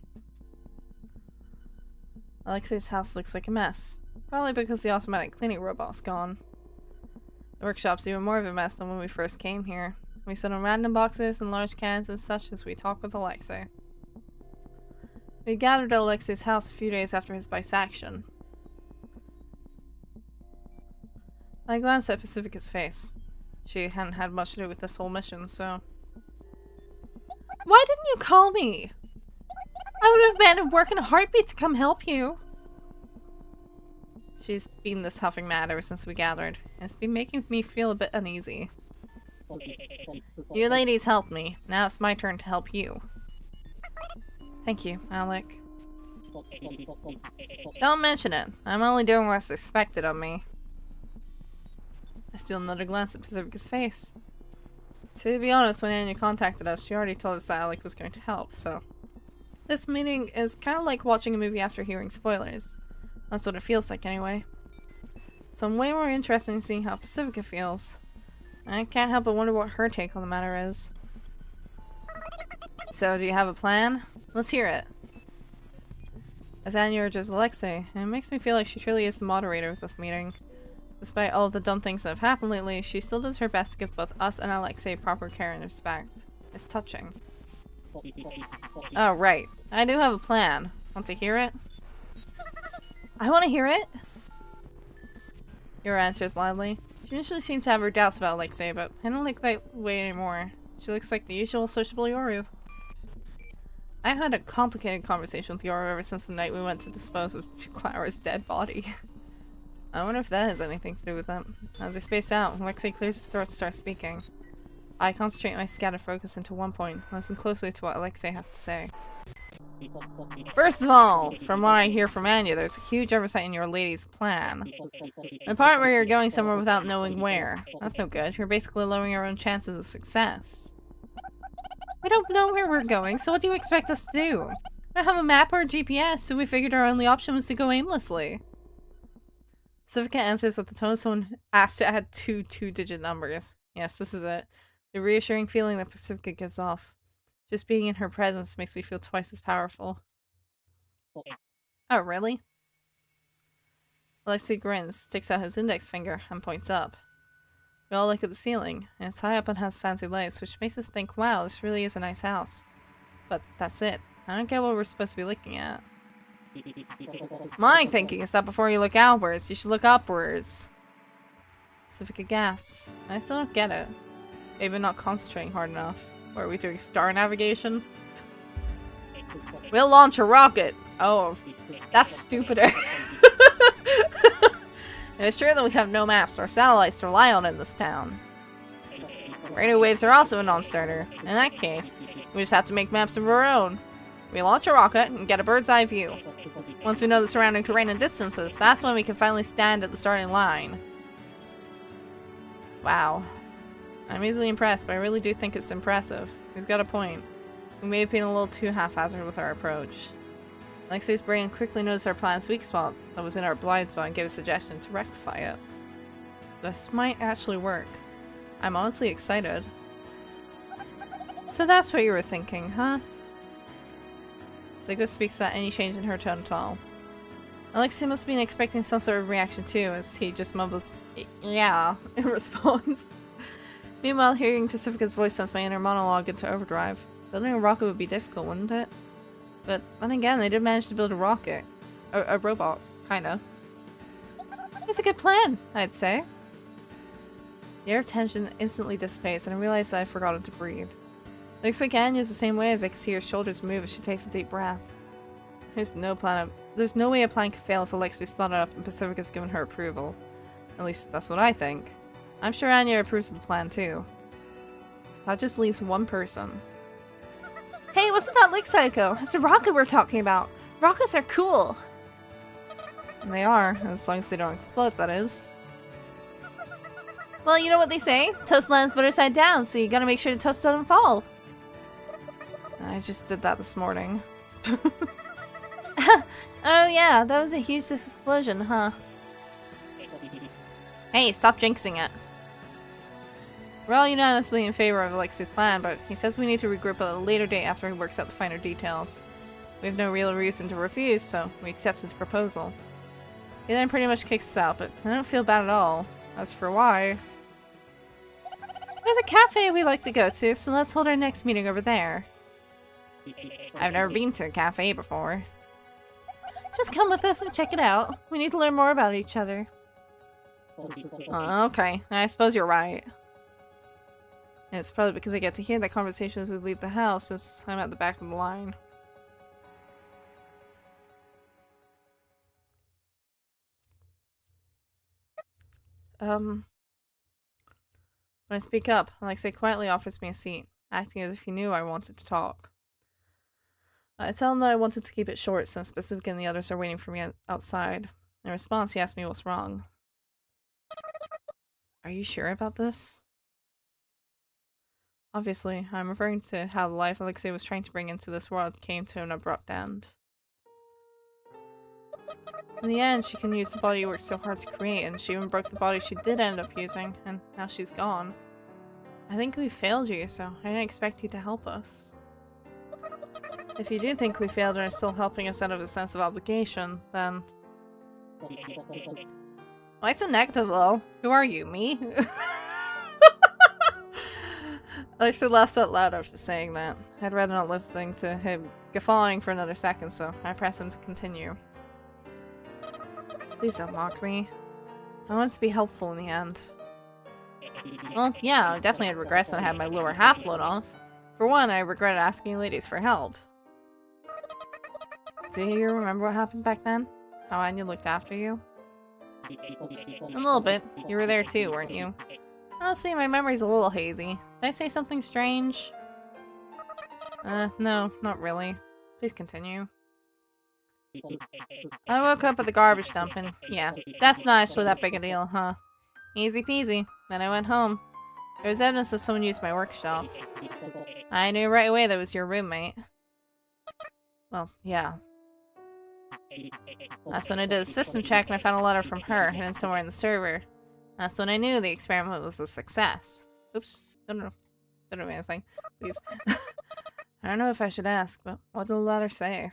Alexei's house looks like a mess. Probably because the automatic cleaning robot's gone. The workshop's even more of a mess than when we first came here. We sit on random boxes and large cans and such as we talk with Alexei. We gathered at Alexei's house a few days after his bisection. I glanced at Pacifica's face. She hadn't had much to do with this whole mission, so... Why didn't you call me? I would have been at work in a heartbeat to come help you. She's been this huffing mad ever since we gathered, and it's been making me feel a bit uneasy. You ladies helped me. Now it's my turn to help you. Thank you, Alec. Don't mention it. I'm only doing what's expected of me. I steal another glance at Pacifica's face. To be honest, when Anya contacted us, she already told us that Alec was going to help, so... This meeting is kind of like watching a movie after hearing spoilers. That's what it feels like, anyway. So I'm way more interested in seeing how Pacifica feels. I can't help but wonder what her take on the matter is. So, do you have a plan? Let's hear it. As Anya urges Alexei, it makes me feel like she truly is the moderator of this meeting. Despite all of the dumb things that have happened lately, she still does her best to give both us and Alexei proper care and respect. It's touching. Oh, right. I do have a plan. Want to hear it? I want to hear it! Your answers loudly. She initially seemed to have her doubts about Alexei, but I don't like that way anymore. She looks like the usual sociable Yoru. I've had a complicated conversation with Yoru ever since the night we went to dispose of Clara's dead body. I wonder if that has anything to do with them. As I space out, Alexei clears his throat to start speaking. I concentrate my scattered focus into one point, listen closely to what Alexei has to say. First of all, from what I hear from Anya, there's a huge oversight in your lady's plan. The part where you're going somewhere without knowing where. That's no good. You're basically lowering your own chances of success. We don't know where we're going, so what do you expect us to do? We don't have a map or a GPS, so we figured our only option was to go aimlessly. Pacifica answers with the tone of someone asked to add two-digit numbers. Yes, this is it. The reassuring feeling that Pacifica gives off. Just being in her presence makes me feel twice as powerful. Oh, really? Alexei grins, sticks out his index finger, and points up. We all look at the ceiling, and it's high up and has fancy lights, which makes us think, wow, this really is a nice house. But that's it. I don't get what we're supposed to be looking at. My thinking is that before you look outwards, you should look upwards. Pacifica gasps. I still don't get it. Maybe not concentrating hard enough. Or are we doing star navigation? We'll launch a rocket! Oh, that's stupider. It's true that we have no maps or satellites to rely on in this town. Radio waves are also a non-starter. In that case, we just have to make maps of our own. We launch a rocket and get a bird's eye view. Once we know the surrounding terrain and distances, that's when we can finally stand at the starting line. Wow. I'm easily impressed, but I really do think it's impressive. He's got a point. We may have been a little too haphazard with our approach. Alexei's brain quickly noticed our plan's weak spot that was in our blind spot and gave a suggestion to rectify it. This might actually work. I'm honestly excited. So that's what you were thinking, huh? Zigo speaks without any change in her tone at all. Alexei must have been expecting some sort of reaction too, as he just mumbles, yeah, in response. Meanwhile, hearing Pacifica's voice sends my inner monologue into overdrive. Building a rocket would be difficult, wouldn't it? But then again, they did manage to build a rocket. A robot, kinda. It's a good plan, I'd say. The air tension instantly dissipates, and I realize that I've forgotten to breathe. Looks like Anya's the same way, as I can see her shoulders move as she takes a deep breath. There's no way a plan could fail if Alexei's thought it up and Pacifica's given her approval. At least that's what I think. I'm sure Anya approves of the plan too. That just leaves one person. Hey, wasn't that Lake Psycho? It's the rocket we're talking about. Rockets are cool. And they are, as long as they don't explode, that is. Well, you know what they say? Toast lands better side down, so you gotta make sure the toast doesn't fall. I just did that this morning. Oh yeah, that was a huge explosion, huh? Hey, stop jinxing it. We're all unanimously in favor of Alexei's plan, but he says we need to regroup at a later date after he works out the finer details. We have no real reason to refuse, so we accept his proposal. He then pretty much kicks us out, but I don't feel bad at all. As for why... There's a cafe we like to go to, so let's hold our next meeting over there. I've never been to a cafe before. Just come with us and check it out. We need to learn more about each other. Okay, I suppose you're right. It's probably because I get to hear that conversation as we leave the house, since I'm at the back of the line. When I speak up, Alexei quietly offers me a seat, acting as if he knew I wanted to talk. I tell him that I wanted to keep it short since Pacifica and the others are waiting for me outside. In response, he asks me what's wrong. Are you sure about this? Obviously, I'm referring to how the life Alexei was trying to bring into this world came to an abrupt end. In the end, she couldn't use the body you worked so hard to create, and she even broke the body she did end up using, and now she's gone. I think we failed you, so I didn't expect you to help us. If you do think we failed and are still helping us out of a sense of obligation, then... Why so negative, though? Who are you, me? Alexei laughs out loud after saying that. I'd rather not listening to him guffawing for another second, so I press him to continue. Please don't mock me. I want it to be helpful in the end. Well, yeah, I definitely had regrets when I had my lower half blown off. For one, I regretted asking ladies for help. Do you remember what happened back then? How Anya looked after you? A little bit. You were there too, weren't you? Honestly, my memory's a little hazy. Did I say something strange? No, not really. Please continue. I woke up at the garbage dump and, yeah, that's not actually that big a deal, huh? Easy peasy. Then I went home. There was evidence that someone used my workshop. I knew right away that was your roommate. Well, yeah. That's when I did a system check and I found a letter from her hidden somewhere in the server. That's when I knew the experiment was a success. Oops. Don't know anything. Please. I don't know if I should ask, but what did the letter say?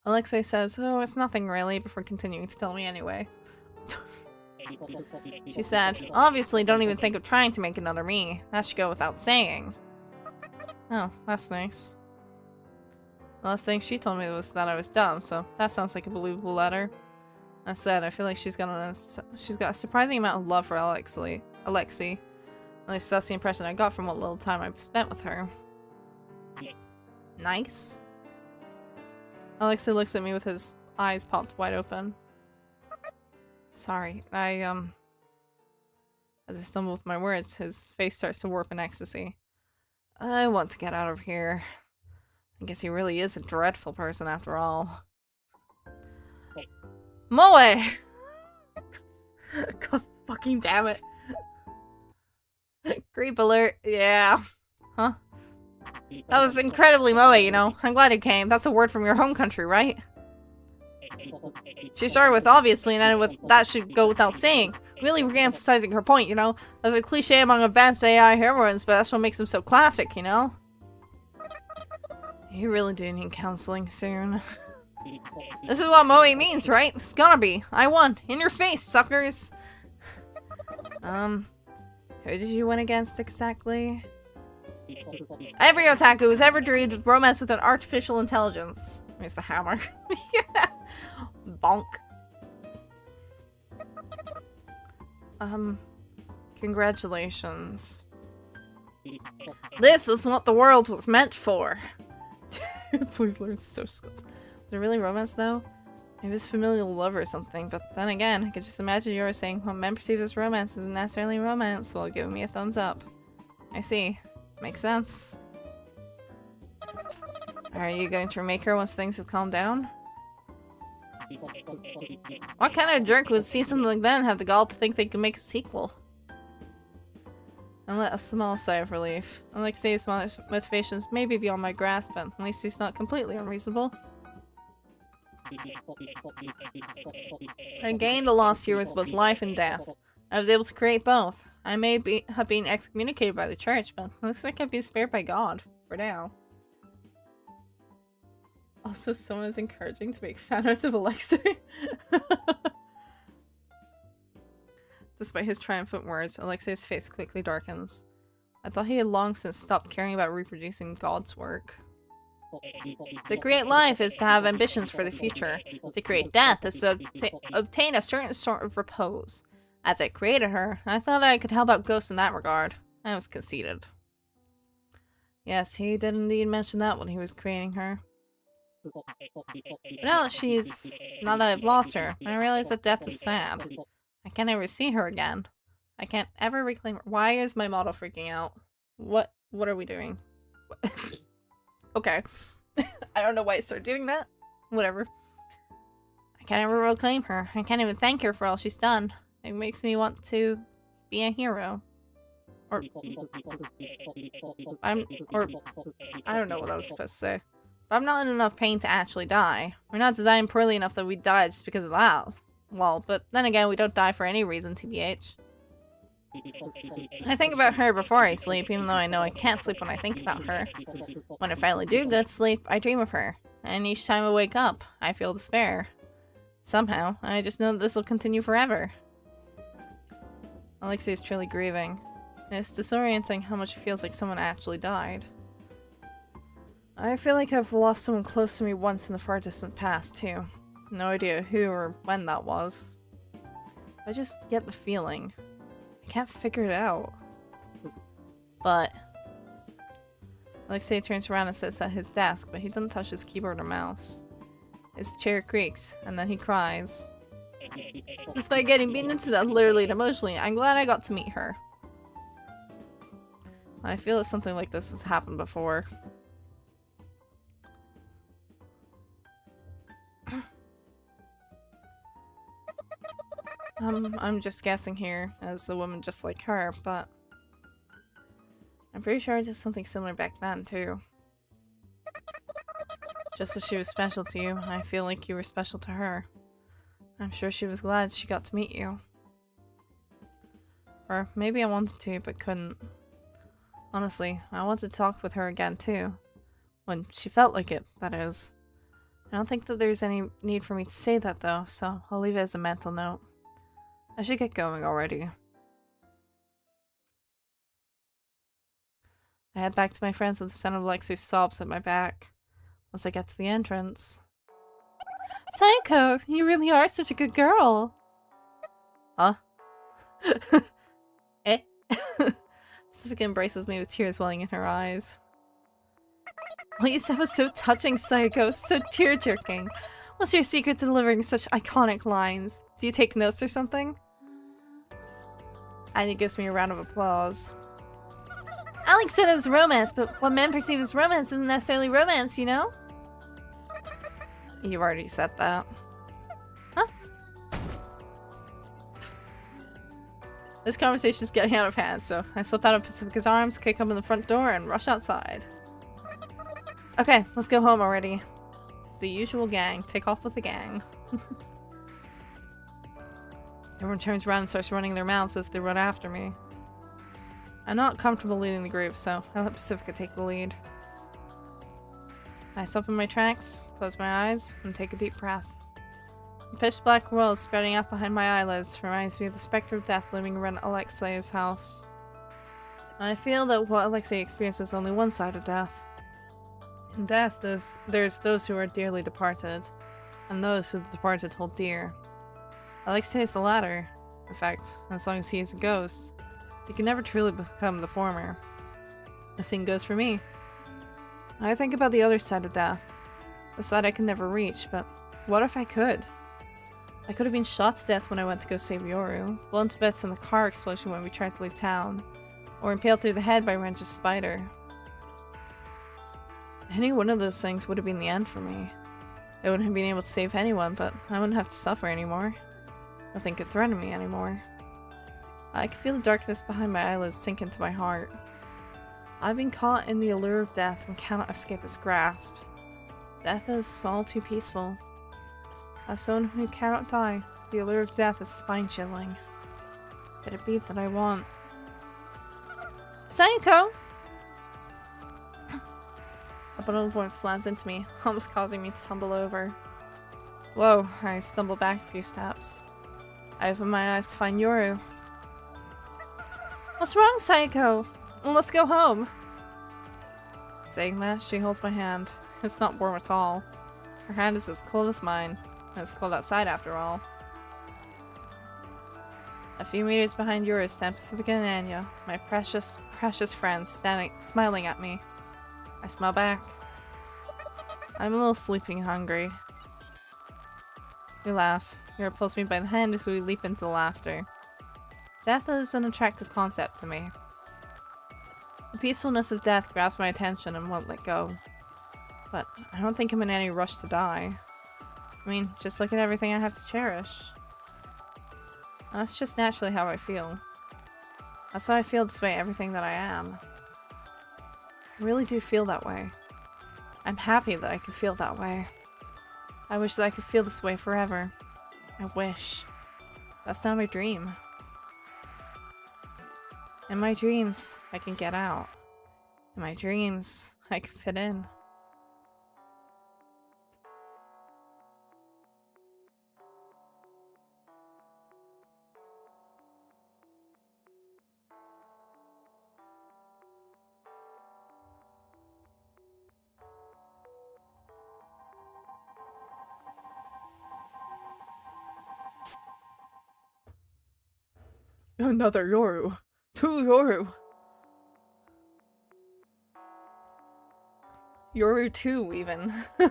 Alexei says, oh, it's nothing really, before continuing to tell me anyway. She said, obviously don't even think of trying to make another me. That should go without saying. Oh, that's nice. The last thing she told me was that I was dumb, so that sounds like a believable letter. That said, I feel like she's got a surprising amount of love for Alexei. At least that's the impression I got from what little time I've spent with her. Nice? Alexei looks at me with his eyes popped wide open. Sorry, as I stumble with my words, his face starts to warp in ecstasy. I want to get out of here. I guess he really is a dreadful person after all. Moe! God fucking damn it. Creep alert, yeah. Huh? That was incredibly moe, you know. I'm glad you came. That's a word from your home country, right? She started with obviously and ended with that should go without saying. Really re-emphasizing her point, you know. There's a cliche among advanced AI heroines, but that's what makes them so classic, you know? You really do need counseling soon. This is what moe means, right? It's gonna be. I won. In your face, suckers. Who did you win against exactly? Every otaku who's ever dreamed of romance with an artificial intelligence. Here's the hammer. Yeah. Bonk. Congratulations. This is what the world was meant for. Please learn social skills. Was it really romance though? It was familial love or something, but then again, I could just imagine you were saying what men perceive as romance isn't necessarily romance while giving me a thumbs up. I see. Makes sense. Are you going to remake her once things have calmed down? What kind of jerk would see something like that and have the gall to think they could make a sequel? And let a small sigh of relief. Alexei's motivations may be beyond my grasp, but at least he's not completely unreasonable. I gained or lost here was both life and death. I was able to create both. I may have been excommunicated by the church, but it looks like I've been spared by God, for now. Also, someone is encouraging to make fan art of Alexei. Despite his triumphant words, Alexei's face quickly darkens. I thought he had long since stopped caring about reproducing God's work. To create life is to have ambitions for the future. To create death is to obtain a certain sort of repose. As I created her, I thought I could help out Ghost in that regard. I was conceited. Yes, he did indeed mention that when he was creating her. But now that I've lost her, I realize that death is sad. I can't ever see her again. I can't ever reclaim her. Why is my model freaking out? What are we doing? Okay. I don't know why I started doing that. Whatever. I can't ever reclaim her. I can't even thank her for all she's done. It makes me want to be a hero. Or I don't know what I was supposed to say. But I'm not in enough pain to actually die. We're not designed poorly enough that we die just because of that. Well, but then again, we don't die for any reason, TBH. I think about her before I sleep, even though I know I can't sleep when I think about her. When I finally do go to sleep, I dream of her. And each time I wake up, I feel despair. Somehow, I just know that this will continue forever. Alexei is truly grieving. It's disorienting how much it feels like someone actually died. I feel like I've lost someone close to me once in the far distant past, too. No idea who or when that was. I just get the feeling. I can't figure it out. But Alexei turns around and sits at his desk, but he doesn't touch his keyboard or mouse. His chair creaks, and then he cries. Despite getting beaten into that literally and emotionally, I'm glad I got to meet her. I feel that something like this has happened before. I'm just guessing here, as a woman just like her, but I'm pretty sure I did something similar back then, too. Just as she was special to you, I feel like you were special to her. I'm sure she was glad she got to meet you. Or maybe I wanted to, but couldn't. Honestly, I wanted to talk with her again, too. When she felt like it, that is. I don't think that there's any need for me to say that, though, so I'll leave it as a mental note. I should get going already. I head back to my friends with the sound of Alexei's sobs at my back. Once I get to the entrance. Psycho, you really are such a good girl. Huh? Eh? Pacifica embraces me with tears welling in her eyes. What you said was so touching, Psycho. So tear-jerking. What's your secret to delivering such iconic lines? Do you take notes or something? And he gives me a round of applause. Alex said it was romance, but what men perceive as romance isn't necessarily romance, you know? You've already said that. Huh? This conversation is getting out of hand, so I slip out of Pacifica's arms, kick open the front door, and rush outside. Okay, let's go home already. The usual gang. Take off with the gang. Everyone turns around and starts running their mouths as they run after me. I'm not comfortable leading the group, so I let Pacifica take the lead. I stop in my tracks, close my eyes, and take a deep breath. The pitch-black world spreading out behind my eyelids reminds me of the specter of death looming around Alexei's house. I feel that what Alexei experienced was only one side of death. In death, there's those who are dearly departed, and those who the departed hold dear. Alexei is the latter. In fact, as long as he is a ghost, he can never truly become the former. The same goes for me. I think about the other side of death, the side I can never reach, but what if I could? I could have been shot to death when I went to go save Yoru, blown to bits in the car explosion when we tried to leave town, or impaled through the head by Wrench's spider. Any one of those things would have been the end for me. I wouldn't have been able to save anyone, but I wouldn't have to suffer anymore. Nothing could threaten me anymore. I could feel the darkness behind my eyelids sink into my heart. I've been caught in the allure of death and cannot escape its grasp. Death is all too peaceful. As someone who cannot die, the allure of death is spine-chilling. Could it be that I want... Sayako! A bundle of voice slams into me, almost causing me to tumble over. Whoa, I stumble back a few steps. I open my eyes to find Yoru. What's wrong, Sayako? Let's go home. Saying that, she holds my hand. It's not warm at all. Her hand is as cold as mine, and it's cold outside after all. A few meters behind Yoru stand Pacifica and Anya, my precious, precious friends, smiling at me. I smile back. I'm a little sleeping hungry. We laugh. Yoru pulls me by the hand as we leap into the laughter. Death is an attractive concept to me. The peacefulness of death grabs my attention and won't let go. But I don't think I'm in any rush to die. I mean, just look at everything I have to cherish. And that's just naturally how I feel. That's how I feel despite everything that I am. I really do feel that way. I'm happy that I can feel that way. I wish that I could feel this way forever. I wish. That's not my dream. In my dreams, I can get out. In my dreams, I can fit in. Another Yoru. 2 Yoru. Yoru 2, even. And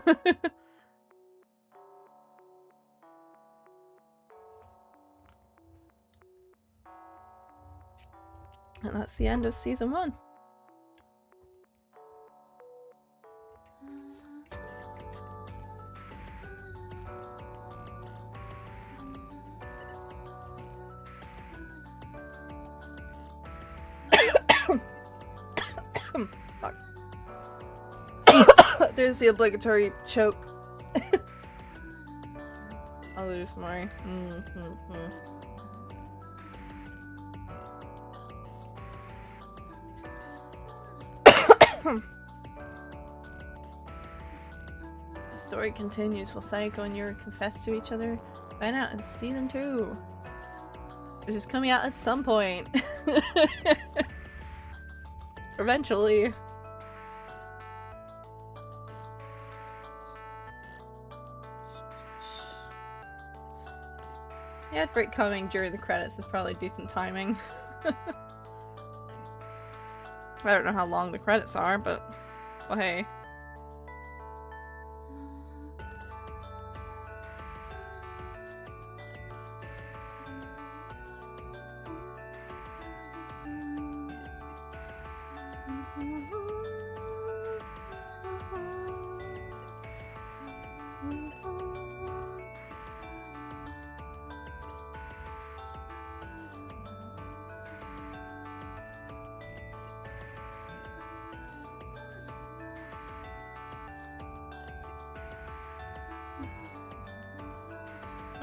that's the end of season 1. There's the obligatory choke. I'll lose more. The story continues. Will Sayako and Yuri confess to each other? Find out in season 2. Which is coming out at some point. Eventually. Yeah, break coming during the credits is probably decent timing. I don't know how long the credits are, but well, hey.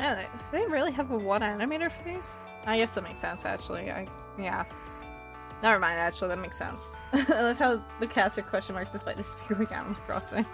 Yeah, they really have a one animator for these? I guess that makes sense, actually. Yeah. Never mind, actually, that makes sense. I love how the cast are question marks despite this being like Animal Crossing.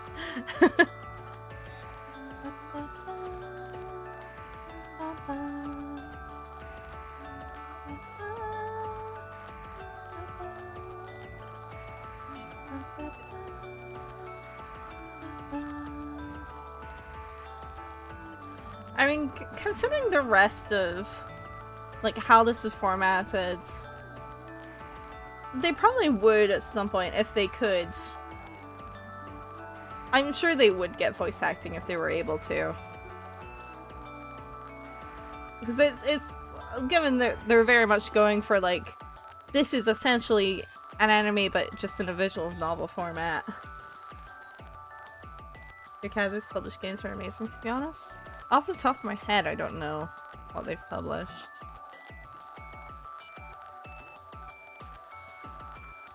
I mean, considering the rest of, like, how this is formatted, they probably would at some point if they could. I'm sure they would get voice acting if they were able to. Because it's given that they're very much going for, like, this is essentially an anime but just in a visual novel format. Yakaza's published games are amazing, to be honest. Off the top of my head, I don't know what they've published.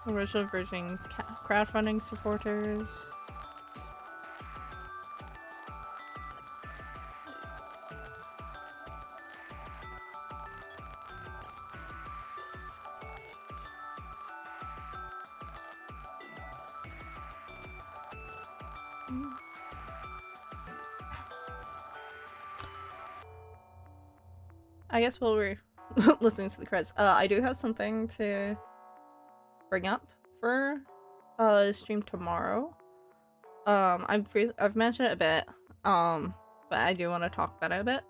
Original version crowdfunding supporters. I guess while we're listening to the credits, I do have something to bring up for stream tomorrow. I've mentioned it a bit, but I do want to talk about it a bit.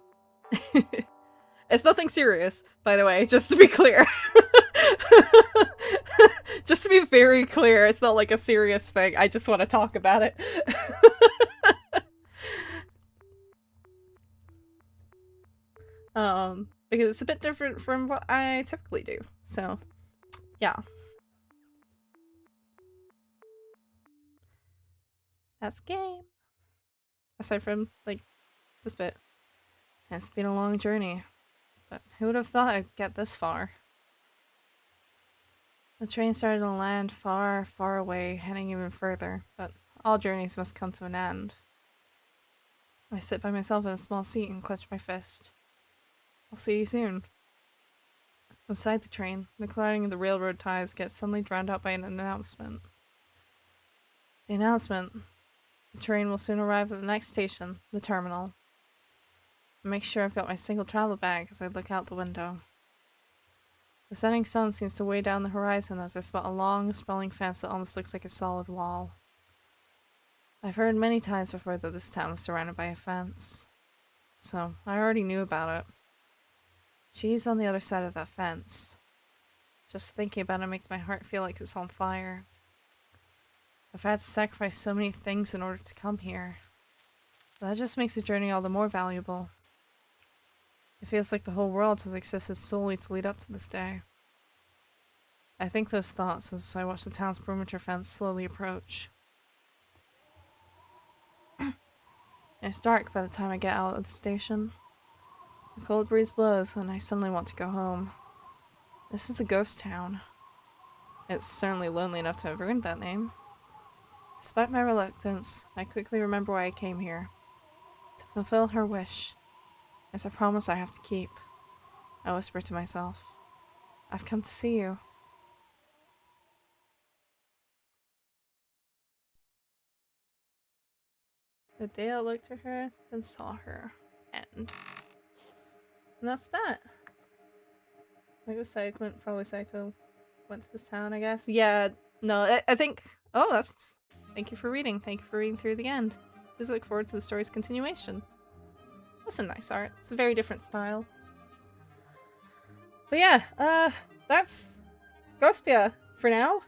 It's nothing serious, by the way, just to be clear. Just to be very clear, it's not like a serious thing. I just want to talk about it. Because it's a bit different from what I typically do. So, yeah. That's the game. Aside from, like, this bit. It's been a long journey. But who would have thought I'd get this far? The train started to land far, far away, heading even further. But all journeys must come to an end. I sit by myself in a small seat and clutch my fist. I'll see you soon. Inside the train, the clattering of the railroad ties gets suddenly drowned out by an announcement. The announcement. The train will soon arrive at the next station, the terminal. I make sure I've got my single travel bag as I look out the window. The setting sun seems to weigh down the horizon as I spot a long, sprawling fence that almost looks like a solid wall. I've heard many times before that this town was surrounded by a fence, so I already knew about it. She's on the other side of that fence. Just thinking about it makes my heart feel like it's on fire. I've had to sacrifice so many things in order to come here. But that just makes the journey all the more valuable. It feels like the whole world has existed solely to lead up to this day. I think those thoughts as I watch the town's perimeter fence slowly approach. It's dark by the time I get out of the station. A cold breeze blows and I suddenly want to go home. This is a ghost town. It's certainly lonely enough to have earned that name. Despite my reluctance, I quickly remember why I came here. To fulfill her wish. It's a promise I have to keep. I whisper to myself. I've come to see you. The day I looked at her, then saw her. End. And that's that. Like the segment, probably Psycho went to this town, I guess. Yeah, no, I think... Oh, that's... Thank you for reading. Thank you for reading through the end. Please look forward to the story's continuation. That's some nice art. It's a very different style. But yeah, that's Ghostpia for now.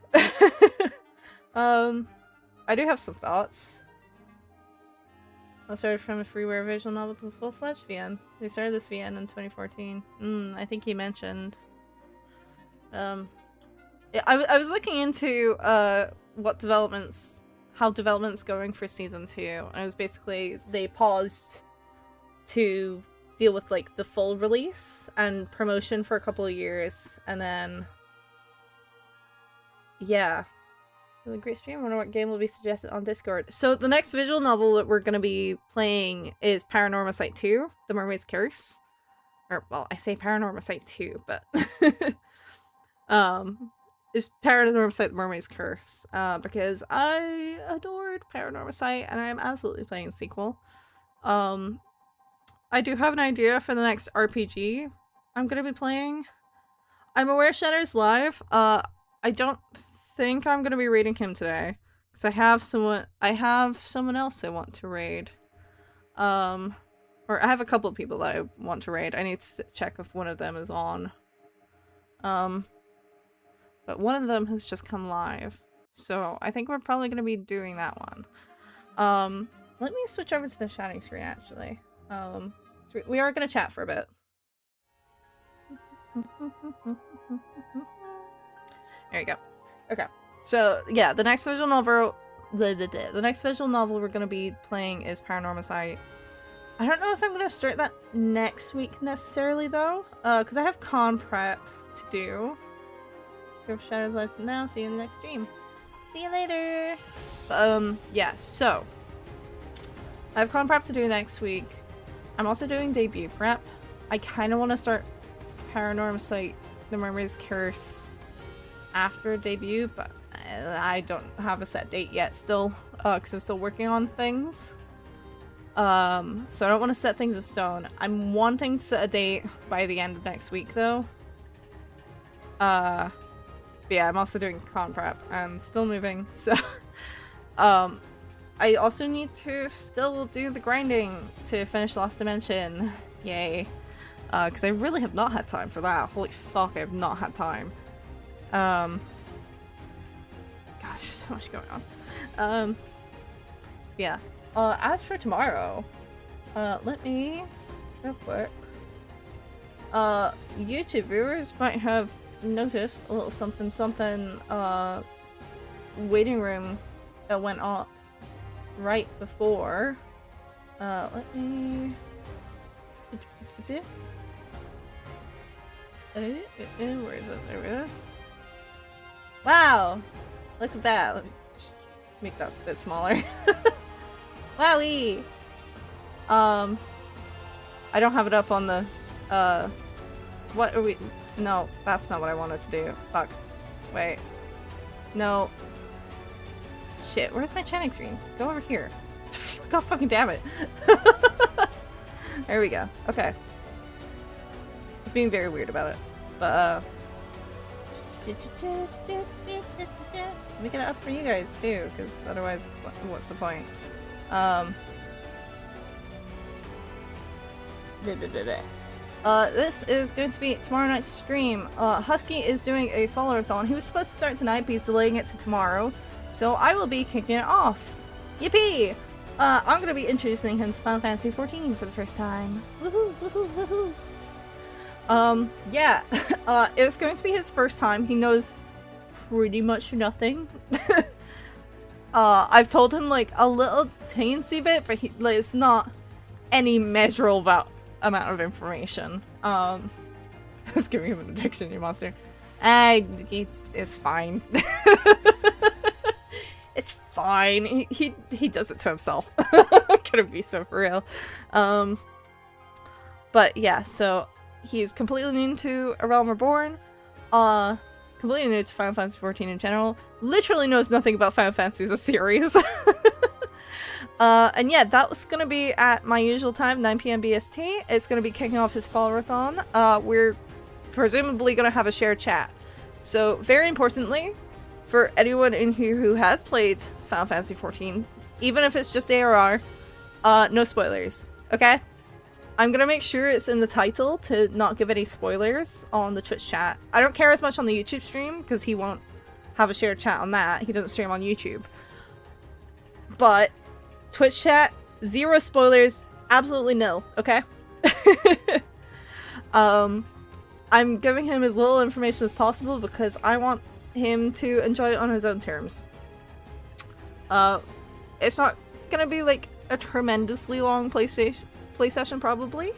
I do have some thoughts. I started from a freeware visual novel to a full-fledged VN. They started this VN in 2014. I think he mentioned. Yeah, I was looking into how development's going for season 2, and it was basically they paused to deal with like the full release and promotion for a couple of years, and then yeah, Really great stream. I wonder what game will be suggested on Discord. So the next visual novel that we're going to be playing is Paranormal Sight 2, The Mermaid's Curse. Or, well, I say Paranormal Sight 2, but... it's Paranormal Sight, The Mermaid's Curse. Because I adored Paranormal Sight, and I am absolutely playing the sequel. I do have an idea for the next RPG I'm going to be playing. I'm aware Shadow's live. I don't think I'm gonna be raiding him today because I have someone else I want to raid. Or I have a couple of people that I want to raid. I need to check if one of them is on. But one of them has just come live, so I think we're probably gonna be doing that one. Let me switch over to the chatting screen actually. So we are gonna chat for a bit. There you go. Okay, so yeah, the next visual novel we're gonna be playing is Paranormal Sight. I don't know if I'm gonna start that next week necessarily though, because I have con prep to do. Go for Shadow's Lives now. See you in the next stream. See you later. Yeah. So I have con prep to do next week. I'm also doing debut prep. I kind of want to start Paranormal Sight, The Mermaid's Curse after debut, but I don't have a set date yet still, because I'm still working on things. So I don't want to set things in stone. I'm wanting to set a date by the end of next week though. But yeah, I'm also doing con prep and still moving, so I also need to still do the grinding to finish Lost Dimension. Yay. Because I really have not had time for that. Holy fuck, I have not had time. God, there's so much going on. Yeah. As for tomorrow, let me real quick. YouTube viewers might have noticed a little something waiting room that went up right before. Let me where is it? There it is. Wow! Look at that. Let me make that a bit smaller. Wowee! I don't have it up on the, what are we- no, that's not what I wanted to do. Fuck. Wait. No. Shit, where's my chatting screen? Go over here. God fucking damn it. There we go. Okay. It's being very weird about it. But, make it up for you guys too, because otherwise, what's the point? This is going to be tomorrow night's stream. Husky is doing a follower-a-thon. He was supposed to start tonight, but he's delaying it to tomorrow. So I will be kicking it off. Yippee! I'm gonna be introducing him to Final Fantasy XIV for the first time. Woohoo! Woohoo! Woohoo! Yeah. It's going to be his first time. He knows pretty much nothing. I've told him like a little teensy bit, but like, it's not any measurable amount of information. It's giving him an addiction, you monster. It's fine. It's fine. He does it to himself. I'm gonna be so for real. But yeah, so he's completely new to A Realm Reborn. Completely new to Final Fantasy XIV in general. Literally knows nothing about Final Fantasy as a series. And yeah, that was gonna be at my usual time, 9 PM BST. It's gonna be kicking off his follower-a-thon. We're presumably gonna have a shared chat. So, very importantly, for anyone in here who has played Final Fantasy XIV, even if it's just ARR, no spoilers, okay? I'm gonna make sure it's in the title to not give any spoilers on the Twitch chat. I don't care as much on the YouTube stream, because he won't have a shared chat on that. He doesn't stream on YouTube. But Twitch chat, 0 spoilers, absolutely nil, okay? I'm giving him as little information as possible because I want him to enjoy it on his own terms. It's not gonna be like a tremendously long play session probably.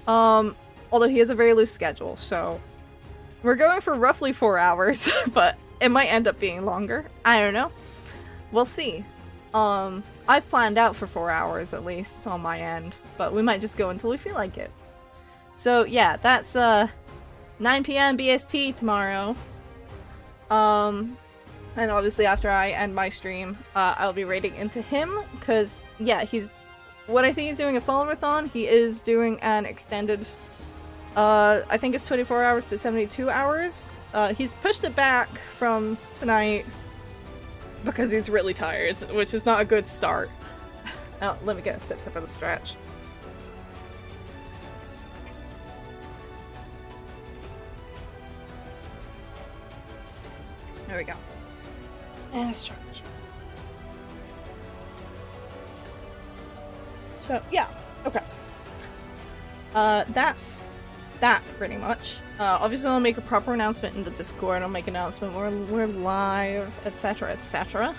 Although he has a very loose schedule, so we're going for roughly 4 hours, but It might end up being longer. I don't know. We'll see. I've planned out for 4 hours at least on my end, but we might just go until we feel like it. So yeah, that's 9 PM BST tomorrow. And obviously after I end my stream, I'll be raiding into him, because yeah, what I see he's doing a follow-a-thon. He is doing an extended, I think it's 24 hours to 72 hours. He's pushed it back from tonight because he's really tired, which is not a good start. Oh, let me get a sip of the stretch. There we go. And a stretch. So, yeah. Okay. That's that, pretty much. Obviously I'll make a proper announcement in the Discord. I'll make an announcement when we're live, etc, etc.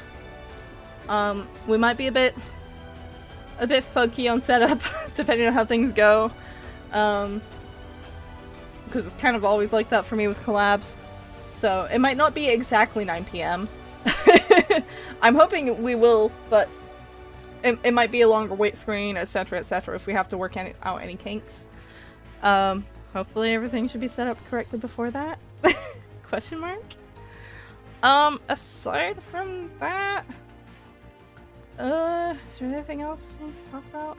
We might be a bit funky on setup, depending on how things go. Because it's kind of always like that for me with collabs. So, it might not be exactly 9 PM. I'm hoping we will, but it might be a longer wait screen, etc, etc, if we have to work out any kinks. Hopefully everything should be set up correctly before that. Question mark? Aside from that, is there anything else I need to talk about?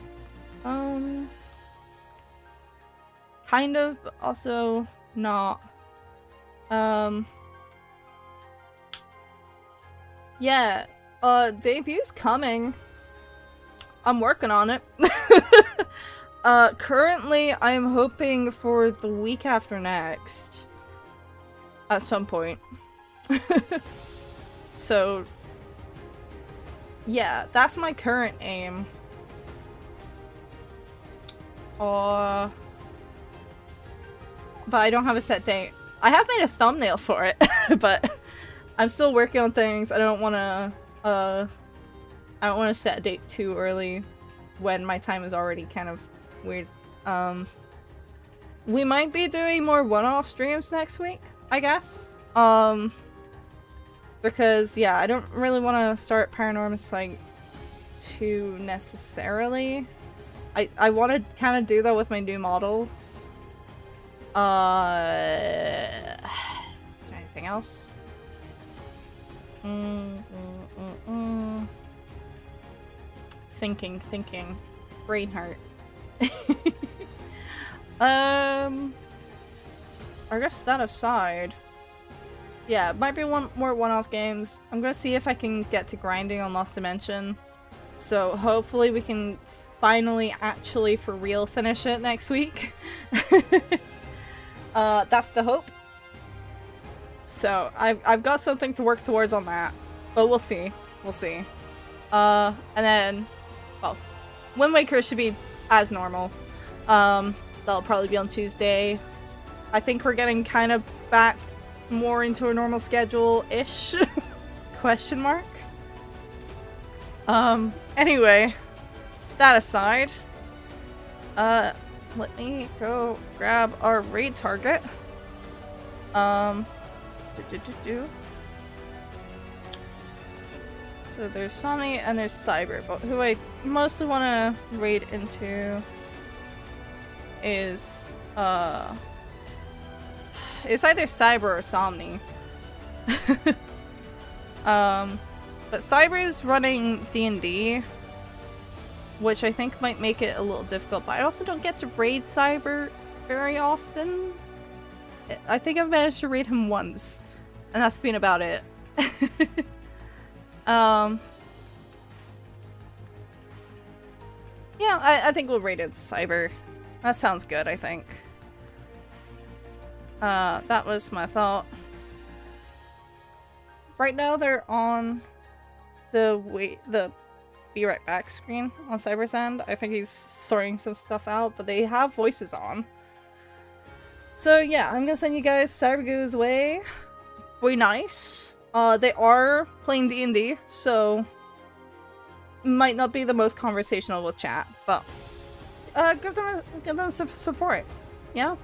Kind of, but also not. Yeah, debut's coming. I'm working on it. Currently I'm hoping for the week after next. At some point. So, yeah, that's my current aim. But I don't have a set date. I have made a thumbnail for it, but I'm still working on things. I don't want to set a date too early when my time is already kind of weird. We might be doing more one-off streams next week, I guess. Because yeah, I don't really want to start Paranormal Site 2 necessarily. I want to kind of do that with my new model. Is there anything else? Thinking. Brain hurt. I guess that aside, yeah, it might be more one-off games. I'm gonna see if I can get to grinding on Lost Dimension. So hopefully we can finally actually for real finish it next week. That's the hope. So I've got something to work towards on that, but we'll see. And then, well, Wind Waker should be as normal. That'll probably be on Tuesday. I think we're getting kind of back more into a normal schedule-ish? Question mark. Anyway, that aside, let me go grab our raid target. So there's Somni and there's Cyber, but who I mostly want to raid into is it's either Cyber or Somni. But Cyber is running D&D, which I think might make it a little difficult, but I also don't get to raid Cyber very often. I think I've managed to raid him once, and that's been about it. Yeah, I think we'll raid it Cyber. That sounds good, I think. That was my thought. Right now they're on the be right back screen on Cyber's end. I think he's sorting some stuff out, but they have voices on. So yeah, I'm gonna send you guys Cybergoo's way. Be nice. They are playing D&D, so might not be the most conversational with chat, but give them some support. Yeah.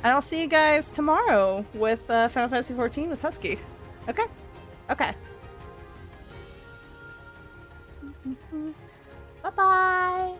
And I'll see you guys tomorrow with Final Fantasy XIV with Husky. Okay? Okay. Bye-bye!